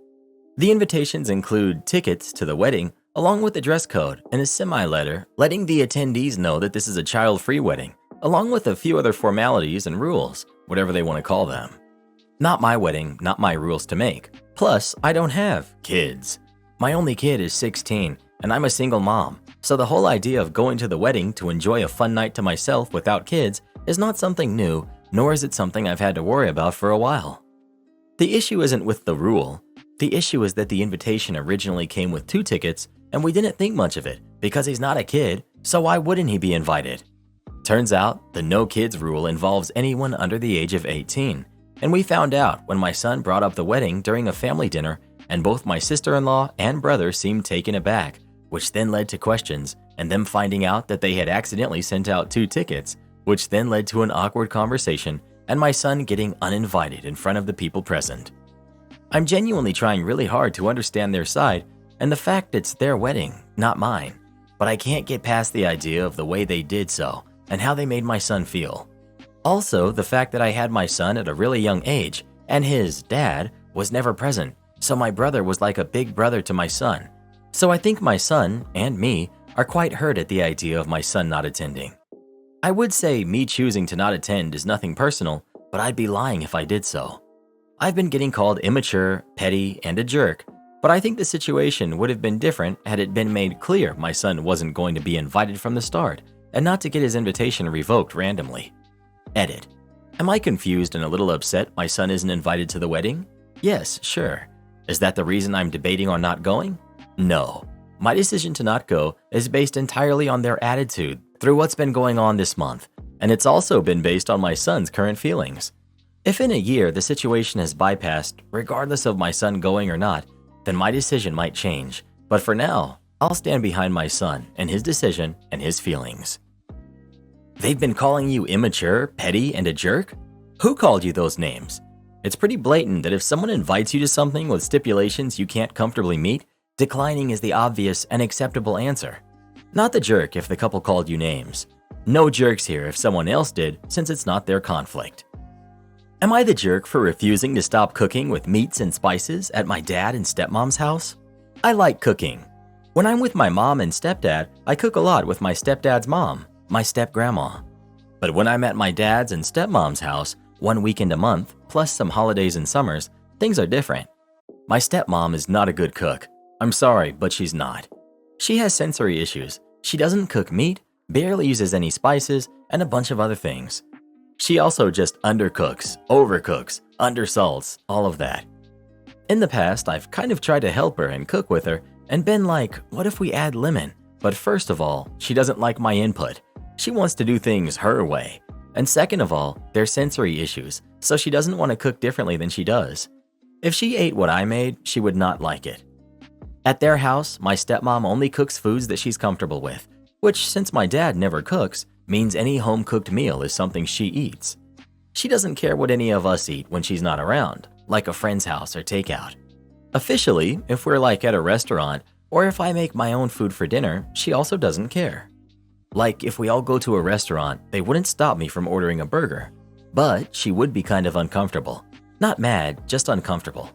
The invitations include tickets to the wedding, along with the dress code and a semi-letter letting the attendees know that this is a child-free wedding, along with a few other formalities and rules, whatever they want to call them. Not my wedding, not my rules to make. Plus, I don't have kids. My only kid is 16, and I'm a single mom. So the whole idea of going to the wedding to enjoy a fun night to myself without kids is not something new, nor is it something I've had to worry about for a while. The issue isn't with the rule. The issue is that the invitation originally came with 2 tickets, and we didn't think much of it because he's not a kid, so why wouldn't he be invited? Turns out, the no kids rule involves anyone under the age of 18, and we found out when my son brought up the wedding during a family dinner, and both my sister-in-law and brother seemed taken aback, which then led to questions, and them finding out that they had accidentally sent out 2 tickets, which then led to an awkward conversation and my son getting uninvited in front of the people present. I'm genuinely trying really hard to understand their side and the fact it's their wedding, not mine, but I can't get past the idea of the way they did so and how they made my son feel. Also, the fact that I had my son at a really young age and his dad was never present, so my brother was like a big brother to my son. So I think my son and me are quite hurt at the idea of my son not attending. I would say me choosing to not attend is nothing personal, but I'd be lying if I did so. I've been getting called immature, petty, and a jerk, but I think the situation would have been different had it been made clear my son wasn't going to be invited from the start and not to get his invitation revoked randomly. Edit. Am I confused and a little upset my son isn't invited to the wedding? Yes, sure. Is that the reason I'm debating on not going? No. My decision to not go is based entirely on their attitude through what's been going on this month, and it's also been based on my son's current feelings. If in a year the situation has bypassed, regardless of my son going or not, then my decision might change. But for now, I'll stand behind my son and his decision and his feelings. They've been calling you immature, petty, and a jerk? Who called you those names? It's pretty blatant that if someone invites you to something with stipulations you can't comfortably meet, declining is the obvious and acceptable answer. Not the jerk if the couple called you names. No jerks here if someone else did, since it's not their conflict. Am I the jerk for refusing to stop cooking with meats and spices at my dad and stepmom's house? I like cooking. When I'm with my mom and stepdad, I cook a lot with my stepdad's mom, my step-grandma. But when I'm at my dad's and stepmom's house, 1 weekend a month, plus some holidays and summers, things are different. My stepmom is not a good cook. I'm sorry, but she's not. She has sensory issues. She doesn't cook meat, barely uses any spices, and a bunch of other things. She also just undercooks, overcooks, undersalts, all of that. In the past, I've kind of tried to help her and cook with her and been like, what if we add lemon? But first of all, she doesn't like my input. She wants to do things her way. And second of all, there's sensory issues, so she doesn't want to cook differently than she does. If she ate what I made, she would not like it. At their house, my stepmom only cooks foods that she's comfortable with, which, since my dad never cooks, means any home-cooked meal is something she eats. She doesn't care what any of us eat when she's not around, like a friend's house or takeout. Officially, if we're like at a restaurant, or if I make my own food for dinner, she also doesn't care. Like if we all go to a restaurant, they wouldn't stop me from ordering a burger, but she would be kind of uncomfortable. Not mad, just uncomfortable.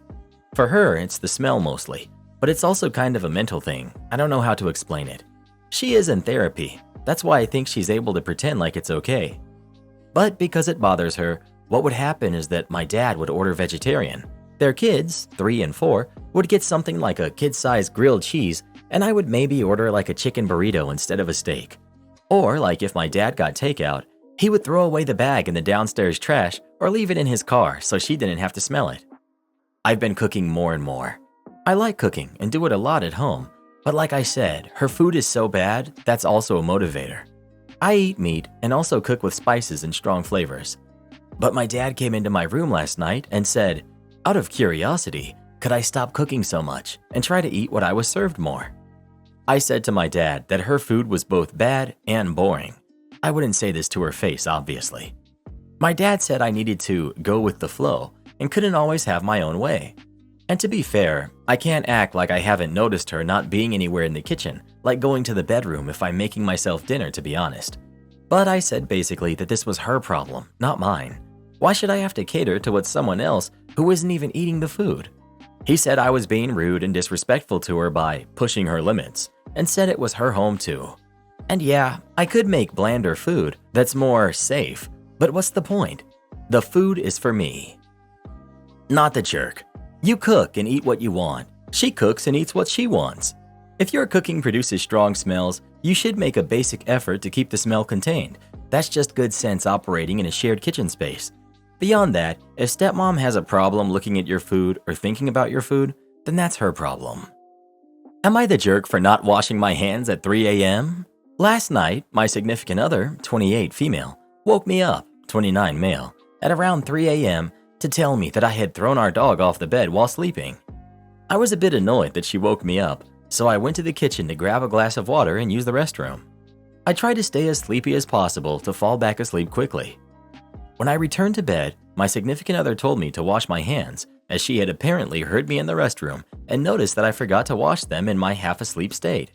For her, it's the smell mostly. But it's also kind of a mental thing. I don't know how to explain it. She is in therapy. That's why I think she's able to pretend like it's okay. But because it bothers her, what would happen is that my dad would order vegetarian. Their kids, 3 and 4, would get something like a kid-sized grilled cheese, and I would maybe order like a chicken burrito instead of a steak. Or like if my dad got takeout, he would throw away the bag in the downstairs trash or leave it in his car so she didn't have to smell it. I've been cooking more and more. I like cooking and do it a lot at home, but like I said, her food is so bad, that's also a motivator. I eat meat and also cook with spices and strong flavors. But my dad came into my room last night and said, out of curiosity, could I stop cooking so much and try to eat what I was served more? I said to my dad that her food was both bad and boring. I wouldn't say this to her face, obviously. My dad said I needed to go with the flow and couldn't always have my own way. And to be fair, I can't act like I haven't noticed her not being anywhere in the kitchen, like going to the bedroom if I'm making myself dinner, to be honest. But I said basically that this was her problem, not mine. Why should I have to cater to what someone else who isn't even eating the food? He said I was being rude and disrespectful to her by pushing her limits, and said it was her home too. And yeah, I could make blander food that's more safe, but what's the point? The food is for me. Not the jerk. You cook and eat what you want. She cooks and eats what she wants. If your cooking produces strong smells, You should make a basic effort to keep the smell contained. That's just good sense operating in a shared kitchen space. Beyond that, if stepmom has a problem looking at your food or thinking about your food, then that's her problem. Am I the jerk for not washing my hands at 3 a.m.? Last night, my significant other, 28 female, woke me up, 29 male, at around 3 a.m. to tell me that I had thrown our dog off the bed while sleeping. I was a bit annoyed that she woke me up, so I went to the kitchen to grab a glass of water and use the restroom. I tried to stay as sleepy as possible to fall back asleep quickly. When I returned to bed, my significant other told me to wash my hands, as she had apparently heard me in the restroom and noticed that I forgot to wash them in my half-asleep state.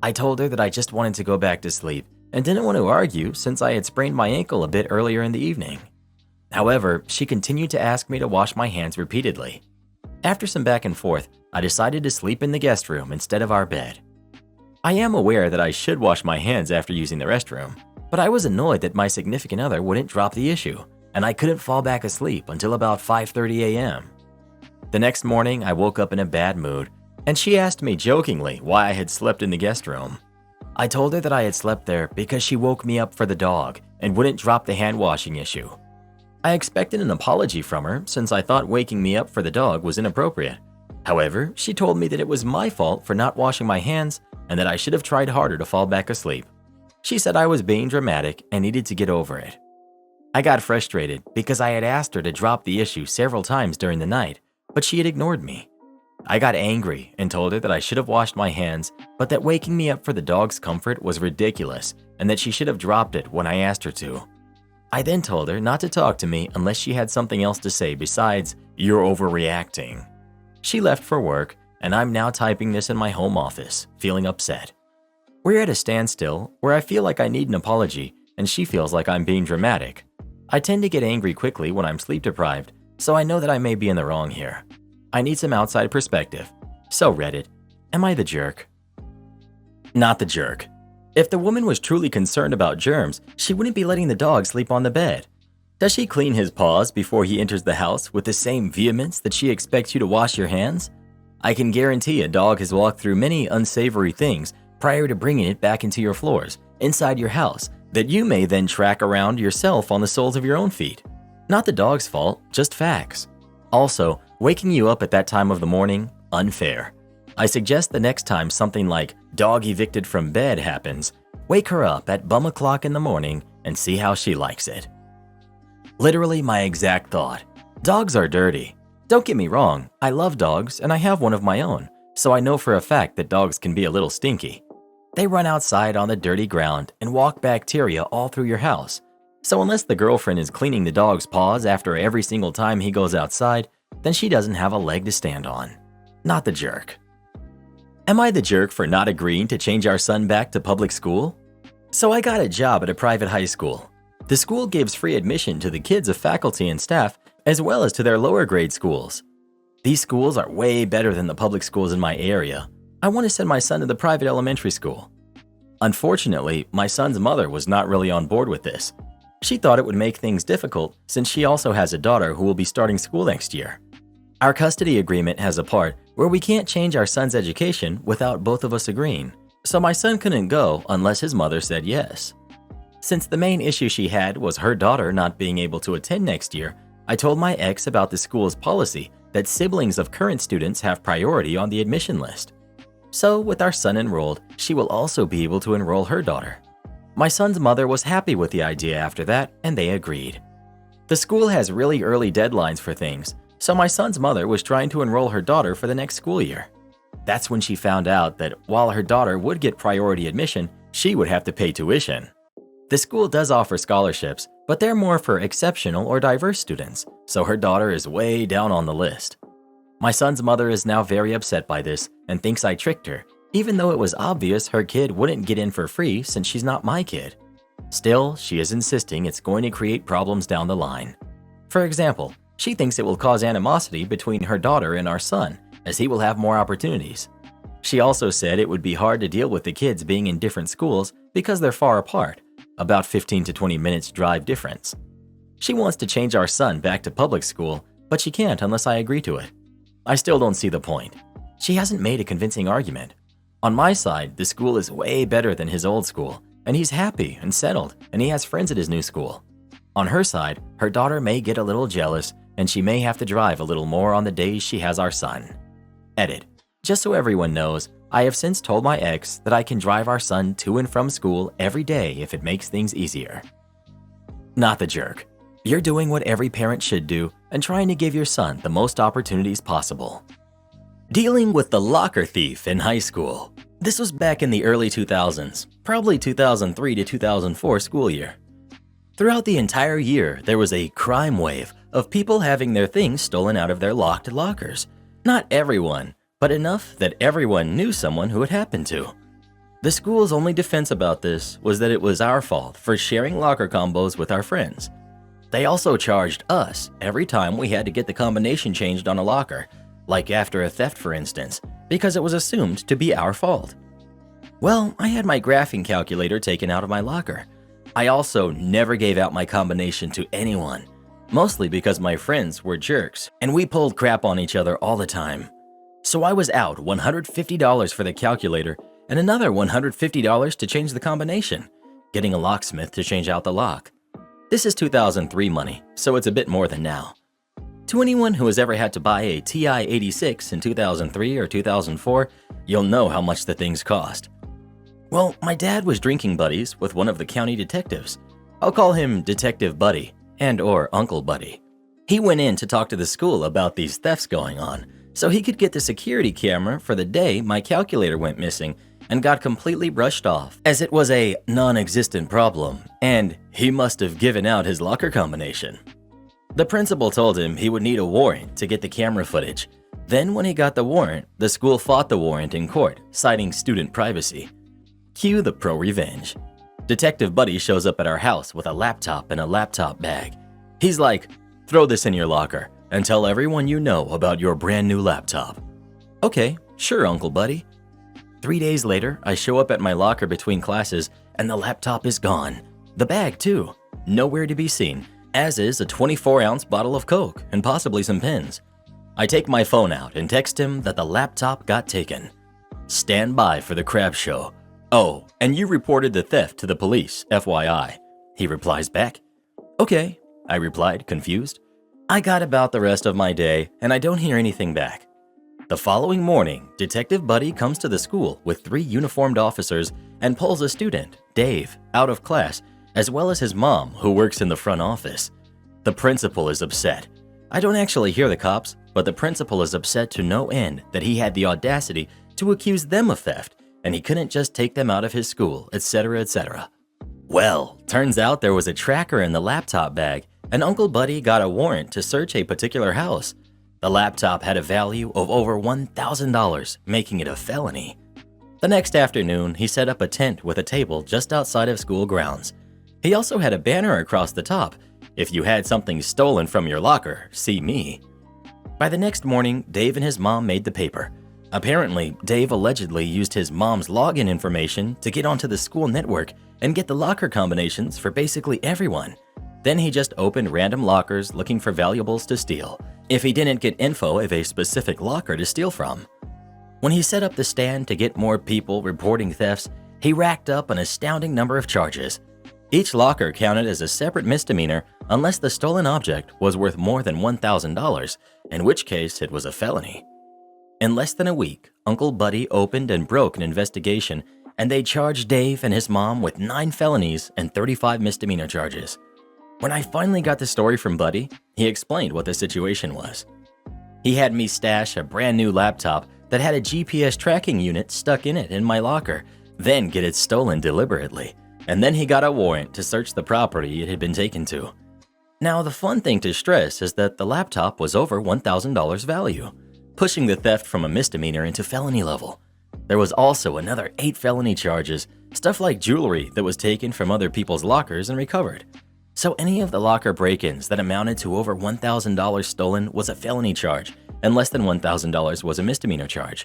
I told her that I just wanted to go back to sleep and didn't want to argue since I had sprained my ankle a bit earlier in the evening. However, she continued to ask me to wash my hands repeatedly. After some back and forth, I decided to sleep in the guest room instead of our bed. I am aware that I should wash my hands after using the restroom, but I was annoyed that my significant other wouldn't drop the issue, and I couldn't fall back asleep until about 5:30 a.m. The next morning, I woke up in a bad mood, and she asked me jokingly why I had slept in the guest room. I told her that I had slept there because she woke me up for the dog and wouldn't drop the hand washing issue. I expected an apology from her since I thought waking me up for the dog was inappropriate. However, she told me that it was my fault for not washing my hands and that I should have tried harder to fall back asleep. She said I was being dramatic and needed to get over it. I got frustrated because I had asked her to drop the issue several times during the night, but she had ignored me. I got angry and told her that I should have washed my hands, but that waking me up for the dog's comfort was ridiculous and that she should have dropped it when I asked her to. I then told her not to talk to me unless she had something else to say besides, "You're overreacting." She left for work, and I'm now typing this in my home office, feeling upset. We're at a standstill where I feel like I need an apology, and she feels like I'm being dramatic. I tend to get angry quickly when I'm sleep deprived, so I know that I may be in the wrong here. I need some outside perspective. So Reddit, am I the jerk? Not the jerk. If the woman was truly concerned about germs, she wouldn't be letting the dog sleep on the bed. Does she clean his paws before he enters the house with the same vehemence that she expects you to wash your hands? I can guarantee a dog has walked through many unsavory things prior to bringing it back into your floors, inside your house, that you may then track around yourself on the soles of your own feet. Not the dog's fault, just facts. Also, waking you up at that time of the morning, unfair. I suggest the next time something like dog evicted from bed happens, wake her up at bum o'clock in the morning and see how she likes it. Literally my exact thought. Dogs are dirty. Don't get me wrong, I love dogs and I have one of my own, so I know for a fact that dogs can be a little stinky. They run outside on the dirty ground and walk bacteria all through your house. So unless the girlfriend is cleaning the dog's paws after every single time he goes outside, then she doesn't have a leg to stand on. Not the jerk. Am I the jerk for not agreeing to change our son back to public school? So I got a job at a private high school. The school gives free admission to the kids of faculty and staff, as well as to their lower grade schools. These schools are way better than the public schools in my area. I want to send my son to the private elementary school. Unfortunately, my son's mother was not really on board with this. She thought it would make things difficult since she also has a daughter who will be starting school next year. Our custody agreement has a part where we can't change our son's education without both of us agreeing, so my son couldn't go unless his mother said yes. Since the main issue she had was her daughter not being able to attend next year, I told my ex about the school's policy that siblings of current students have priority on the admission list. So with our son enrolled, she will also be able to enroll her daughter. My son's mother was happy with the idea after that, and they agreed. The school has really early deadlines for things, so my son's mother was trying to enroll her daughter for the next school year. That's when she found out that while her daughter would get priority admission, she would have to pay tuition. The school does offer scholarships, but they're more for exceptional or diverse students, so her daughter is way down on the list. My son's mother is now very upset by this and thinks I tricked her, even though it was obvious her kid wouldn't get in for free since she's not my kid. Still, she is insisting it's going to create problems down the line. For example, she thinks it will cause animosity between her daughter and our son, as he will have more opportunities. She also said it would be hard to deal with the kids being in different schools because they're far apart, about 15 to 20 minutes drive difference. She wants to change our son back to public school, but she can't unless I agree to it. I still don't see the point. She hasn't made a convincing argument. On my side, the school is way better than his old school, and he's happy and settled, and he has friends at his new school. On her side, her daughter may get a little jealous, and she may have to drive a little more on the days she has our son. Edit. Just so everyone knows, I have since told my ex that I can drive our son to and from school every day if it makes things easier. Not the jerk. You're doing what every parent should do and trying to give your son the most opportunities possible. Dealing with the locker thief in high school. This was back in the early 2000s, probably 2003 to 2004 school year. Throughout the entire year, there was a crime wave of people having their things stolen out of their locked lockers. Not everyone, but enough that everyone knew someone who it happened to. The school's only defense about this was that it was our fault for sharing locker combos with our friends. They also charged us every time we had to get the combination changed on a locker, like after a theft for instance, because it was assumed to be our fault. Well, I had my graphing calculator taken out of my locker. I also never gave out my combination to anyone, mostly because my friends were jerks and we pulled crap on each other all the time. So I was out $150 for the calculator and another $150 to change the combination, getting a locksmith to change out the lock. This is 2003 money, so it's a bit more than now. To anyone who has ever had to buy a TI-86 in 2003 or 2004, you'll know how much the things cost. Well, my dad was drinking buddies with one of the county detectives. I'll call him Detective Buddy and/or Uncle Buddy. He went in to talk to the school about these thefts going on, so he could get the security camera for the day my calculator went missing and got completely brushed off, as it was a non-existent problem, and he must have given out his locker combination. The principal told him he would need a warrant to get the camera footage. Then when he got the warrant, the school fought the warrant in court, citing student privacy. Cue the pro-revenge. Detective Buddy shows up at our house with a laptop and a laptop bag. He's like, "Throw this in your locker and tell everyone you know about your brand new laptop." Okay, sure, Uncle Buddy. 3 days later, I show up at my locker between classes and the laptop is gone. The bag too, nowhere to be seen, as is a 24-ounce bottle of Coke and possibly some pens. I take my phone out and text him that the laptop got taken. Stand by for the crab show. Oh, and you reported the theft to the police, FYI. He replies back. Okay, I replied, confused. I got about the rest of my day and I don't hear anything back. The following morning, Detective Buddy comes to the school with 3 uniformed officers and pulls a student, Dave, out of class, as well as his mom, who works in the front office. The principal is upset. I don't actually hear the cops, but the principal is upset to no end that he had the audacity to accuse them of theft, and he couldn't just take them out of his school, etc., etc. Well, turns out there was a tracker in the laptop bag, and Uncle Buddy got a warrant to search a particular house. The laptop had a value of over $1,000, making it a felony. The next afternoon, he set up a tent with a table just outside of school grounds. He also had a banner across the top, "If you had something stolen from your locker, see me." By the next morning, Dave and his mom made the paper. Apparently, Dave allegedly used his mom's login information to get onto the school network and get the locker combinations for basically everyone. Then he just opened random lockers looking for valuables to steal, if he didn't get info of a specific locker to steal from. When he set up the stand to get more people reporting thefts, he racked up an astounding number of charges. Each locker counted as a separate misdemeanor unless the stolen object was worth more than $1,000, in which case it was a felony. In less than a week, Uncle Buddy opened and broke an investigation, and they charged Dave and his mom with 9 felonies and 35 misdemeanor charges. When I finally got the story from Buddy, he explained what the situation was. He had me stash a brand new laptop that had a GPS tracking unit stuck in it in my locker, then get it stolen deliberately, and then he got a warrant to search the property it had been taken to. Now, the fun thing to stress is that the laptop was over $1,000 value, pushing the theft from a misdemeanor into felony level. There was also another 8 felony charges, stuff like jewelry that was taken from other people's lockers and recovered. So any of the locker break-ins that amounted to over $1,000 stolen was a felony charge, and less than $1,000 was a misdemeanor charge.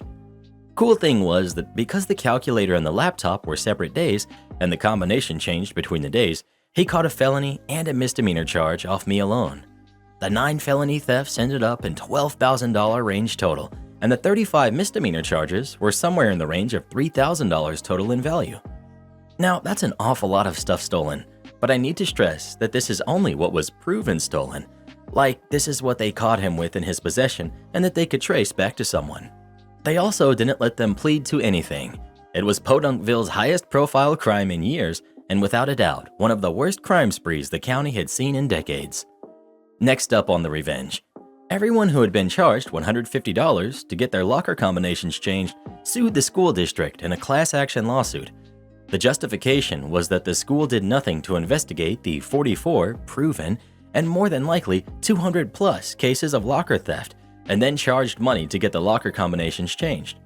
Cool thing was that because the calculator and the laptop were separate days, and the combination changed between the days, he caught a felony and a misdemeanor charge off me alone. The 9 felony thefts ended up in $12,000 range total, and the 35 misdemeanor charges were somewhere in the range of $3,000 total in value. Now, that's an awful lot of stuff stolen, but I need to stress that this is only what was proven stolen. Like, this is what they caught him with in his possession and that they could trace back to someone. They also didn't let them plead to anything. It was Podunkville's highest profile crime in years, and without a doubt, one of the worst crime sprees the county had seen in decades. Next up on the revenge. Everyone who had been charged $150 to get their locker combinations changed sued the school district in a class action lawsuit. The justification was that the school did nothing to investigate the 44 proven and more than likely 200 plus cases of locker theft, and then charged money to get the locker combinations changed.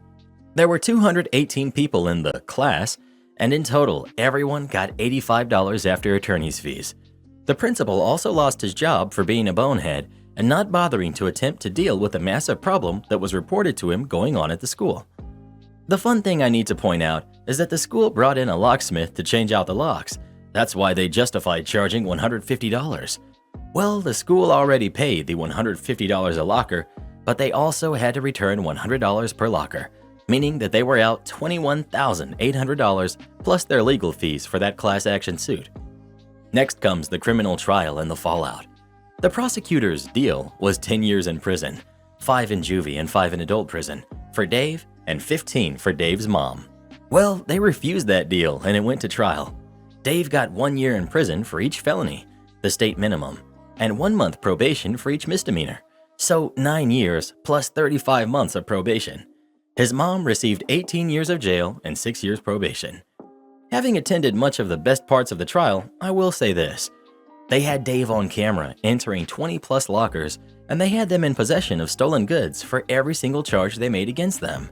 There were 218 people in the class, and in total, everyone got $85 after attorney's fees. The principal also lost his job for being a bonehead and not bothering to attempt to deal with a massive problem that was reported to him going on at the school. The fun thing I need to point out is that the school brought in a locksmith to change out the locks. That's why they justified charging $150. Well, the school already paid the $150 a locker, but they also had to return $100 per locker, meaning that they were out $21,800 plus their legal fees for that class action suit. Next comes the criminal trial and the fallout. The prosecutor's deal was 10 years in prison, 5 in juvie and 5 in adult prison, for Dave and 15 for Dave's mom. Well, they refused that deal and it went to trial. Dave got 1 year in prison for each felony, the state minimum, and 1 month probation for each misdemeanor. So 9 years plus 35 months of probation. His mom received 18 years of jail and 6 years probation. Having attended much of the best parts of the trial, I will say this. They had Dave on camera entering 20 plus lockers, and they had them in possession of stolen goods for every single charge they made against them.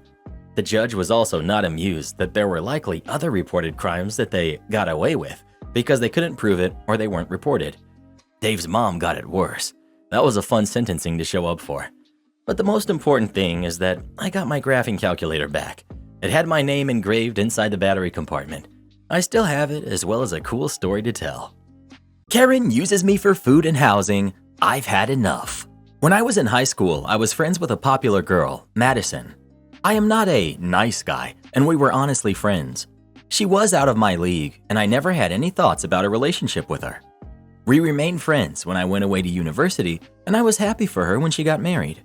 The judge was also not amused that there were likely other reported crimes that they got away with because they couldn't prove it or they weren't reported. Dave's mom got it worse. That was a fun sentencing to show up for. But the most important thing is that I got my graphing calculator back. It had my name engraved inside the battery compartment. I still have it, as well as a cool story to tell. Karen uses me for food and housing. I've had enough. When I was in high school, I was friends with a popular girl, Madison. I am not a nice guy, and we were honestly friends. She was out of my league, and I never had any thoughts about a relationship with her. We remained friends when I went away to university, and I was happy for her when she got married.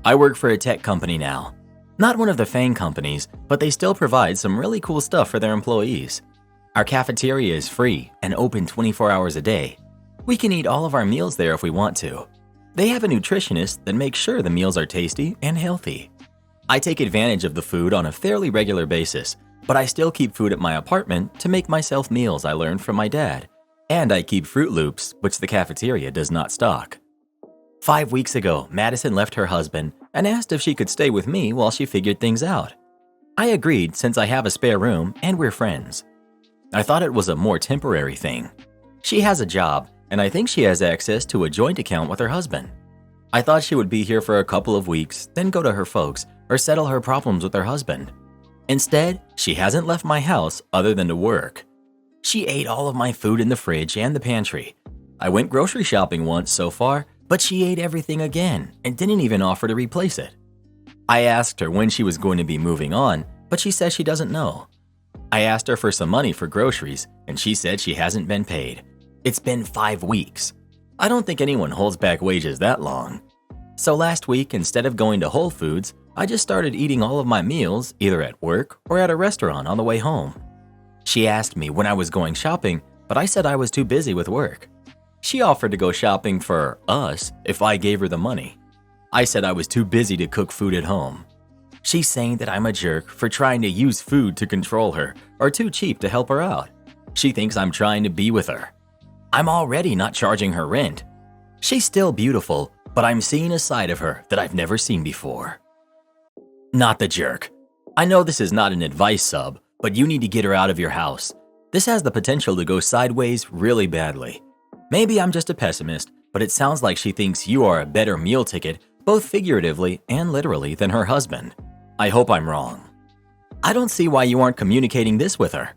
I work for a tech company now. Not one of the FANG companies, but they still provide some really cool stuff for their employees. Our cafeteria is free and open 24 hours a day. We can eat all of our meals there if we want to. They have a nutritionist that makes sure the meals are tasty and healthy. I take advantage of the food on a fairly regular basis, but I still keep food at my apartment to make myself meals I learned from my dad. And I keep Fruit Loops, which the cafeteria does not stock. 5 weeks ago, Madison left her husband and asked if she could stay with me while she figured things out. I agreed since I have a spare room and we're friends. I thought it was a more temporary thing. She has a job, and I think she has access to a joint account with her husband. I thought she would be here for a couple of weeks, then go to her folks or settle her problems with her husband. Instead, she hasn't left my house other than to work. She ate all of my food in the fridge and the pantry. I went grocery shopping once so far, but she ate everything again and didn't even offer to replace it. I asked her when she was going to be moving on, but she says she doesn't know. I asked her for some money for groceries, and she said she hasn't been paid. It's been 5 weeks. I don't think anyone holds back wages that long. So last week, instead of going to Whole Foods, I just started eating all of my meals either at work or at a restaurant on the way home. She asked me when I was going shopping, but I said I was too busy with work. She offered to go shopping for us if I gave her the money. I said I was too busy to cook food at home. She's saying that I'm a jerk for trying to use food to control her or too cheap to help her out. She thinks I'm trying to be with her. I'm already not charging her rent. She's still beautiful, but I'm seeing a side of her that I've never seen before. Not the jerk. I know this is not an advice sub, but you need to get her out of your house. This has the potential to go sideways really badly. Maybe I'm just a pessimist, but it sounds like she thinks you are a better meal ticket, both figuratively and literally, than her husband. I hope I'm wrong. I don't see why you aren't communicating this with her.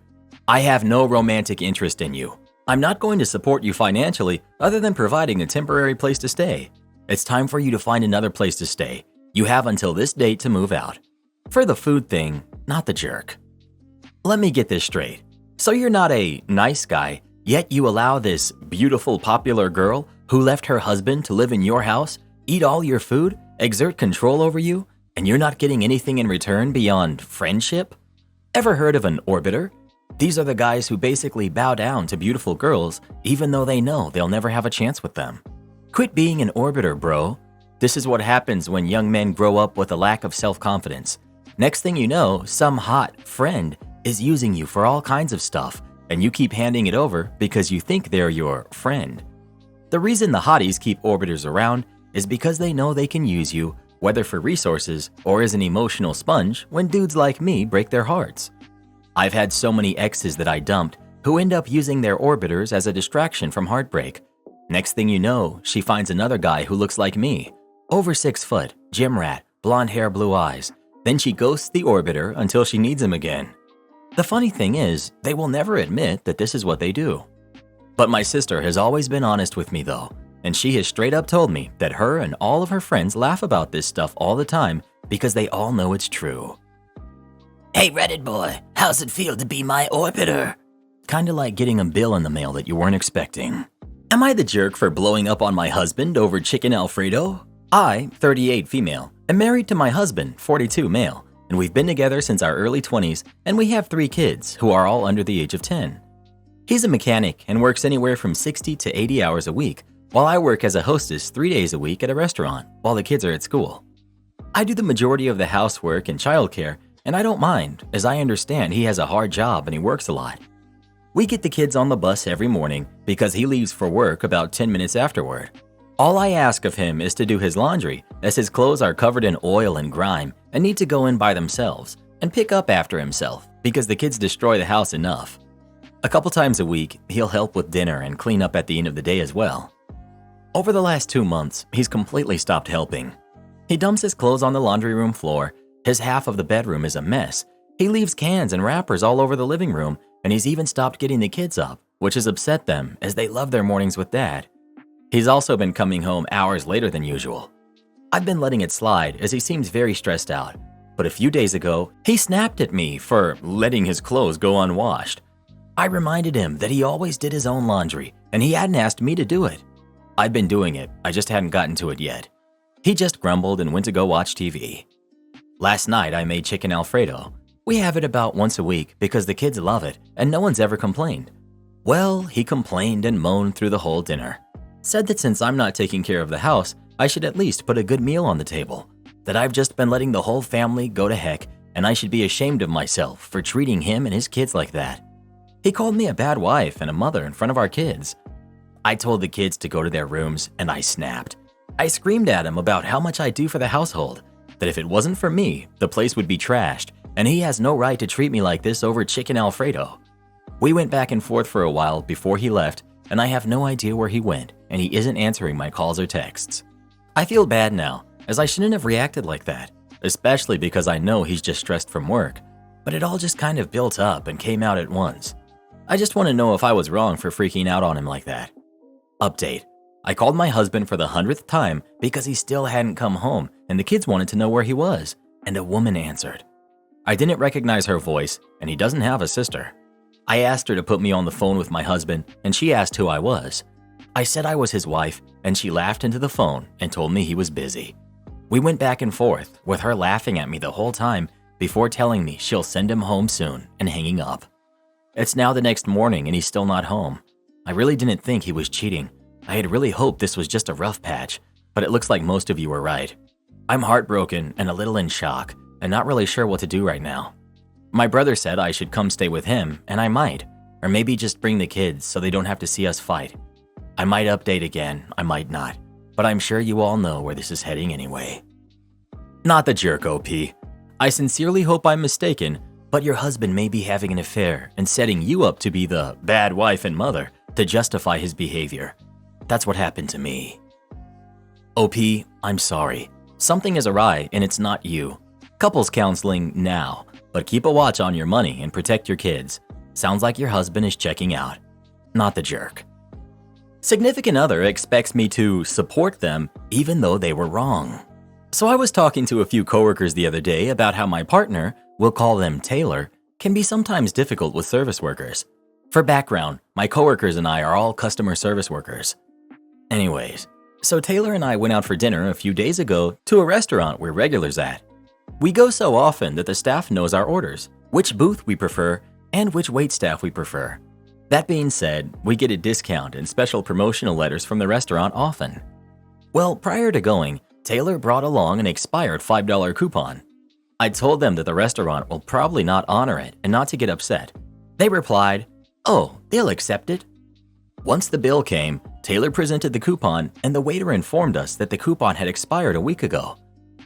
I have no romantic interest in you. I'm not going to support you financially other than providing a temporary place to stay. It's time for you to find another place to stay. You have until this date to move out. For the food thing, not the jerk. Let me get this straight. So you're not a nice guy, yet you allow this beautiful, popular girl who left her husband to live in your house, eat all your food, exert control over you, and you're not getting anything in return beyond friendship? Ever heard of an orbiter? These are the guys who basically bow down to beautiful girls even though they know they'll never have a chance with them. Quit being an orbiter, bro. This is what happens when young men grow up with a lack of self-confidence. Next thing you know, some hot friend is using you for all kinds of stuff, and you keep handing it over because you think they're your friend. The reason the hotties keep orbiters around is because they know they can use you, whether for resources or as an emotional sponge when dudes like me break their hearts. I've had so many exes that I dumped who end up using their orbiters as a distraction from heartbreak. Next thing you know, she finds another guy who looks like me. Over 6 foot, gym rat, blonde hair, blue eyes. Then she ghosts the orbiter until she needs him again. The funny thing is, they will never admit that this is what they do. But my sister has always been honest with me though, and she has straight up told me that her and all of her friends laugh about this stuff all the time because they all know it's true. Hey Reddit boy, how's it feel to be my orbiter? Kinda like getting a bill in the mail that you weren't expecting. Am I the jerk for blowing up on my husband over chicken Alfredo? I, 38 female, am married to my husband, 42 male, and we've been together since our early 20s, and we have 3 kids who are all under the age of 10. He's a mechanic and works anywhere from 60 to 80 hours a week, while I work as a hostess 3 days a week at a restaurant while the kids are at school. I do the majority of the housework and childcare, and I don't mind, as I understand he has a hard job and he works a lot. We get the kids on the bus every morning because he leaves for work about 10 minutes afterward. All I ask of him is to do his laundry, as his clothes are covered in oil and grime and need to go in by themselves, and pick up after himself because the kids destroy the house enough. A couple times a week, he'll help with dinner and clean up at the end of the day as well. Over the last 2 months, he's completely stopped helping. He dumps his clothes on the laundry room floor, his half of the bedroom is a mess, he leaves cans and wrappers all over the living room, and he's even stopped getting the kids up, which has upset them as they love their mornings with dad. He's also been coming home hours later than usual. I've been letting it slide as he seems very stressed out, but a few days ago, he snapped at me for letting his clothes go unwashed. I reminded him that he always did his own laundry and he hadn't asked me to do it. I'd been doing it, I just hadn't gotten to it yet. He just grumbled and went to go watch TV. Last night I made chicken Alfredo. We have it about once a week because the kids love it and no one's ever complained. Well, he complained and moaned through the whole dinner. Said that since I'm not taking care of the house, I should at least put a good meal on the table. That I've just been letting the whole family go to heck and I should be ashamed of myself for treating him and his kids like that. He called me a bad wife and a mother in front of our kids. I told the kids to go to their rooms and I snapped. I screamed at him about how much I do for the household, that if it wasn't for me, the place would be trashed and he has no right to treat me like this over chicken Alfredo. We went back and forth for a while before he left and I have no idea where he went and he isn't answering my calls or texts. I feel bad now, as I shouldn't have reacted like that, especially because I know he's just stressed from work, but it all just kind of built up and came out at once. I just want to know if I was wrong for freaking out on him like that. Update. I called my husband for the 100th time because he still hadn't come home and the kids wanted to know where he was, and a woman answered. I didn't recognize her voice and he doesn't have a sister. I asked her to put me on the phone with my husband and she asked who I was. I said I was his wife and she laughed into the phone and told me he was busy. We went back and forth with her laughing at me the whole time before telling me she'll send him home soon and hanging up. It's now the next morning and he's still not home. I really didn't think he was cheating. I had really hoped this was just a rough patch, but it looks like most of you were right. I'm heartbroken and a little in shock and not really sure what to do right now. My brother said I should come stay with him, and I might, or maybe just bring the kids so they don't have to see us fight. I might update again, I might not, but I'm sure you all know where this is heading anyway. Not the jerk, OP. I sincerely hope I'm mistaken, but your husband may be having an affair and setting you up to be the bad wife and mother to justify his behavior. That's what happened to me. OP, I'm sorry. Something is awry and it's not you. Couples counseling now, but keep a watch on your money and protect your kids. Sounds like your husband is checking out. Not the jerk. Significant other expects me to support them even though they were wrong. So I was talking to a few coworkers the other day about how my partner, we'll call them Taylor, can be sometimes difficult with service workers. For background, my coworkers and I are all customer service workers. Anyways, so Taylor and I went out for dinner a few days ago to a restaurant we're regulars at. We go so often that the staff knows our orders, which booth we prefer, and which waitstaff we prefer. That being said, we get a discount and special promotional letters from the restaurant often. Well, prior to going, Taylor brought along an expired $5 coupon. I told them that the restaurant will probably not honor it and not to get upset. They replied, "Oh, they'll accept it." Once the bill came, Taylor presented the coupon and the waiter informed us that the coupon had expired a week ago.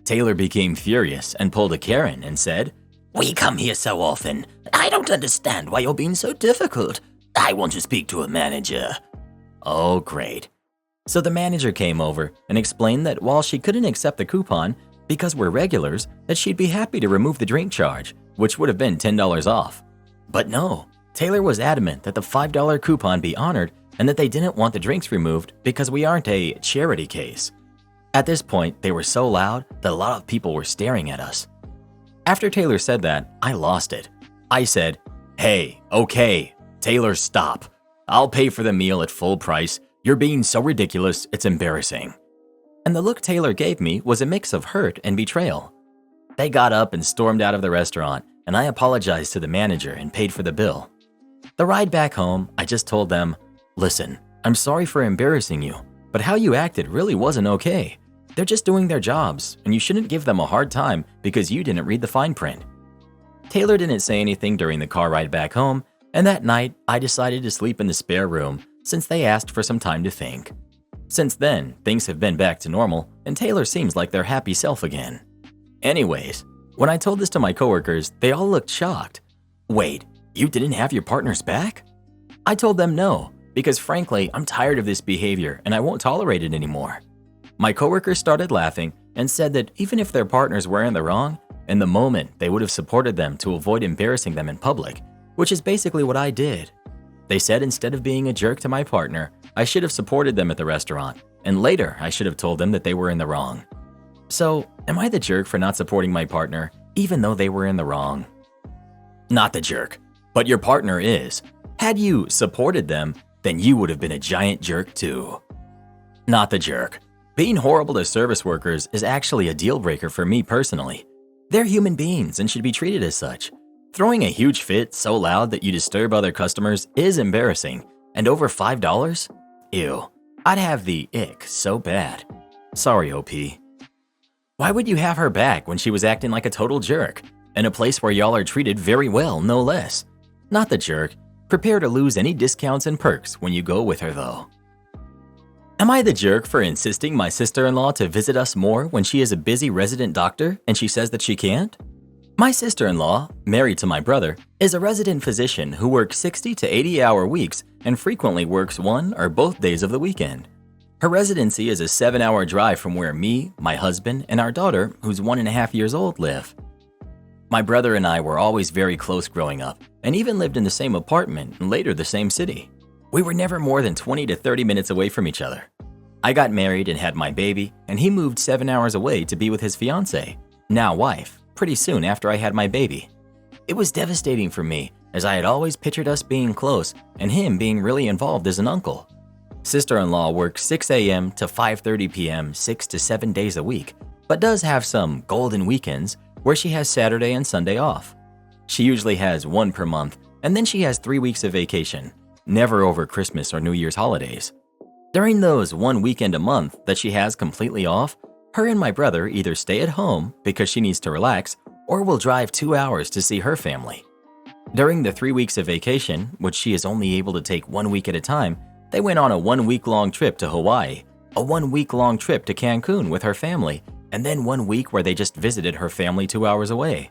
Taylor became furious and pulled a Karen and said, "We come here so often. I don't understand why you're being so difficult. I want to speak to a manager." Oh, great. So the manager came over and explained that while she couldn't accept the coupon because we're regulars, that she'd be happy to remove the drink charge, which would have been $10 off. But no, Taylor was adamant that the $5 coupon be honored and that they didn't want the drinks removed because we aren't a charity case. At this point, they were so loud that a lot of people were staring at us. After Taylor said that, I lost it. I said, "Hey, okay, Taylor, stop. I'll pay for the meal at full price. You're being so ridiculous, it's embarrassing." And the look Taylor gave me was a mix of hurt and betrayal. They got up and stormed out of the restaurant, and I apologized to the manager and paid for the bill. The ride back home, I just told them, "Listen, I'm sorry for embarrassing you, but how you acted really wasn't okay. They're just doing their jobs, and you shouldn't give them a hard time because you didn't read the fine print." Taylor didn't say anything during the car ride back home, and that night, I decided to sleep in the spare room since they asked for some time to think. Since then, things have been back to normal, and Taylor seems like their happy self again. Anyways, when I told this to my coworkers, they all looked shocked. "Wait, you didn't have your partner's back?" I told them no, because frankly, I'm tired of this behavior and I won't tolerate it anymore. My coworkers started laughing and said that even if their partners were in the wrong, in the moment they would have supported them to avoid embarrassing them in public, which is basically what I did. They said instead of being a jerk to my partner, I should have supported them at the restaurant, and later I should have told them that they were in the wrong. So, am I the jerk for not supporting my partner, even though they were in the wrong? Not the jerk, but your partner is. Had you supported them, then you would have been a giant jerk too. Not the jerk. Being horrible to service workers is actually a deal breaker for me personally. They're human beings and should be treated as such. Throwing a huge fit so loud that you disturb other customers is embarrassing, and over $5? Ew, I'd have the ick so bad. Sorry, OP. Why would you have her back when she was acting like a total jerk? In a place where y'all are treated very well, no less. Not the jerk. Prepare to lose any discounts and perks when you go with her though. Am I the jerk for insisting my sister-in-law to visit us more when she is a busy resident doctor and she says that she can't? My sister-in-law, married to my brother, is a resident physician who works 60 to 80-hour weeks and frequently works one or both days of the weekend. Her residency is a 7-hour drive from where me, my husband, and our daughter, who's 1.5 years old, live. My brother and I were always very close growing up and even lived in the same apartment and later the same city. We were never more than 20 to 30 minutes away from each other. I got married and had my baby, and he moved 7 hours away to be with his fiancée, now wife, pretty soon after I had my baby. It was devastating for me, as I had always pictured us being close and him being really involved as an uncle. Sister-in-law works 6 a.m. to 5:30 p.m. 6 to 7 days a week, but does have some golden weekends where she has Saturday and Sunday off. She usually has one per month, and then she has 3 weeks of vacation, never over Christmas or New Year's holidays. During those 1 weekend a month that she has completely off, her and my brother either stay at home because she needs to relax or will drive 2 hours to see her family. During the 3 weeks of vacation, which she is only able to take 1 week at a time, they went on a 1 week-long trip to Hawaii, a 1 week-long trip to Cancun with her family, and then 1 week where they just visited her family 2 hours away.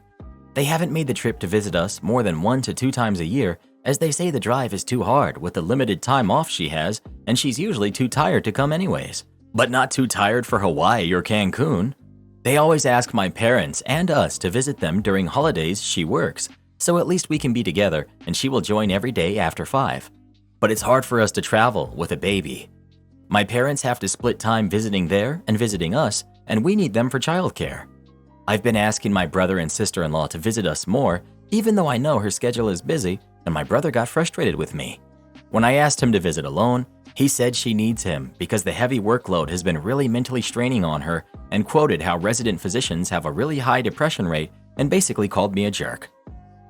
They haven't made the trip to visit us more than 1 to 2 times a year, as they say the drive is too hard with the limited time off she has, and she's usually too tired to come anyways. But not too tired for Hawaii or Cancun. They always ask my parents and us to visit them during holidays she works, so at least we can be together and she will join every day after 5. But it's hard for us to travel with a baby. My parents have to split time visiting there and visiting us, and we need them for childcare. I've been asking my brother and sister-in-law to visit us more, even though I know her schedule is busy, and my brother got frustrated with me. When I asked him to visit alone, he said she needs him because the heavy workload has been really mentally straining on her, and quoted how resident physicians have a really high depression rate and basically called me a jerk.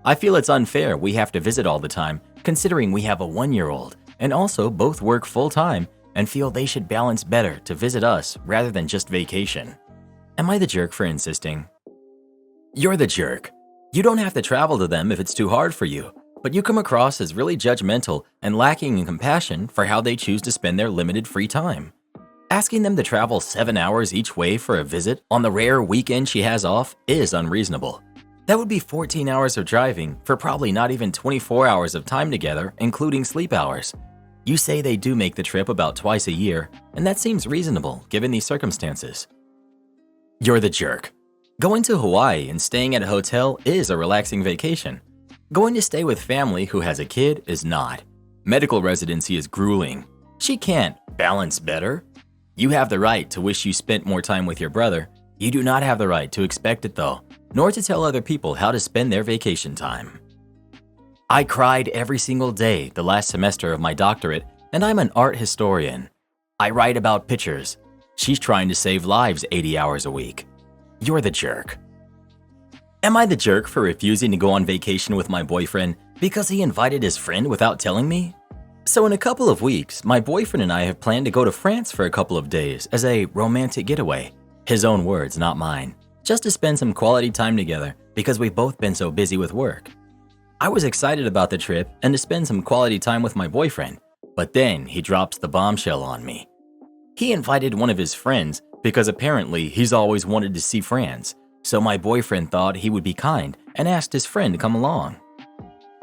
I feel it's unfair we have to visit all the time, considering we have a 1-year-old and also both work full-time, and feel they should balance better to visit us rather than just vacation. Am I the jerk for insisting? You're the jerk. You don't have to travel to them if it's too hard for you, but you come across as really judgmental and lacking in compassion for how they choose to spend their limited free time. Asking them to travel 7 hours each way for a visit on the rare weekend she has off is unreasonable. That would be 14 hours of driving for probably not even 24 hours of time together, including sleep hours. You say they do make the trip about twice a year, and that seems reasonable given these circumstances. You're the jerk. Going to Hawaii and staying at a hotel is a relaxing vacation. Going to stay with family who has a kid is not. Medical residency is grueling. She can't balance better. You have the right to wish you spent more time with your brother. You do not have the right to expect it though, nor to tell other people how to spend their vacation time. I cried every single day the last semester of my doctorate, and I'm an art historian. I write about pictures. She's trying to save lives 80 hours a week. You're the jerk. Am I the jerk for refusing to go on vacation with my boyfriend because he invited his friend without telling me? So in a couple of weeks, my boyfriend and I have planned to go to France for a couple of days as a romantic getaway. His own words, not mine. Just to spend some quality time together because we've both been so busy with work. I was excited about the trip and to spend some quality time with my boyfriend, but then he drops the bombshell on me. He invited one of his friends because apparently he's always wanted to see France, so my boyfriend thought he would be kind and asked his friend to come along.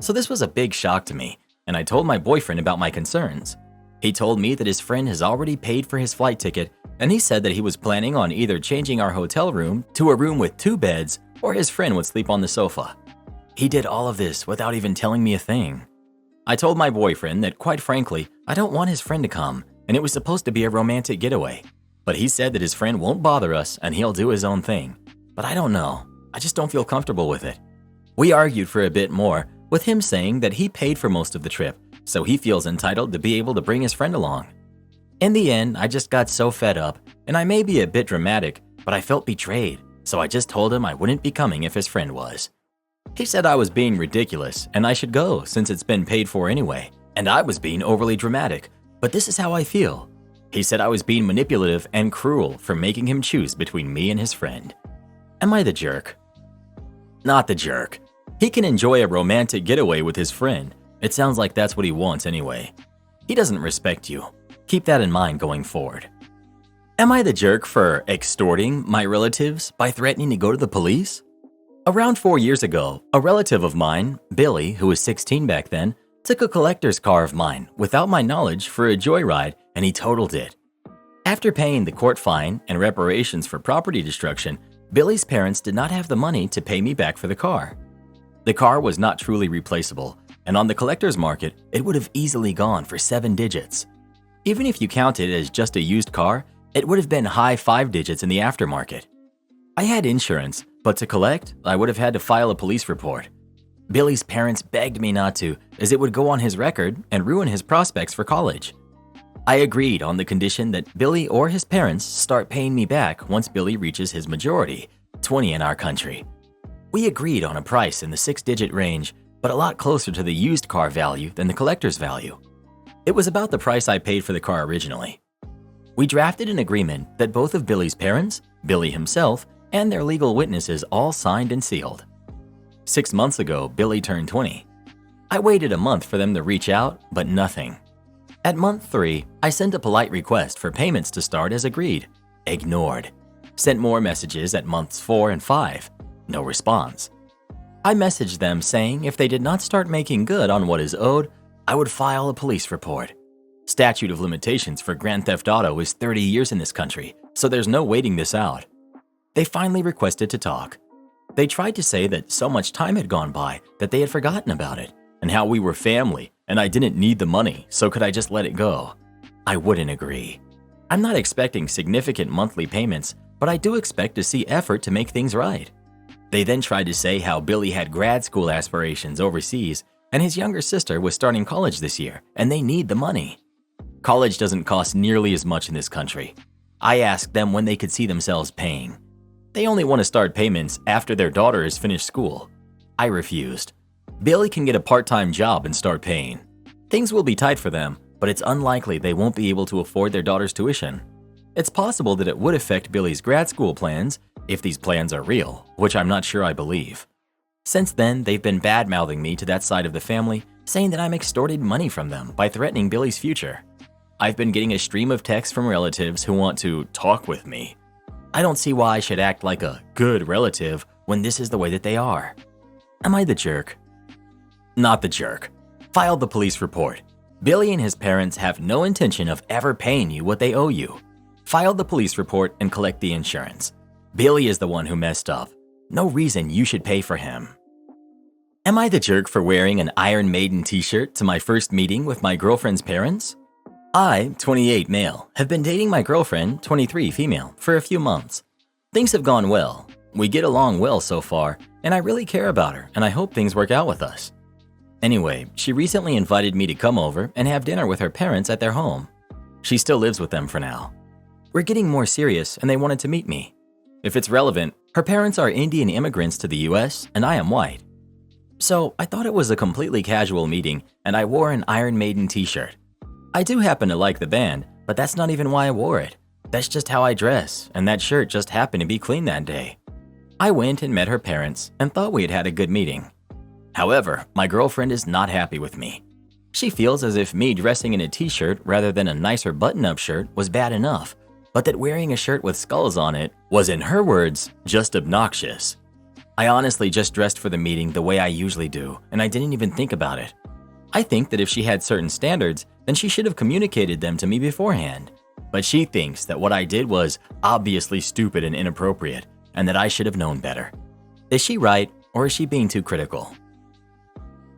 So this was a big shock to me, and I told my boyfriend about my concerns. He told me that his friend has already paid for his flight ticket, and he said that he was planning on either changing our hotel room to a room with 2 beds or his friend would sleep on the sofa. He did all of this without even telling me a thing. I told my boyfriend that quite frankly, I don't want his friend to come, and it was supposed to be a romantic getaway. But he said that his friend won't bother us and he'll do his own thing. But I don't know, I just don't feel comfortable with it. We argued for a bit more, with him saying that he paid for most of the trip, so he feels entitled to be able to bring his friend along. In the end, I just got so fed up, and I may be a bit dramatic, but I felt betrayed, so I just told him I wouldn't be coming if his friend was. He said I was being ridiculous and I should go since it's been paid for anyway, and I was being overly dramatic, but this is how I feel. He said I was being manipulative and cruel for making him choose between me and his friend. Am I the jerk? Not the jerk. He can enjoy a romantic getaway with his friend. It sounds like that's what he wants anyway. He doesn't respect you. Keep that in mind going forward. Am I the jerk for extorting my relatives by threatening to go to the police? Around 4 years ago, a relative of mine, Billy, who was 16 back then, took a collector's car of mine without my knowledge for a joyride, and he totaled it. After paying the court fine and reparations for property destruction, Billy's parents did not have the money to pay me back for the car. The car was not truly replaceable, and on the collector's market, it would have easily gone for 7 digits. Even if you count it as just a used car, it would have been high 5 digits in the aftermarket. I had insurance, but to collect, I would have had to file a police report. Billy's parents begged me not to, as it would go on his record and ruin his prospects for college. I agreed on the condition that Billy or his parents start paying me back once Billy reaches his majority, 20 in our country. We agreed on a price in the 6-digit range, but a lot closer to the used car value than the collector's value. It was about the price I paid for the car originally. We drafted an agreement that both of Billy's parents, Billy himself, and their legal witnesses all signed and sealed. 6 months ago, Billy turned 20. I waited a month for them to reach out, but nothing. At month 3, I sent a polite request for payments to start as agreed. Ignored. Sent more messages at months 4 and 5. No response. I messaged them saying if they did not start making good on what is owed, I would file a police report. Statute of limitations for Grand Theft Auto is 30 years in this country, so there's no waiting this out. They finally requested to talk. They tried to say that so much time had gone by that they had forgotten about it, and how we were family and I didn't need the money, so could I just let it go? I wouldn't agree. I'm not expecting significant monthly payments, but I do expect to see effort to make things right. They then tried to say how Billy had grad school aspirations overseas and his younger sister was starting college this year and they need the money. College doesn't cost nearly as much in this country. I asked them when they could see themselves paying. They only want to start payments after their daughter has finished school. I refused. Billy can get a part-time job and start paying. Things will be tight for them, but it's unlikely they won't be able to afford their daughter's tuition. It's possible that it would affect Billy's grad school plans, if these plans are real, which I'm not sure I believe. Since then, they've been bad-mouthing me to that side of the family, saying that I'm extorted money from them by threatening Billy's future. I've been getting a stream of texts from relatives who want to talk with me. I don't see why I should act like a good relative when this is the way that they are. Am I the jerk? Not the jerk. Filed the police report. Billy and his parents have no intention of ever paying you what they owe you. Filed the police report and collect the insurance. Billy is the one who messed up. No reason you should pay for him. Am I the jerk for wearing an Iron Maiden t-shirt to my first meeting with my girlfriend's parents? I, 28 male, have been dating my girlfriend, 23 female, for a few months. Things have gone well. We get along well so far, and I really care about her, and I hope things work out with us. Anyway, she recently invited me to come over and have dinner with her parents at their home. She still lives with them for now. We're getting more serious, and they wanted to meet me. If it's relevant, her parents are Indian immigrants to the US, and I am white. So I thought it was a completely casual meeting, and I wore an Iron Maiden t-shirt. I do happen to like the band, but that's not even why I wore it. That's just how I dress, and that shirt just happened to be clean that day. I went and met her parents and thought we had had a good meeting. However, my girlfriend is not happy with me. She feels as if me dressing in a t-shirt rather than a nicer button-up shirt was bad enough, but that wearing a shirt with skulls on it was, in her words, just obnoxious. I honestly just dressed for the meeting the way I usually do, and I didn't even think about it. I think that if she had certain standards, then she should have communicated them to me beforehand. But she thinks that what I did was obviously stupid and inappropriate, and that I should have known better. Is she right, or is she being too critical?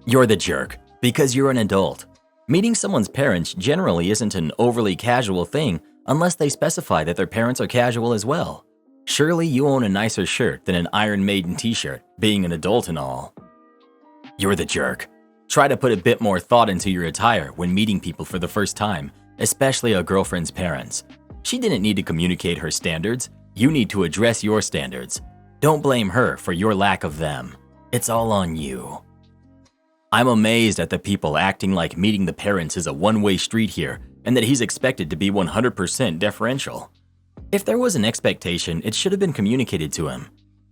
You're the jerk, because you're an adult. Meeting someone's parents generally isn't an overly casual thing unless they specify that their parents are casual as well. Surely you own a nicer shirt than an Iron Maiden t-shirt, being an adult and all. You're the jerk. Try to put a bit more thought into your attire when meeting people for the first time, especially a girlfriend's parents. She didn't need to communicate her standards. You need to address your standards. Don't blame her for your lack of them. It's all on you. I'm amazed at the people acting like meeting the parents is a one-way street here and that he's expected to be 100% deferential. If there was an expectation, it should have been communicated to him.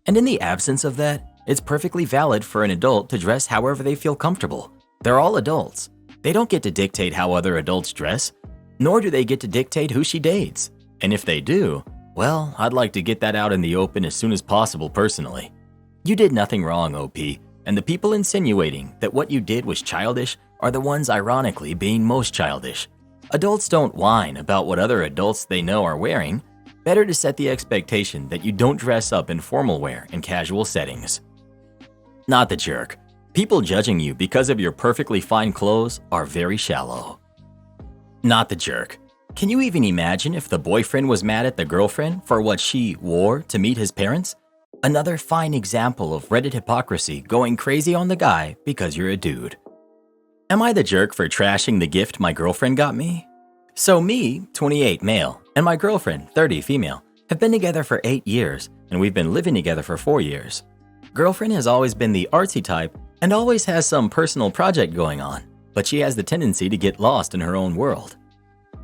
And in the absence of that, it's perfectly valid for an adult to dress however they feel comfortable. They're all adults. They don't get to dictate how other adults dress, nor do they get to dictate who she dates. And if they do, well, I'd like to get that out in the open as soon as possible personally. You did nothing wrong, OP, and the people insinuating that what you did was childish are the ones ironically being most childish. Adults don't whine about what other adults they know are wearing. Better to set the expectation that you don't dress up in formal wear in casual settings. Not the jerk. People judging you because of your perfectly fine clothes are very shallow. Not the jerk. Can you even imagine if the boyfriend was mad at the girlfriend for what she wore to meet his parents? Another fine example of Reddit hypocrisy going crazy on the guy because you're a dude. Am I the jerk for trashing the gift my girlfriend got me? So me, 28 male, and my girlfriend, 30 female, have been together for 8 years, and we've been living together for 4 years. Girlfriend has always been the artsy type and always has some personal project going on, but she has the tendency to get lost in her own world.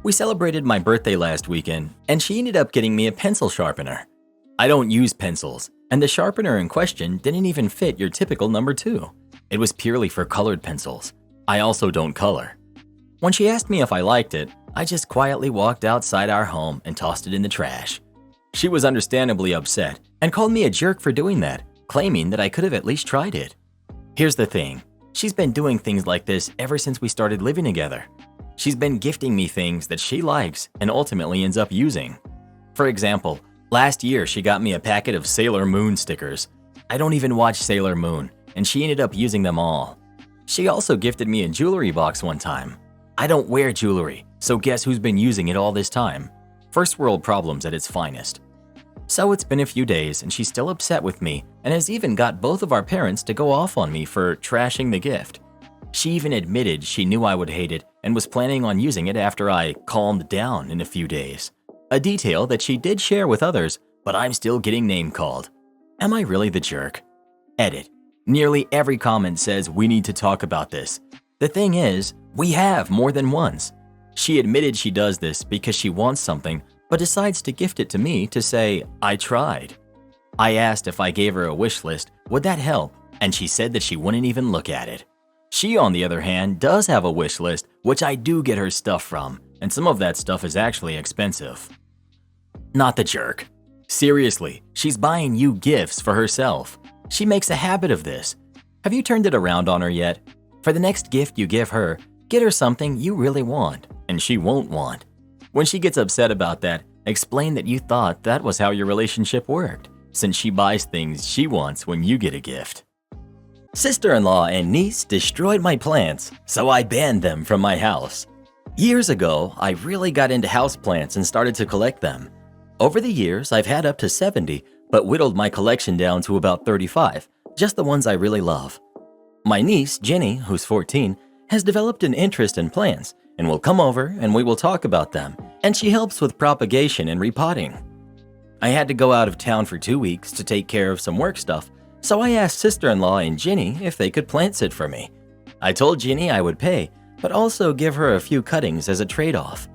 We celebrated my birthday last weekend, and she ended up getting me a pencil sharpener. I don't use pencils, and the sharpener in question didn't even fit your typical number 2. It was purely for colored pencils. I also don't color. When she asked me if I liked it, I just quietly walked outside our home and tossed it in the trash. She was understandably upset and called me a jerk for doing that, claiming that I could have at least tried it. Here's the thing. She's been doing things like this ever since we started living together. She's been gifting me things that she likes and ultimately ends up using. For example, last year she got me a packet of Sailor Moon stickers. I don't even watch Sailor Moon, and she ended up using them all. She also gifted me a jewelry box one time. I don't wear jewelry, so guess who's been using it all this time? First world problems at its finest. So it's been a few days and she's still upset with me and has even got both of our parents to go off on me for trashing the gift. She even admitted she knew I would hate it and was planning on using it after I calmed down in a few days. A detail that she did share with others, but I'm still getting name called. Am I really the jerk? Edit. Nearly every comment says we need to talk about this. The thing is, we have more than once. She admitted she does this because she wants something, but decides to gift it to me to say, I tried. I asked if I gave her a wish list, would that help? And she said that she wouldn't even look at it. She, on the other hand, does have a wish list, which I do get her stuff from, and some of that stuff is actually expensive. Not the jerk. Seriously, she's buying you gifts for herself. She makes a habit of this. Have you turned it around on her yet? For the next gift you give her, get her something you really want, and she won't want. When she gets upset about that, explain that you thought that was how your relationship worked, since she buys things she wants when you get a gift. Sister-in-law and niece destroyed my plants, so I banned them from my house. Years ago, I really got into houseplants and started to collect them. Over the years, I've had up to 70, but whittled my collection down to about 35, just the ones I really love. My niece, Jenny, who's 14, has developed an interest in plants and will come over and we will talk about them, and she helps with propagation and repotting. I had to go out of town for 2 weeks to take care of some work stuff, so I asked sister-in-law and Jenny if they could plant sit for me. I told Jenny I would pay, but also give her a few cuttings as a trade-off.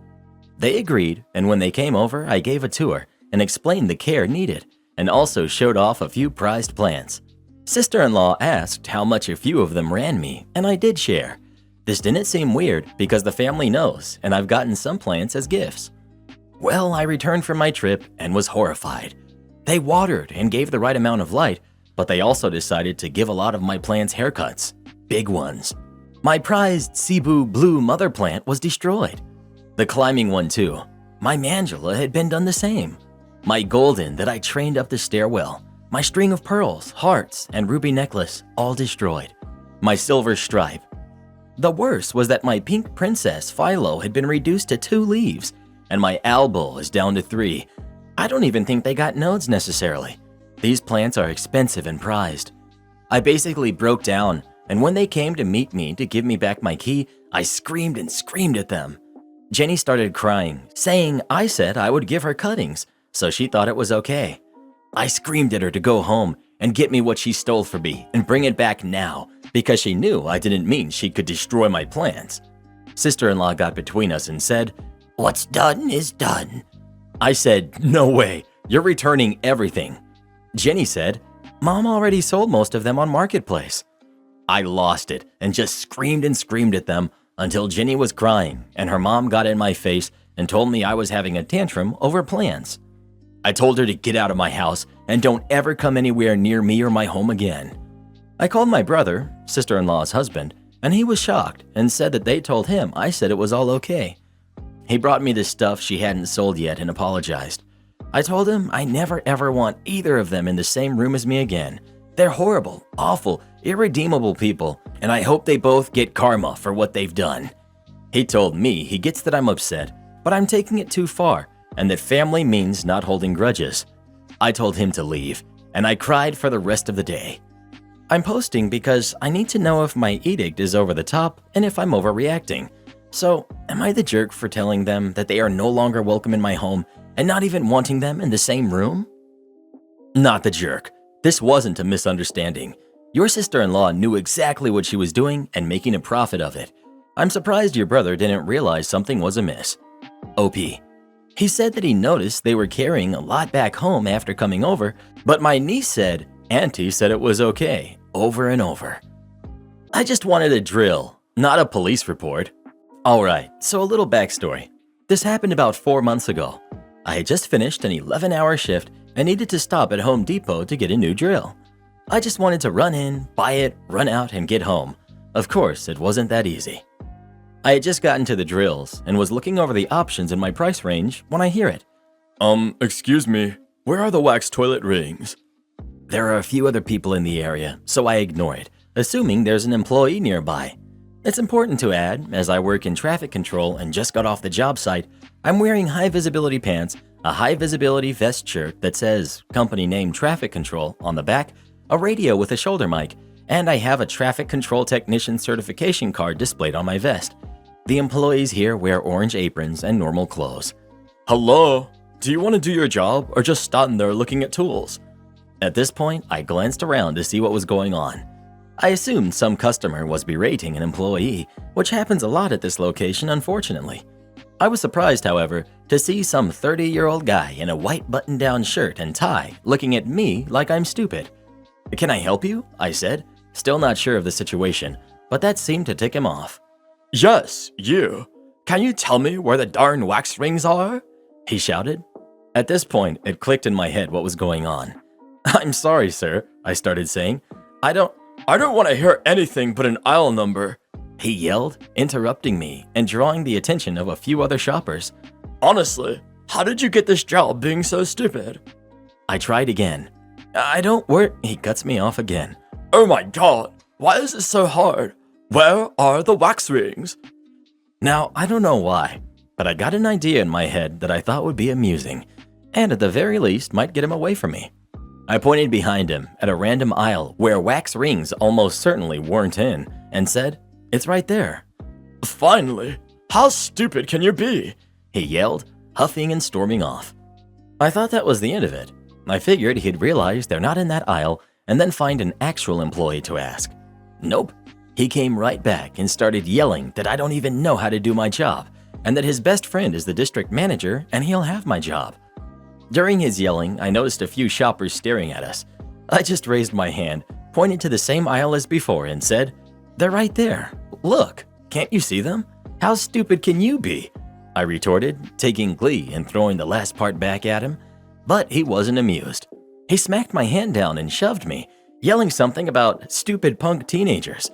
They agreed, and when they came over, I gave a tour and explained the care needed, and also showed off a few prized plants. Sister-in-law asked how much a few of them ran me, and I did share. This didn't seem weird because the family knows, and I've gotten some plants as gifts. Well, I returned from my trip and was horrified. They watered and gave the right amount of light, but they also decided to give a lot of my plants haircuts, big ones. My prized Cebu blue mother plant was destroyed. The climbing one too. My Mandula had been done the same. My golden that I trained up the stairwell, my string of pearls, hearts, and ruby necklace, all destroyed. My silver stripe. The worst was that my pink princess Philo had been reduced to 2 leaves, and my albo is down to 3. I don't even think they got nodes necessarily. These plants are expensive and prized. I basically broke down, and when they came to meet me to give me back my key, I screamed and screamed at them. Jenny started crying, saying I said I would give her cuttings, so she thought it was okay. I screamed at her to go home and get me what she stole from me and bring it back now, because she knew I didn't mean she could destroy my plants. Sister-in-law got between us and said, "What's done is done." I said, "No way, you're returning everything." Jenny said, "Mom already sold most of them on Marketplace." I lost it and just screamed and screamed at them until Jenny was crying and her mom got in my face and told me I was having a tantrum over plants. I told her to get out of my house and don't ever come anywhere near me or my home again. I called my brother, sister-in-law's husband, and he was shocked and said that they told him I said it was all okay. He brought me the stuff she hadn't sold yet and apologized. I told him I never ever want either of them in the same room as me again. They're horrible, awful, irredeemable people, and I hope they both get karma for what they've done. He told me he gets that I'm upset, but I'm taking it too far, and that family means not holding grudges. I told him to leave, and I cried for the rest of the day. I'm posting because I need to know if my edict is over the top and if I'm overreacting. So, am I the jerk for telling them that they are no longer welcome in my home and not even wanting them in the same room? Not the jerk. This wasn't a misunderstanding. Your sister-in-law knew exactly what she was doing and making a profit of it. I'm surprised your brother didn't realize something was amiss. OP. He said that he noticed they were carrying a lot back home after coming over, but my niece said, Auntie said it was okay, over and over. I just wanted a drill, not a police report. Alright, so a little backstory. This happened about 4 months ago. I had just finished an 11-hour shift and needed to stop at Home Depot to get a new drill. I just wanted to run in, buy it, run out, and get home. Of course, it wasn't that easy. I had just gotten to the drills and was looking over the options in my price range when I hear it. Excuse me, where are the wax toilet rings? There are a few other people in the area, so I ignore it, assuming there's an employee nearby. It's important to add, as I work in traffic control and just got off the job site, I'm wearing high visibility pants, a high-visibility vest shirt that says company name traffic control on the back, a radio with a shoulder mic, and I have a traffic control technician certification card displayed on my vest. The employees here wear orange aprons and normal clothes. "Hello? Do you want to do your job or just standing there looking at tools?" At this point, I glanced around to see what was going on. I assumed some customer was berating an employee, which happens a lot at this location, unfortunately. I was surprised, however, to see some 30-year-old guy in a white button-down shirt and tie looking at me like I'm stupid. "Can I help you?" I said, still not sure of the situation, but that seemed to tick him off. "Yes, you. Can you tell me where the darn wax rings are?" he shouted. At this point, it clicked in my head what was going on. "I'm sorry, sir," I started saying. I don't want to hear anything but an aisle number," he yelled, interrupting me and drawing the attention of a few other shoppers. "Honestly, how did you get this job being so stupid?" I tried again. "I don't work," he cuts me off again. "Oh my god, why is it so hard? Where are the wax rings?" Now, I don't know why, but I got an idea in my head that I thought would be amusing, and at the very least might get him away from me. I pointed behind him at a random aisle where wax rings almost certainly weren't in and said, "It's right there." "Finally! How stupid can you be?" he yelled, huffing and storming off. I thought that was the end of it. I figured he'd realize they're not in that aisle and then find an actual employee to ask. Nope. He came right back and started yelling that I don't even know how to do my job and that his best friend is the district manager and he'll have my job. During his yelling, I noticed a few shoppers staring at us. I just raised my hand, pointed to the same aisle as before and said, "They're right there. Look, can't you see them? How stupid can you be?" I retorted, taking glee and throwing the last part back at him. But he wasn't amused. He smacked my hand down and shoved me, yelling something about stupid punk teenagers.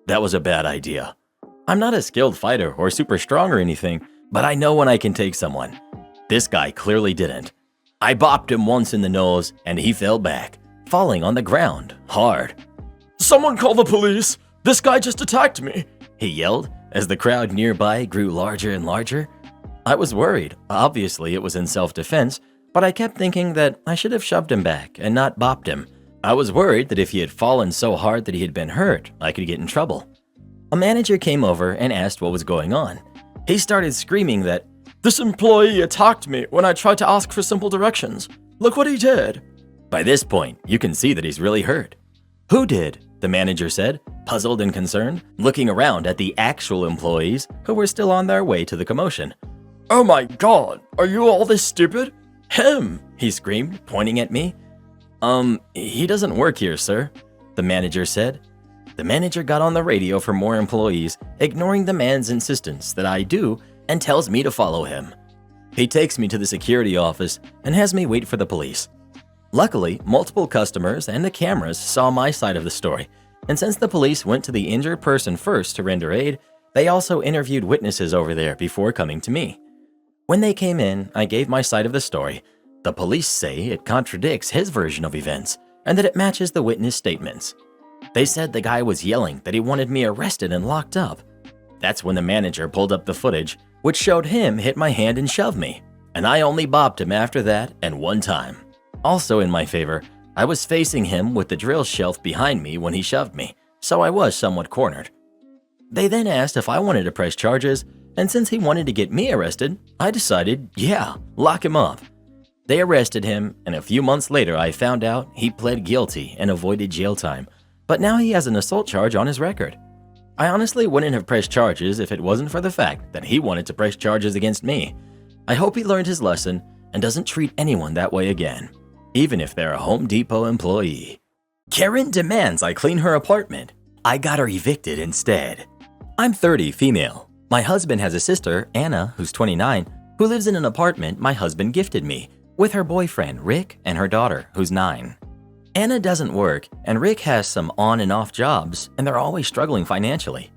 That was a bad idea. I'm not a skilled fighter or super strong or anything, but I know when I can take someone. This guy clearly didn't. I bopped him once in the nose and he fell back, falling on the ground, hard. "Someone call the police! This guy just attacked me!" he yelled as the crowd nearby grew larger and larger. I was worried. Obviously, it was in self-defense, but I kept thinking that I should have shoved him back and not bopped him. I was worried that if he had fallen so hard that he had been hurt, I could get in trouble. A manager came over and asked what was going on. He started screaming that, "This employee attacked me when I tried to ask for simple directions. Look what he did." By this point, you can see that he's really hurt. "Who did?" the manager said, puzzled and concerned, looking around at the actual employees who were still on their way to the commotion. "Oh my god, are you all this stupid? Him!" he screamed, pointing at me. He doesn't work here, sir," the manager said. The manager got on the radio for more employees, ignoring the man's insistence that I do, and tells me to follow him. He takes me to the security office and has me wait for the police. Luckily, multiple customers and the cameras saw my side of the story, and since the police went to the injured person first to render aid, they also interviewed witnesses over there before coming to me. When they came in, I gave my side of the story. The police say it contradicts his version of events and that it matches the witness statements. They said the guy was yelling that he wanted me arrested and locked up. That's when the manager pulled up the footage, which showed him hit my hand and shove me, and I only bopped him after that and one time. Also in my favor, I was facing him with the drill shelf behind me when he shoved me, so I was somewhat cornered. They then asked if I wanted to press charges, and since he wanted to get me arrested, I decided, yeah, lock him up. They arrested him, and a few months later I found out he pled guilty and avoided jail time, but now he has an assault charge on his record. I honestly wouldn't have pressed charges if it wasn't for the fact that he wanted to press charges against me. I hope he learned his lesson and doesn't treat anyone that way again, even if they're a Home Depot employee. Karen demands I clean her apartment. I got her evicted instead. I'm 30, female. My husband has a sister, Anna, who's 29, who lives in an apartment my husband gifted me, with her boyfriend, Rick, and her daughter, who's 9. Anna doesn't work, and Rick has some on and off jobs, and they're always struggling financially.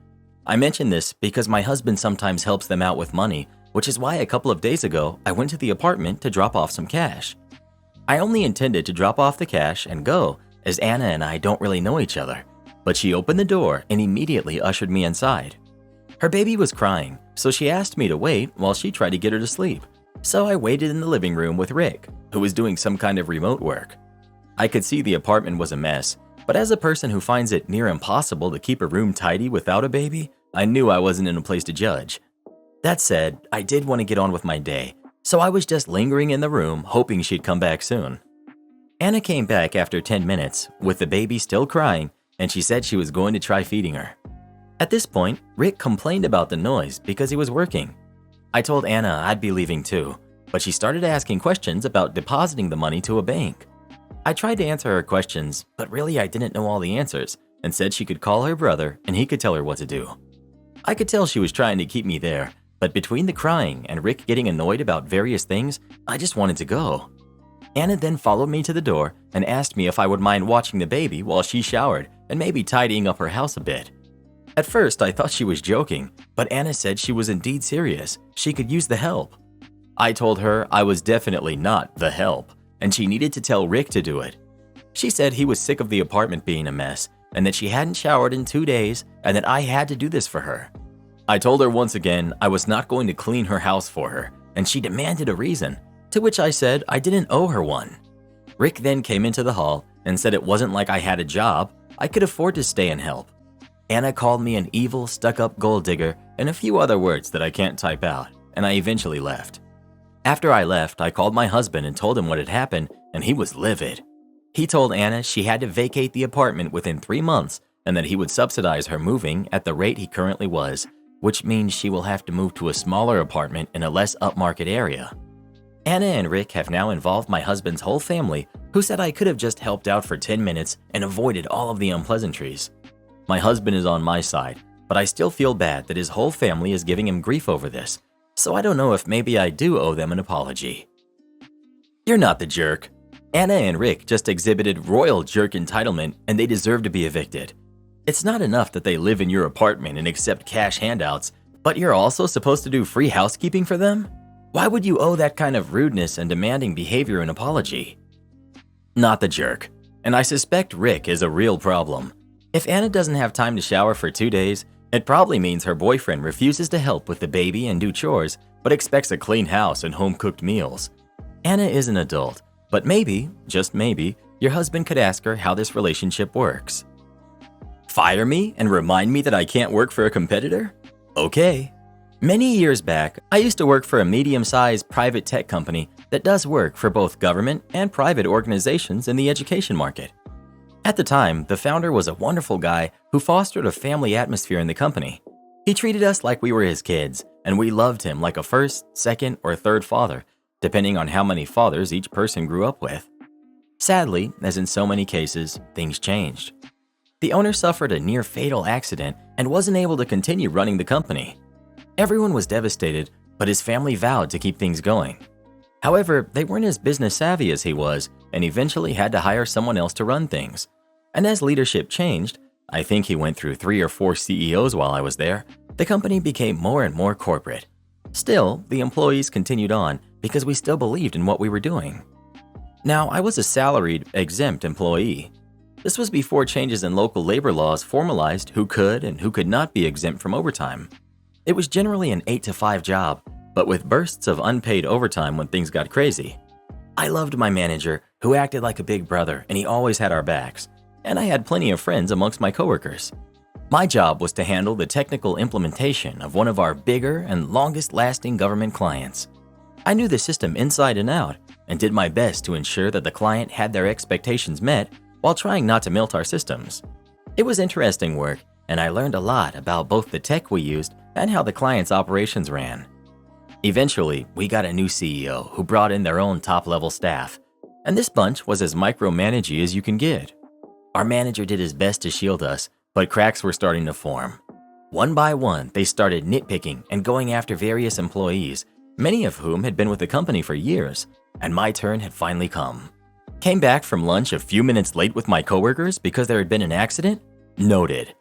I mention this because my husband sometimes helps them out with money, which is why a couple of days ago I went to the apartment to drop off some cash. I only intended to drop off the cash and go, as Anna and I don't really know each other, but she opened the door and immediately ushered me inside. Her baby was crying, so she asked me to wait while she tried to get her to sleep. So I waited in the living room with Rick, who was doing some kind of remote work. I could see the apartment was a mess, but as a person who finds it near impossible to keep a room tidy without a baby, I knew I wasn't in a place to judge. That said, I did want to get on with my day, so I was just lingering in the room hoping she'd come back soon. Anna came back after 10 minutes, with the baby still crying, and she said she was going to try feeding her. At this point, Rick complained about the noise because he was working. I told Anna I'd be leaving too, but she started asking questions about depositing the money to a bank. I tried to answer her questions, but really I didn't know all the answers, and said she could call her brother and he could tell her what to do. I could tell she was trying to keep me there, but between the crying and Rick getting annoyed about various things, I just wanted to go. Anna then followed me to the door and asked me if I would mind watching the baby while she showered and maybe tidying up her house a bit. At first, I thought she was joking, but Anna said she was indeed serious. She could use the help. I told her I was definitely not the help, and she needed to tell Rick to do it. She said he was sick of the apartment being a mess, and that she hadn't showered in 2 days, and that I had to do this for her. I told her once again I was not going to clean her house for her, and she demanded a reason, to which I said I didn't owe her one. Rick then came into the hall and said it wasn't like I had a job, I could afford to stay and help. Anna called me an evil, stuck-up gold digger and a few other words that I can't type out, and I eventually left. After I left, I called my husband and told him what had happened, and he was livid. He told Anna she had to vacate the apartment within 3 months and that he would subsidize her moving at the rate he currently was, which means she will have to move to a smaller apartment in a less upmarket area. Anna and Rick have now involved my husband's whole family, who said I could have just helped out for 10 minutes and avoided all of the unpleasantries. My husband is on my side, but I still feel bad that his whole family is giving him grief over this, so I don't know if maybe I do owe them an apology. You're not the jerk. Anna and Rick just exhibited royal jerk entitlement and they deserve to be evicted. It's not enough that they live in your apartment and accept cash handouts, but you're also supposed to do free housekeeping for them? Why would you owe that kind of rudeness and demanding behavior an apology? Not the jerk. And I suspect Rick is a real problem. If Anna doesn't have time to shower for 2 days, it probably means her boyfriend refuses to help with the baby and do chores, but expects a clean house and home-cooked meals. Anna is an adult, but maybe, just maybe, your husband could ask her how this relationship works. Fire me and remind me that I can't work for a competitor? Okay. Many years back, I used to work for a medium-sized private tech company that does work for both government and private organizations in the education market. At the time, the founder was a wonderful guy who fostered a family atmosphere in the company. He treated us like we were his kids, and we loved him like a first, second, or third father, depending on how many fathers each person grew up with. Sadly, as in so many cases, things changed. The owner suffered a near-fatal accident and wasn't able to continue running the company. Everyone was devastated, but his family vowed to keep things going. However, they weren't as business savvy as he was and eventually had to hire someone else to run things. And as leadership changed, I think he went through 3 or 4 CEOs while I was there, the company became more and more corporate. Still, the employees continued on because we still believed in what we were doing. Now, I was a salaried, exempt employee. This was before changes in local labor laws formalized who could and who could not be exempt from overtime. It was generally an 8-to-5 job, but with bursts of unpaid overtime when things got crazy. I loved my manager, who acted like a big brother, and he always had our backs, and I had plenty of friends amongst my coworkers. My job was to handle the technical implementation of one of our bigger and longest-lasting government clients. I knew the system inside and out, and did my best to ensure that the client had their expectations met while trying not to melt our systems. It was interesting work, and I learned a lot about both the tech we used and how the client's operations ran. Eventually, we got a new CEO who brought in their own top-level staff, and this bunch was as micromanagey as you can get. Our manager did his best to shield us, but cracks were starting to form. One by one, they started nitpicking and going after various employees, many of whom had been with the company for years, and my turn had finally come. Came back from lunch a few minutes late with my coworkers because there had been an accident? Noted.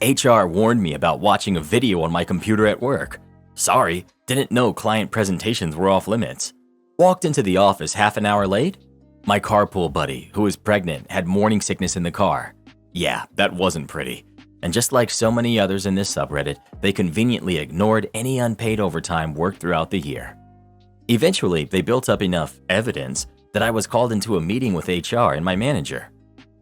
HR warned me about watching a video on my computer at work. Sorry, didn't know client presentations were off limits. Walked into the office half an hour late? My carpool buddy, who was pregnant, had morning sickness in the car. Yeah, that wasn't pretty. And just like so many others in this subreddit, they conveniently ignored any unpaid overtime worked throughout the year. Eventually, they built up enough evidence that I was called into a meeting with HR and my manager.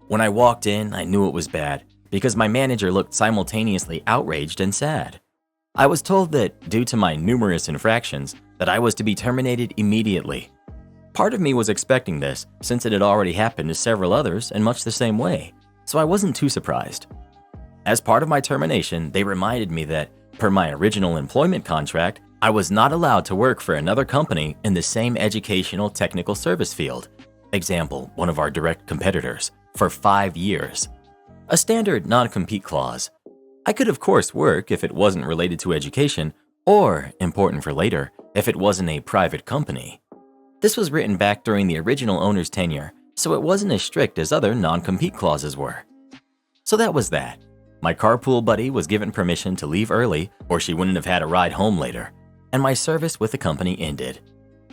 When I walked in, I knew it was bad because my manager looked simultaneously outraged and sad. I was told that due to my numerous infractions, that I was to be terminated immediately. Part of me was expecting this since it had already happened to several others in much the same way, so I wasn't too surprised. As part of my termination, they reminded me that, per my original employment contract, I was not allowed to work for another company in the same educational technical service field, example, one of our direct competitors, for 5 years. A standard non-compete clause. I could of course work if it wasn't related to education, or, important for later, if it wasn't a private company. This was written back during the original owner's tenure, so it wasn't as strict as other non-compete clauses were. So that was that. My carpool buddy was given permission to leave early, or she wouldn't have had a ride home later, and my service with the company ended.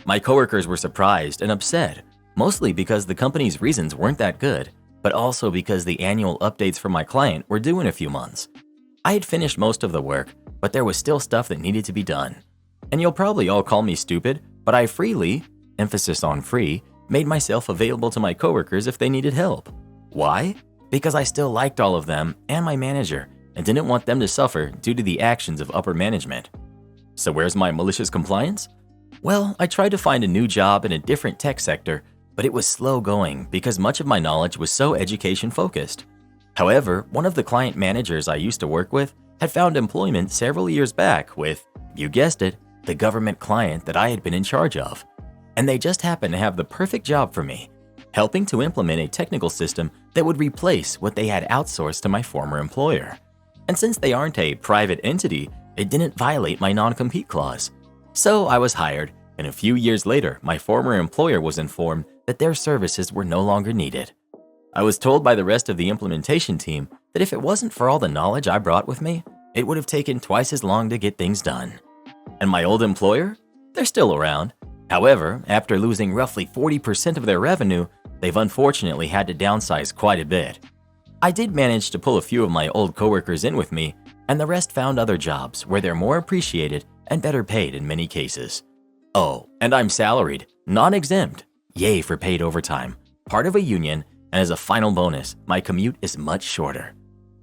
My coworkers were surprised and upset, mostly because the company's reasons weren't that good, but also because the annual updates for my client were due in a few months. I had finished most of the work, but there was still stuff that needed to be done. And you'll probably all call me stupid, but I freely, emphasis on free, made myself available to my coworkers if they needed help. Why? Because I still liked all of them and my manager and didn't want them to suffer due to the actions of upper management. So where's my malicious compliance? Well, I tried to find a new job in a different tech sector, but it was slow going because much of my knowledge was so education focused. However, one of the client managers I used to work with had found employment several years back with, you guessed it, the government client that I had been in charge of. And they just happened to have the perfect job for me, helping to implement a technical system that would replace what they had outsourced to my former employer. And since they aren't a private entity, it didn't violate my non-compete clause. So I was hired, and a few years later, my former employer was informed that their services were no longer needed. I was told by the rest of the implementation team that if it wasn't for all the knowledge I brought with me, it would have taken twice as long to get things done. And my old employer? They're still around. However, after losing roughly 40% of their revenue, they've unfortunately had to downsize quite a bit. I did manage to pull a few of my old coworkers in with me, and the rest found other jobs where they're more appreciated and better paid in many cases. Oh, and I'm salaried, non-exempt. Yay for paid overtime, part of a union, and as a final bonus, my commute is much shorter.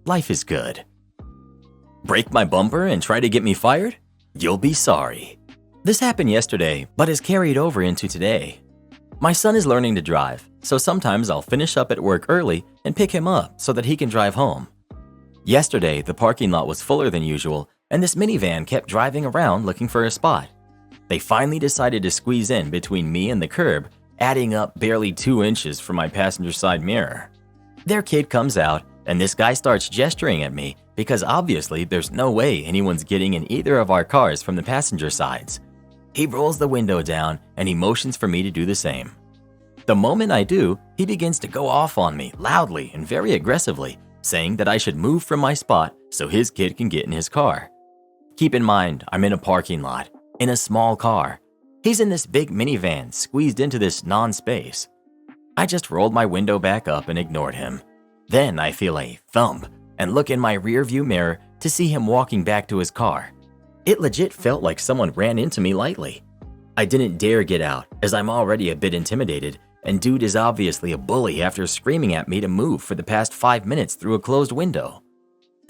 Life is good. Break my bumper and try to get me fired? You'll be sorry. This happened yesterday, but is carried over into today. My son is learning to drive, so sometimes I'll finish up at work early and pick him up so that he can drive home. Yesterday, the parking lot was fuller than usual, and this minivan kept driving around looking for a spot. They finally decided to squeeze in between me and the curb, adding up barely 2 inches from my passenger side mirror. Their kid comes out, and this guy starts gesturing at me because obviously there's no way anyone's getting in either of our cars from the passenger sides. He rolls the window down and he motions for me to do the same. The moment I do, he begins to go off on me loudly and very aggressively, saying that I should move from my spot so his kid can get in his car. Keep in mind, I'm in a parking lot, in a small car. He's in this big minivan squeezed into this non-space. I just rolled my window back up and ignored him. Then I feel a thump and look in my rearview mirror to see him walking back to his car. It legit felt like someone ran into me lightly. I didn't dare get out as I'm already a bit intimidated, and dude is obviously a bully after screaming at me to move for the past 5 minutes through a closed window.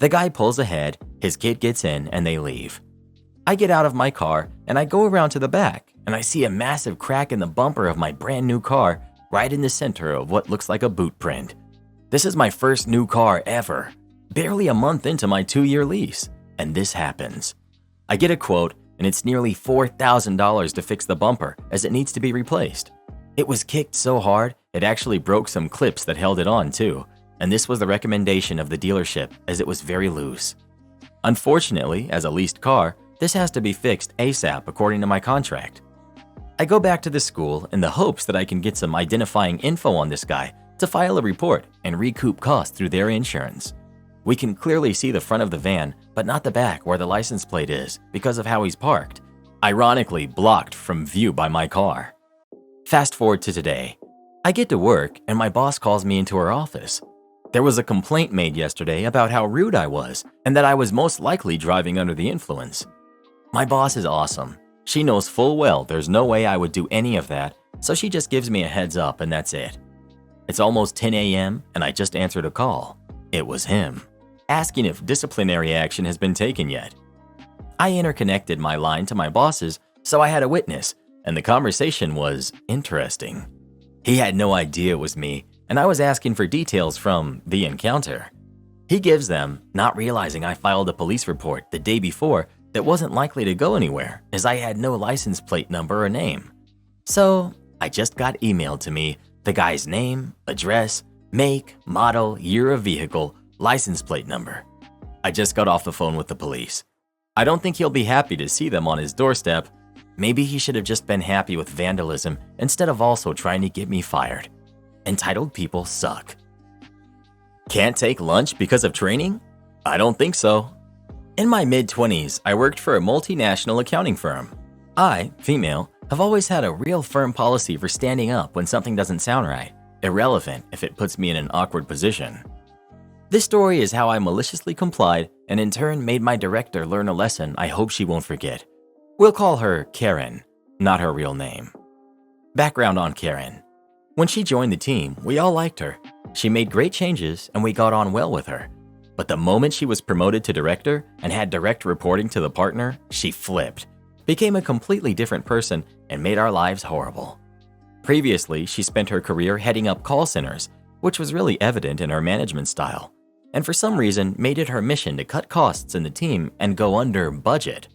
The guy pulls ahead, his kid gets in, and they leave. I get out of my car and I go around to the back, and I see a massive crack in the bumper of my brand new car right in the center of what looks like a boot print. This is my first new car ever, barely a month into my 2-year lease, and this happens. I get a quote, and it's nearly $4,000 to fix the bumper as it needs to be replaced. It was kicked so hard, it actually broke some clips that held it on too, and this was the recommendation of the dealership as it was very loose. Unfortunately, as a leased car, this has to be fixed ASAP according to my contract. I go back to the school in the hopes that I can get some identifying info on this guy to file a report and recoup costs through their insurance. We can clearly see the front of the van, but not the back where the license plate is because of how he's parked, ironically blocked from view by my car. Fast forward to today. I get to work and my boss calls me into her office. There was a complaint made yesterday about how rude I was and that I was most likely driving under the influence. My boss is awesome. She knows full well there's no way I would do any of that, so she just gives me a heads up and that's it. It's almost 10 a.m. and I just answered a call. It was him, asking if disciplinary action has been taken yet. I interconnected my line to my bosses, so I had a witness, and the conversation was interesting. He had no idea it was me, and I was asking for details from the encounter. He gives them, not realizing I filed a police report the day before that wasn't likely to go anywhere as I had no license plate number or name. So I just got emailed to me the guy's name, address, make, model, year of vehicle, license plate number. I just got off the phone with the police. I don't think he'll be happy to see them on his doorstep. Maybe he should have just been happy with vandalism instead of also trying to get me fired. Entitled people suck. Can't take lunch because of training? I don't think so. In my mid-20s, I worked for a multinational accounting firm. I, female, have always had a real firm policy for standing up when something doesn't sound right, irrelevant if it puts me in an awkward position. This story is how I maliciously complied and in turn made my director learn a lesson I hope she won't forget. We'll call her Karen, not her real name. Background on Karen. When she joined the team, we all liked her. She made great changes and we got on well with her. But the moment she was promoted to director and had direct reporting to the partner, she flipped, became a completely different person and made our lives horrible. Previously, she spent her career heading up call centers, which was really evident in her management style, and for some reason made it her mission to cut costs in the team and go under budget.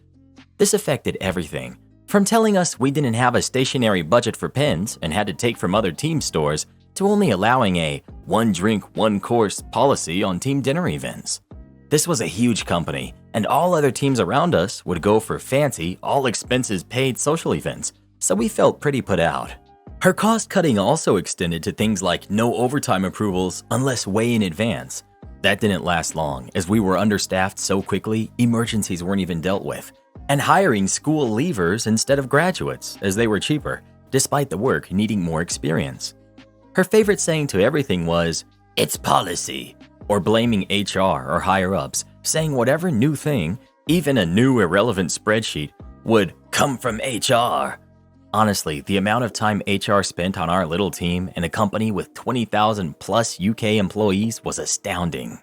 This affected everything, from telling us we didn't have a stationary budget for pens and had to take from other team stores, to only allowing a one drink, one course policy on team dinner events. This was a huge company, and all other teams around us would go for fancy, all expenses paid social events, so we felt pretty put out. Her cost cutting also extended to things like no overtime approvals unless way in advance. That didn't last long, as we were understaffed so quickly emergencies weren't even dealt with, and hiring school leavers instead of graduates as they were cheaper, despite the work needing more experience. Her favorite saying to everything was, "It's policy," or blaming HR or higher-ups, saying whatever new thing, even a new irrelevant spreadsheet, would come from HR. Honestly, the amount of time HR spent on our little team in a company with 20,000 plus UK employees was astounding.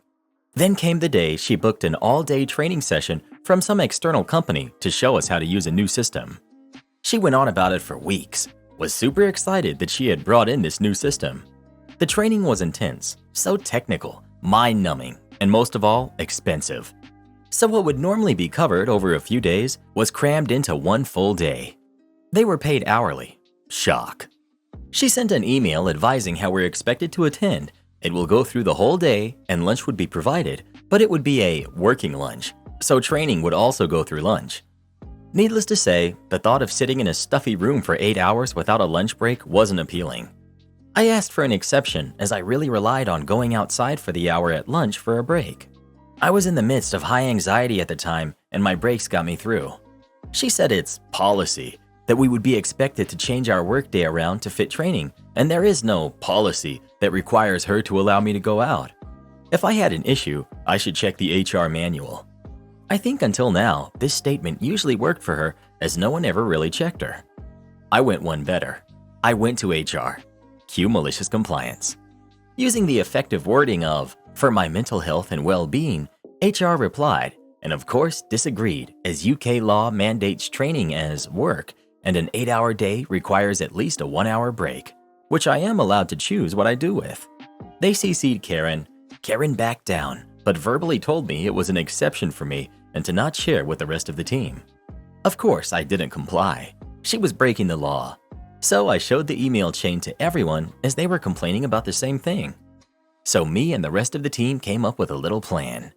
Then came the day she booked an all-day training session from some external company to show us how to use a new system. She went on about it for weeks, was super excited that she had brought in this new system. The training was intense, so technical, mind-numbing, and most of all, expensive. So what would normally be covered over a few days was crammed into one full day. They were paid hourly. Shock. She sent an email advising how we're expected to attend. It will go through the whole day and lunch would be provided, but it would be a working lunch, so training would also go through lunch. Needless to say, the thought of sitting in a stuffy room for 8 hours without a lunch break wasn't appealing. I asked for an exception as I really relied on going outside for the hour at lunch for a break. I was in the midst of high anxiety at the time and my breaks got me through. She said it's policy, that we would be expected to change our workday around to fit training, and there is no policy that requires her to allow me to go out. If I had an issue, I should check the HR manual. I think until now, this statement usually worked for her as no one ever really checked her. I went one better. I went to HR. Cue malicious compliance. Using the effective wording of, "for my mental health and well-being," HR replied, and of course disagreed as UK law mandates training as work, and an 8-hour day requires at least a 1-hour break, which I am allowed to choose what I do with. They CC'd Karen. Karen backed down, but verbally told me it was an exception for me and to not share with the rest of the team. Of course, I didn't comply. She was breaking the law. So I showed the email chain to everyone as they were complaining about the same thing. So me and the rest of the team came up with a little plan.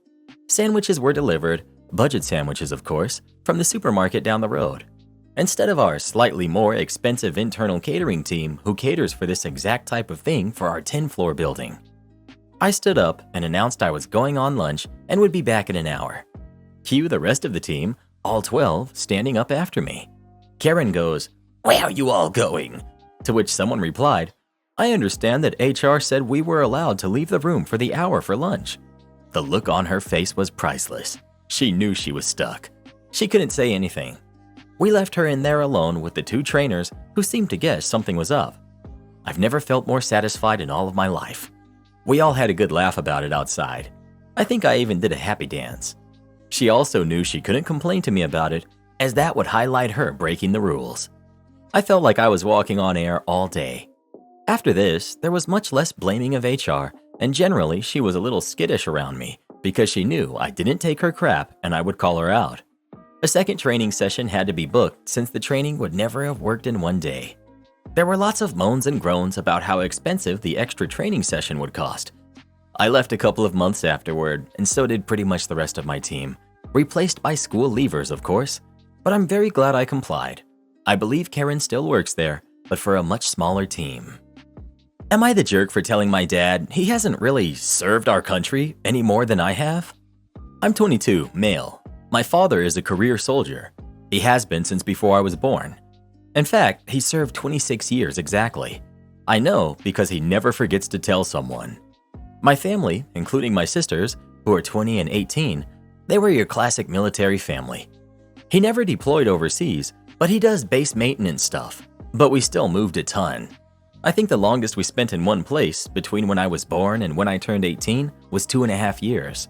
Sandwiches were delivered, budget sandwiches of course, from the supermarket down the road. Instead of our slightly more expensive internal catering team who caters for this exact type of thing for our 10-floor building. I stood up and announced I was going on lunch and would be back in an hour. Cue the rest of the team, all 12, standing up after me. Karen goes, "Where are you all going?" To which someone replied, "I understand that HR said we were allowed to leave the room for the hour for lunch." The look on her face was priceless. She knew she was stuck. She couldn't say anything. We left her in there alone with the two trainers who seemed to guess something was up. I've never felt more satisfied in all of my life. We all had a good laugh about it outside. I think I even did a happy dance. She also knew she couldn't complain to me about it, as that would highlight her breaking the rules. I felt like I was walking on air all day. After this, there was much less blaming of HR, and generally she was a little skittish around me because she knew I didn't take her crap and I would call her out. A second training session had to be booked since the training would never have worked in one day. There were lots of moans and groans about how expensive the extra training session would cost. I left a couple of months afterward, and so did pretty much the rest of my team. Replaced by school leavers, of course, but I'm very glad I complied. I believe Karen still works there, but for a much smaller team. Am I the jerk for telling my dad he hasn't really served our country any more than I have? I'm 22, male. My father is a career soldier. He has been since before I was born. In fact, he served 26 years exactly. I know because he never forgets to tell someone. My family, including my sisters, who are 20 and 18, they were your classic military family. He never deployed overseas, but he does base maintenance stuff. But we still moved a ton. I think the longest we spent in one place, between when I was born and when I turned 18, was 2.5 years.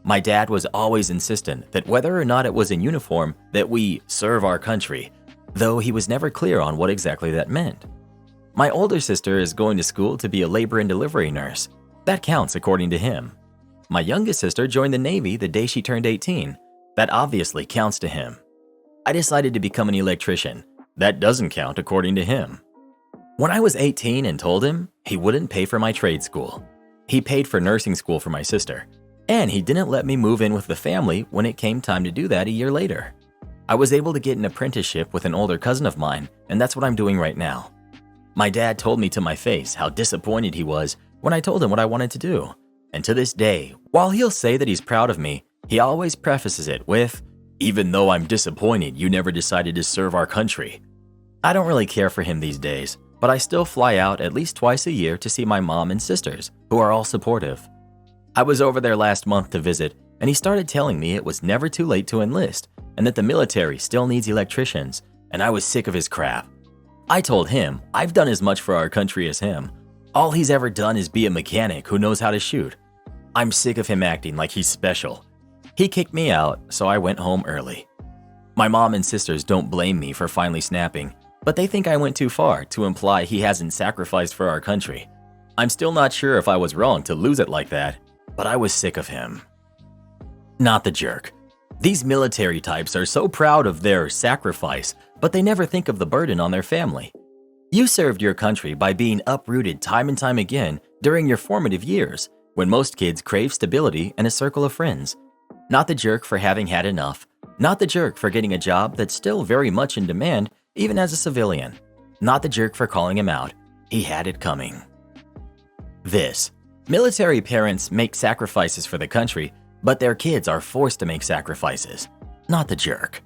My dad was always insistent that whether or not it was in uniform, that we serve our country, though he was never clear on what exactly that meant. My older sister is going to school to be a labor and delivery nurse. That counts according to him. My youngest sister joined the Navy the day she turned 18. That obviously counts to him. I decided to become an electrician. That doesn't count according to him. When I was 18 and told him, he wouldn't pay for my trade school. He paid for nursing school for my sister, and he didn't let me move in with the family when it came time to do that a year later. I was able to get an apprenticeship with an older cousin of mine, and that's what I'm doing right now. My dad told me to my face how disappointed he was when I told him what I wanted to do. And to this day, while he'll say that he's proud of me, he always prefaces it with, "Even though I'm disappointed you never decided to serve our country." I don't really care for him these days, but I still fly out at least twice a year to see my mom and sisters, who are all supportive. I was over there last month to visit, and he started telling me it was never too late to enlist, and that the military still needs electricians, and I was sick of his crap. I told him I've done as much for our country as him. All he's ever done is be a mechanic who knows how to shoot. I'm sick of him acting like he's special. He kicked me out, so I went home early. My mom and sisters don't blame me for finally snapping, but they think I went too far to imply he hasn't sacrificed for our country. I'm still not sure if I was wrong to lose it like that, but I was sick of him. Not the jerk. These military types are so proud of their sacrifice, but they never think of the burden on their family. You served your country by being uprooted time and time again during your formative years, when most kids crave stability and a circle of friends. Not the jerk for having had enough. Not the jerk for getting a job that's still very much in demand, even as a civilian. Not the jerk for calling him out. He had it coming. This. Military parents make sacrifices for the country, but their kids are forced to make sacrifices. Not the jerk.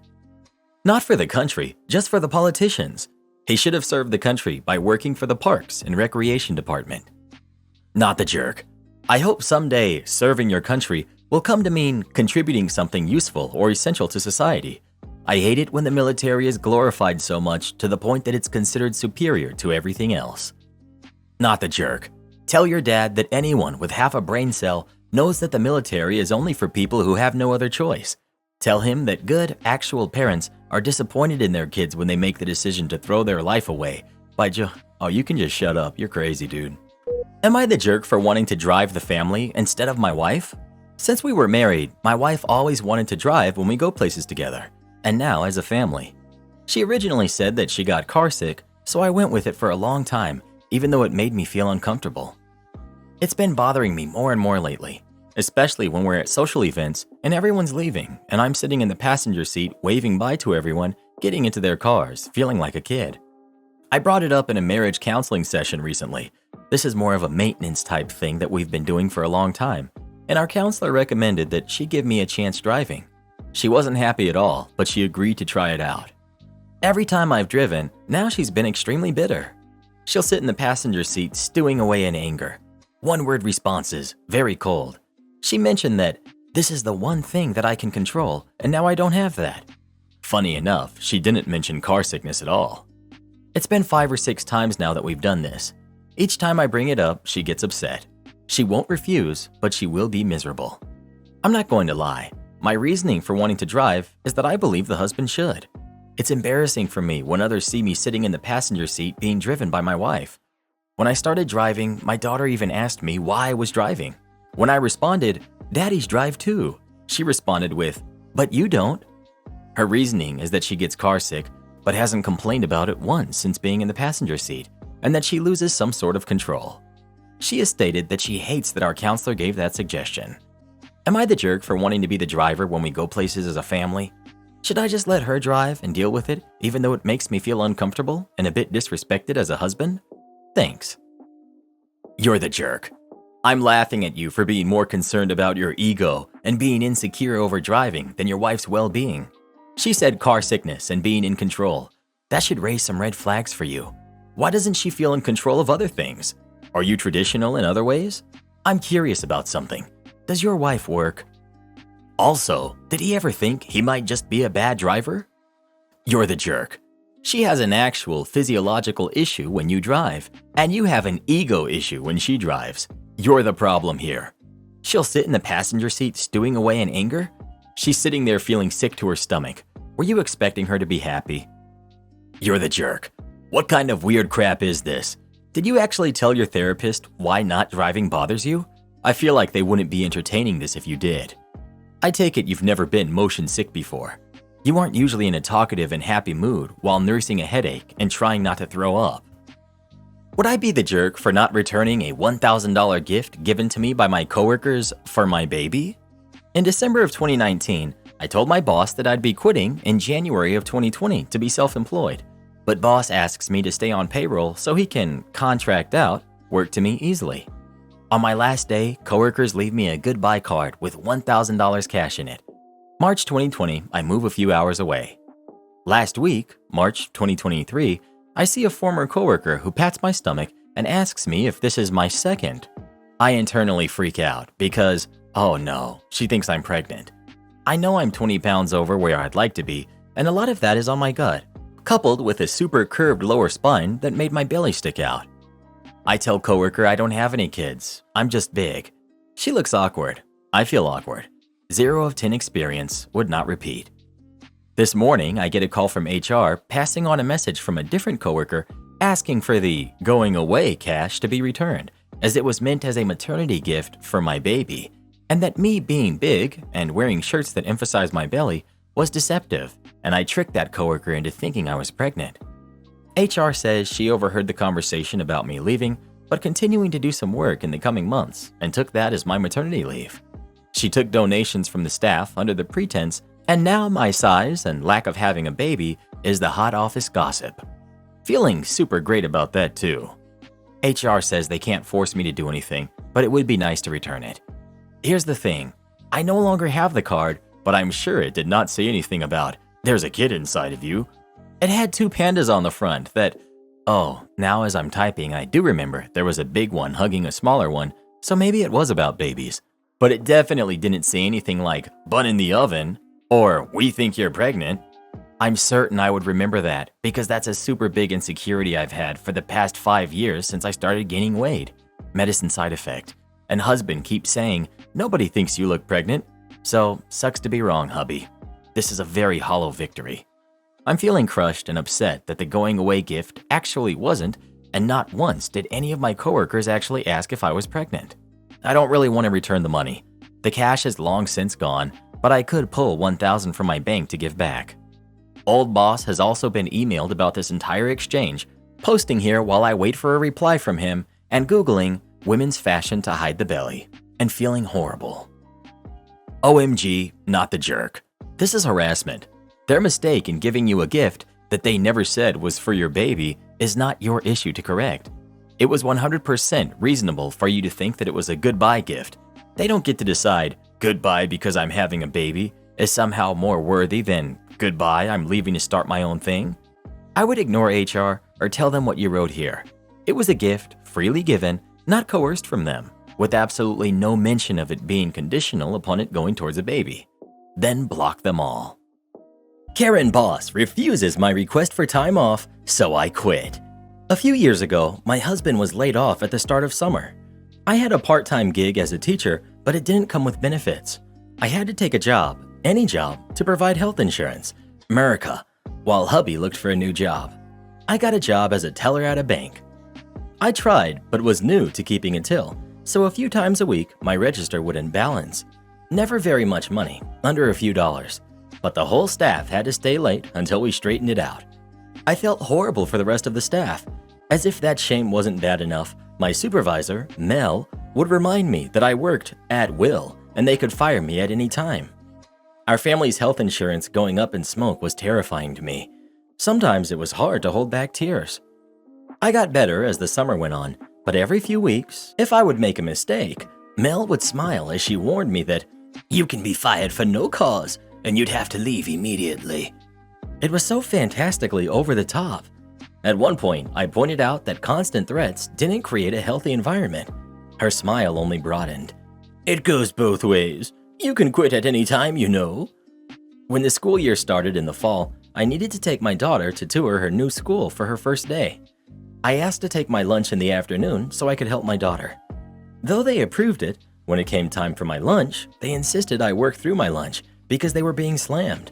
Not for the country, just for the politicians. He should have served the country by working for the Parks and Recreation Department. Not the jerk. I hope someday serving your country will come to mean contributing something useful or essential to society. I hate it when the military is glorified so much to the point that it's considered superior to everything else. Not the jerk. Tell your dad that anyone with half a brain cell knows that the military is only for people who have no other choice. Tell him that good, actual parents are disappointed in their kids when they make the decision to throw their life away by oh, you can just shut up, you're crazy, dude. Am I the jerk for wanting to drive the family instead of my wife? Since we were married, my wife always wanted to drive when we go places together, and now as a family. She originally said that she got car sick, so I went with it for a long time, even though it made me feel uncomfortable. It's been bothering me more and more lately, especially when we're at social events and everyone's leaving and I'm sitting in the passenger seat waving bye to everyone, getting into their cars, feeling like a kid. I brought it up in a marriage counseling session recently. This is more of a maintenance type thing that we've been doing for a long time, and our counselor recommended that she give me a chance driving. She wasn't happy at all, but she agreed to try it out. Every time I've driven, now she's been extremely bitter. She'll sit in the passenger seat stewing away in anger. One-word responses, very cold. She mentioned that this is the one thing that I can control, and now I don't have that. Funny enough, she didn't mention car sickness at all. It's been 5 or 6 times now that we've done this. Each time I bring it up, she gets upset. She won't refuse, but she will be miserable. I'm not going to lie. My reasoning for wanting to drive is that I believe the husband should. It's embarrassing for me when others see me sitting in the passenger seat being driven by my wife. When I started driving, my daughter even asked me why I was driving. When I responded, "Daddies drive too," she responded with, "But you don't." Her reasoning is that she gets car sick, but hasn't complained about it once since being in the passenger seat, and that she loses some sort of control. She has stated that she hates that our counselor gave that suggestion. Am I the jerk for wanting to be the driver when we go places as a family? Should I just let her drive and deal with it, even though it makes me feel uncomfortable and a bit disrespected as a husband? Thanks. You're the jerk. I'm laughing at you for being more concerned about your ego and being insecure over driving than your wife's well-being. She said car sickness and being in control. That should raise some red flags for you. Why doesn't she feel in control of other things? Are you traditional in other ways? I'm curious about something. Does your wife work? Also, did he ever think he might just be a bad driver? You're the jerk. She has an actual physiological issue when you drive, and you have an ego issue when she drives. You're the problem here. She'll sit in the passenger seat stewing away in anger? She's sitting there feeling sick to her stomach. Were you expecting her to be happy? You're the jerk. What kind of weird crap is this? Did you actually tell your therapist why not driving bothers you? I feel like they wouldn't be entertaining this if you did. I take it you've never been motion sick before. You aren't usually in a talkative and happy mood while nursing a headache and trying not to throw up. Would I be the jerk for not returning a $1,000 gift given to me by my coworkers for my baby? In December of 2019, I told my boss that I'd be quitting in January of 2020 to be self-employed. But boss asks me to stay on payroll so he can contract out work to me easily. On my last day, coworkers leave me a goodbye card with $1,000 cash in it. March 2020, I move a few hours away. Last week, March 2023, I see a former coworker who pats my stomach and asks me if this is my second. I internally freak out because, oh no, she thinks I'm pregnant. I know I'm 20 pounds over where I'd like to be, and a lot of that is on my gut, coupled with a super curved lower spine that made my belly stick out. I tell coworker I don't have any kids, I'm just big. She looks awkward. I feel awkward. 0 of 10 experience, would not repeat. This morning, I get a call from HR passing on a message from a different coworker asking for the going away cash to be returned, as it was meant as a maternity gift for my baby, and that me being big and wearing shirts that emphasize my belly was deceptive, and I tricked that coworker into thinking I was pregnant. HR says she overheard the conversation about me leaving, but continuing to do some work in the coming months, and took that as my maternity leave. She took donations from the staff under the pretense, and now my size and lack of having a baby is the hot office gossip. Feeling super great about that too. HR says they can't force me to do anything, but it would be nice to return it. Here's the thing, I no longer have the card, but I'm sure it did not say anything about, "There's a kid inside of you." It had 2 pandas on the front that, oh, now as I'm typing, I do remember there was a big one hugging a smaller one, so maybe it was about babies. But it definitely didn't say anything like, "Bun in the oven," or "We think you're pregnant." I'm certain I would remember that because that's a super big insecurity I've had for the past 5 years since I started gaining weight. Medicine side effect. And husband keeps saying, "Nobody thinks you look pregnant." So, sucks to be wrong, hubby. This is a very hollow victory. I'm feeling crushed and upset that the going away gift actually wasn't, and not once did any of my coworkers actually ask if I was pregnant. I don't really want to return the money. The cash is long since gone, but I could pull $1,000 from my bank to give back. Old boss has also been emailed about this entire exchange, posting here while I wait for a reply from him and Googling women's fashion to hide the belly, and feeling horrible. OMG, not the jerk. This is harassment. Their mistake in giving you a gift that they never said was for your baby is not your issue to correct. It was 100% reasonable for you to think that it was a goodbye gift. They don't get to decide goodbye because I'm having a baby is somehow more worthy than goodbye, I'm leaving to start my own thing. I would ignore HR or tell them what you wrote here. It was a gift, freely given, not coerced from them, with absolutely no mention of it being conditional upon it going towards a baby. Then block them all. Karen boss refuses my request for time off, so I quit. A few years ago, my husband was laid off at the start of summer. I had a part-time gig as a teacher, but it didn't come with benefits. I had to take a job, any job, to provide health insurance, America, while hubby looked for a new job. I got a job as a teller at a bank. I tried, but was new to keeping a till, so a few times a week, my register would imbalance. Never very much money, under a few dollars, but the whole staff had to stay late until we straightened it out. I felt horrible for the rest of the staff. As if that shame wasn't bad enough, my supervisor, Mel, would remind me that I worked at will and they could fire me at any time. Our family's health insurance going up in smoke was terrifying to me. Sometimes it was hard to hold back tears. I got better as the summer went on, but every few weeks, if I would make a mistake, Mel would smile as she warned me that, "You can be fired for no cause, and you'd have to leave immediately." It was so fantastically over the top. At one point, I pointed out that constant threats didn't create a healthy environment. Her smile only broadened. "It goes both ways. You can quit at any time, you know." When the school year started in the fall, I needed to take my daughter to tour her new school for her first day. I asked to take my lunch in the afternoon so I could help my daughter. Though they approved it, when it came time for my lunch, they insisted I work through my lunch because they were being slammed.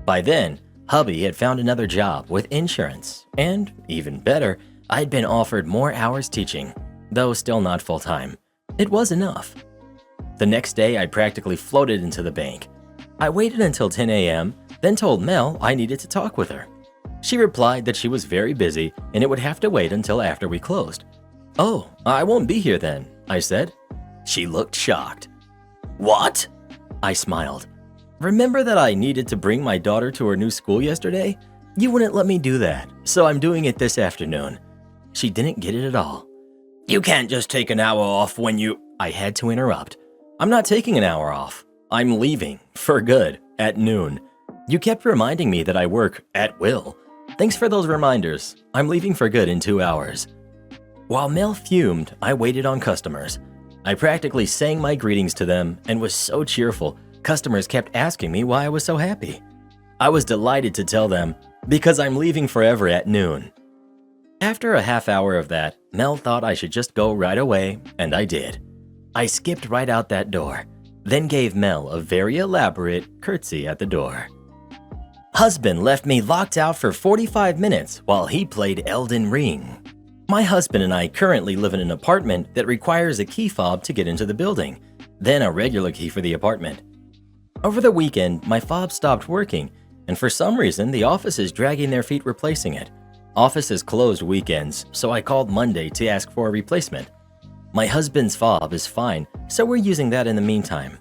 By then, hubby had found another job with insurance, and, even better, I'd been offered more hours teaching, though still not full-time. It was enough. The next day, I practically floated into the bank. I waited until 10 a.m., then told Mel I needed to talk with her. She replied that she was very busy and it would have to wait until after we closed. "Oh, I won't be here then," I said. She looked shocked. "What?" I smiled. "Remember that I needed to bring my daughter to her new school yesterday? You wouldn't let me do that, so I'm doing it this afternoon." She didn't get it at all. "You can't just take an hour off when you—" I had to interrupt. "I'm not taking an hour off. I'm leaving, for good, at noon. You kept reminding me that I work at will. Thanks for those reminders. I'm leaving for good in 2 hours." While Mel fumed, I waited on customers. I practically sang my greetings to them and was so cheerful, customers kept asking me why I was so happy. I was delighted to tell them, because I'm leaving forever at noon. After a half hour of that, Mel thought I should just go right away, and I did. I skipped right out that door, then gave Mel a very elaborate curtsy at the door. Husband left me locked out for 45 minutes while he played Elden Ring. My husband and I currently live in an apartment that requires a key fob to get into the building, then a regular key for the apartment. Over the weekend, my fob stopped working, and for some reason, the office is dragging their feet replacing it. Office is closed weekends, so I called Monday to ask for a replacement. My husband's fob is fine, so we're using that in the meantime.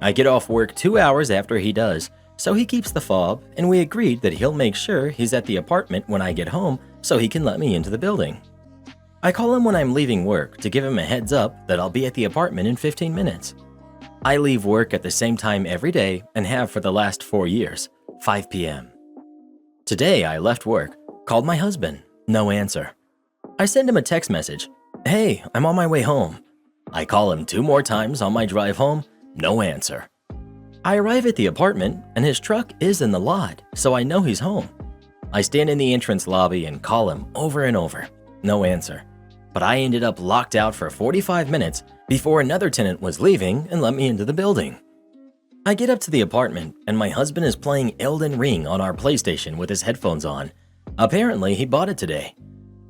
I get off work 2 hours after he does, so he keeps the fob, and we agreed that he'll make sure he's at the apartment when I get home so he can let me into the building. I call him when I'm leaving work to give him a heads up that I'll be at the apartment in 15 minutes. I leave work at the same time every day and have for the last 4 years, 5 p.m. Today I left work, called my husband, no answer. I send him a text message, "Hey, I'm on my way home." I call him 2 more times on my drive home, no answer. I arrive at the apartment and his truck is in the lot, so I know he's home. I stand in the entrance lobby and call him over and over, no answer. But I ended up locked out for 45 minutes before another tenant was leaving and let me into the building. I get up to the apartment and my husband is playing Elden Ring on our PlayStation with his headphones on. Apparently he bought it today.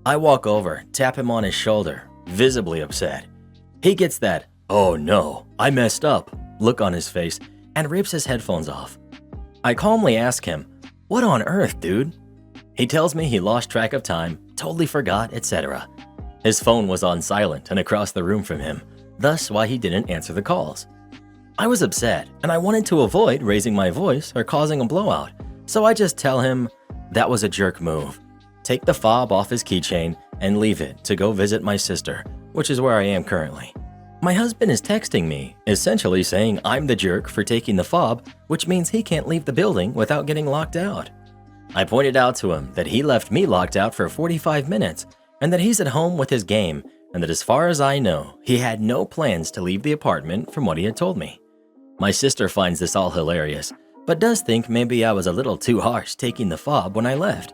I walk over, tap him on his shoulder, visibly upset. He gets that, "Oh no, I messed up" look on his face and rips his headphones off. I calmly ask him, "What on earth, dude?" He tells me he lost track of time, totally forgot, etc. His phone was on silent and across the room from him, thus why he didn't answer the calls. I was upset and I wanted to avoid raising my voice or causing a blowout, so I just tell him that was a jerk move. Take the fob off his keychain and leave it to go visit my sister, which is where I am currently. My husband is texting me, essentially saying I'm the jerk for taking the fob, which means he can't leave the building without getting locked out. I pointed out to him that he left me locked out for 45 minutes and that he's at home with his game and that as far as I know, he had no plans to leave the apartment from what he had told me. My sister finds this all hilarious, but does think maybe I was a little too harsh taking the fob when I left.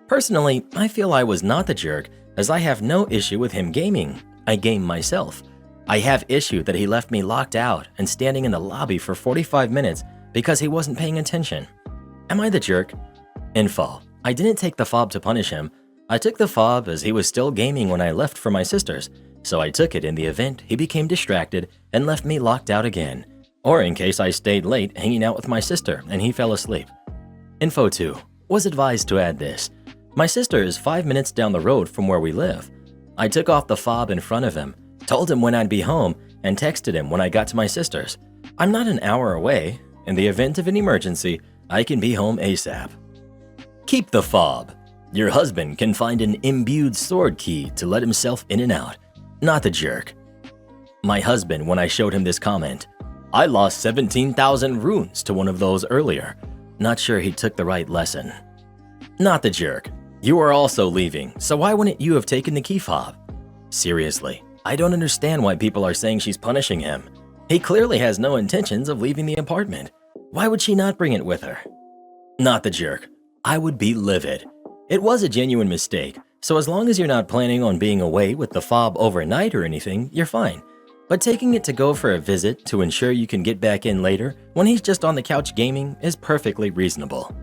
Personally, I feel I was not the jerk, as I have no issue with him gaming. I game myself. I have issue that he left me locked out and standing in the lobby for 45 minutes because he wasn't paying attention. Am I the jerk? Info: I didn't take the fob to punish him. I took the fob as he was still gaming when I left for my sister's, so I took it in the event he became distracted and left me locked out again, or in case I stayed late hanging out with my sister and he fell asleep. Info 2: was advised to add this. My sister is 5 minutes down the road from where we live. I took off the fob in front of him, told him when I'd be home, and texted him when I got to my sister's. I'm not an hour away. In the event of an emergency, I can be home ASAP. Keep the fob. Your husband can find an imbued sword key to let himself in and out. Not the jerk. My husband, when I showed him this comment, I lost 17,000 runes to one of those earlier. Not sure he took the right lesson. Not the jerk. You are also leaving, so why wouldn't you have taken the key fob? Seriously, I don't understand why people are saying she's punishing him. He clearly has no intentions of leaving the apartment. Why would she not bring it with her? Not the jerk. I would be livid. It was a genuine mistake, so as long as you're not planning on being away with the fob overnight or anything, you're fine. But taking it to go for a visit to ensure you can get back in later when he's just on the couch gaming is perfectly reasonable.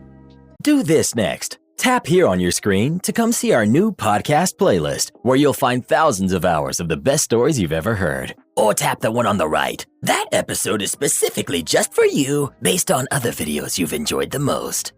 Do this next. Tap here on your screen to come see our new podcast playlist, where you'll find thousands of hours of the best stories you've ever heard. Or tap the one on the right. That episode is specifically just for you, based on other videos you've enjoyed the most.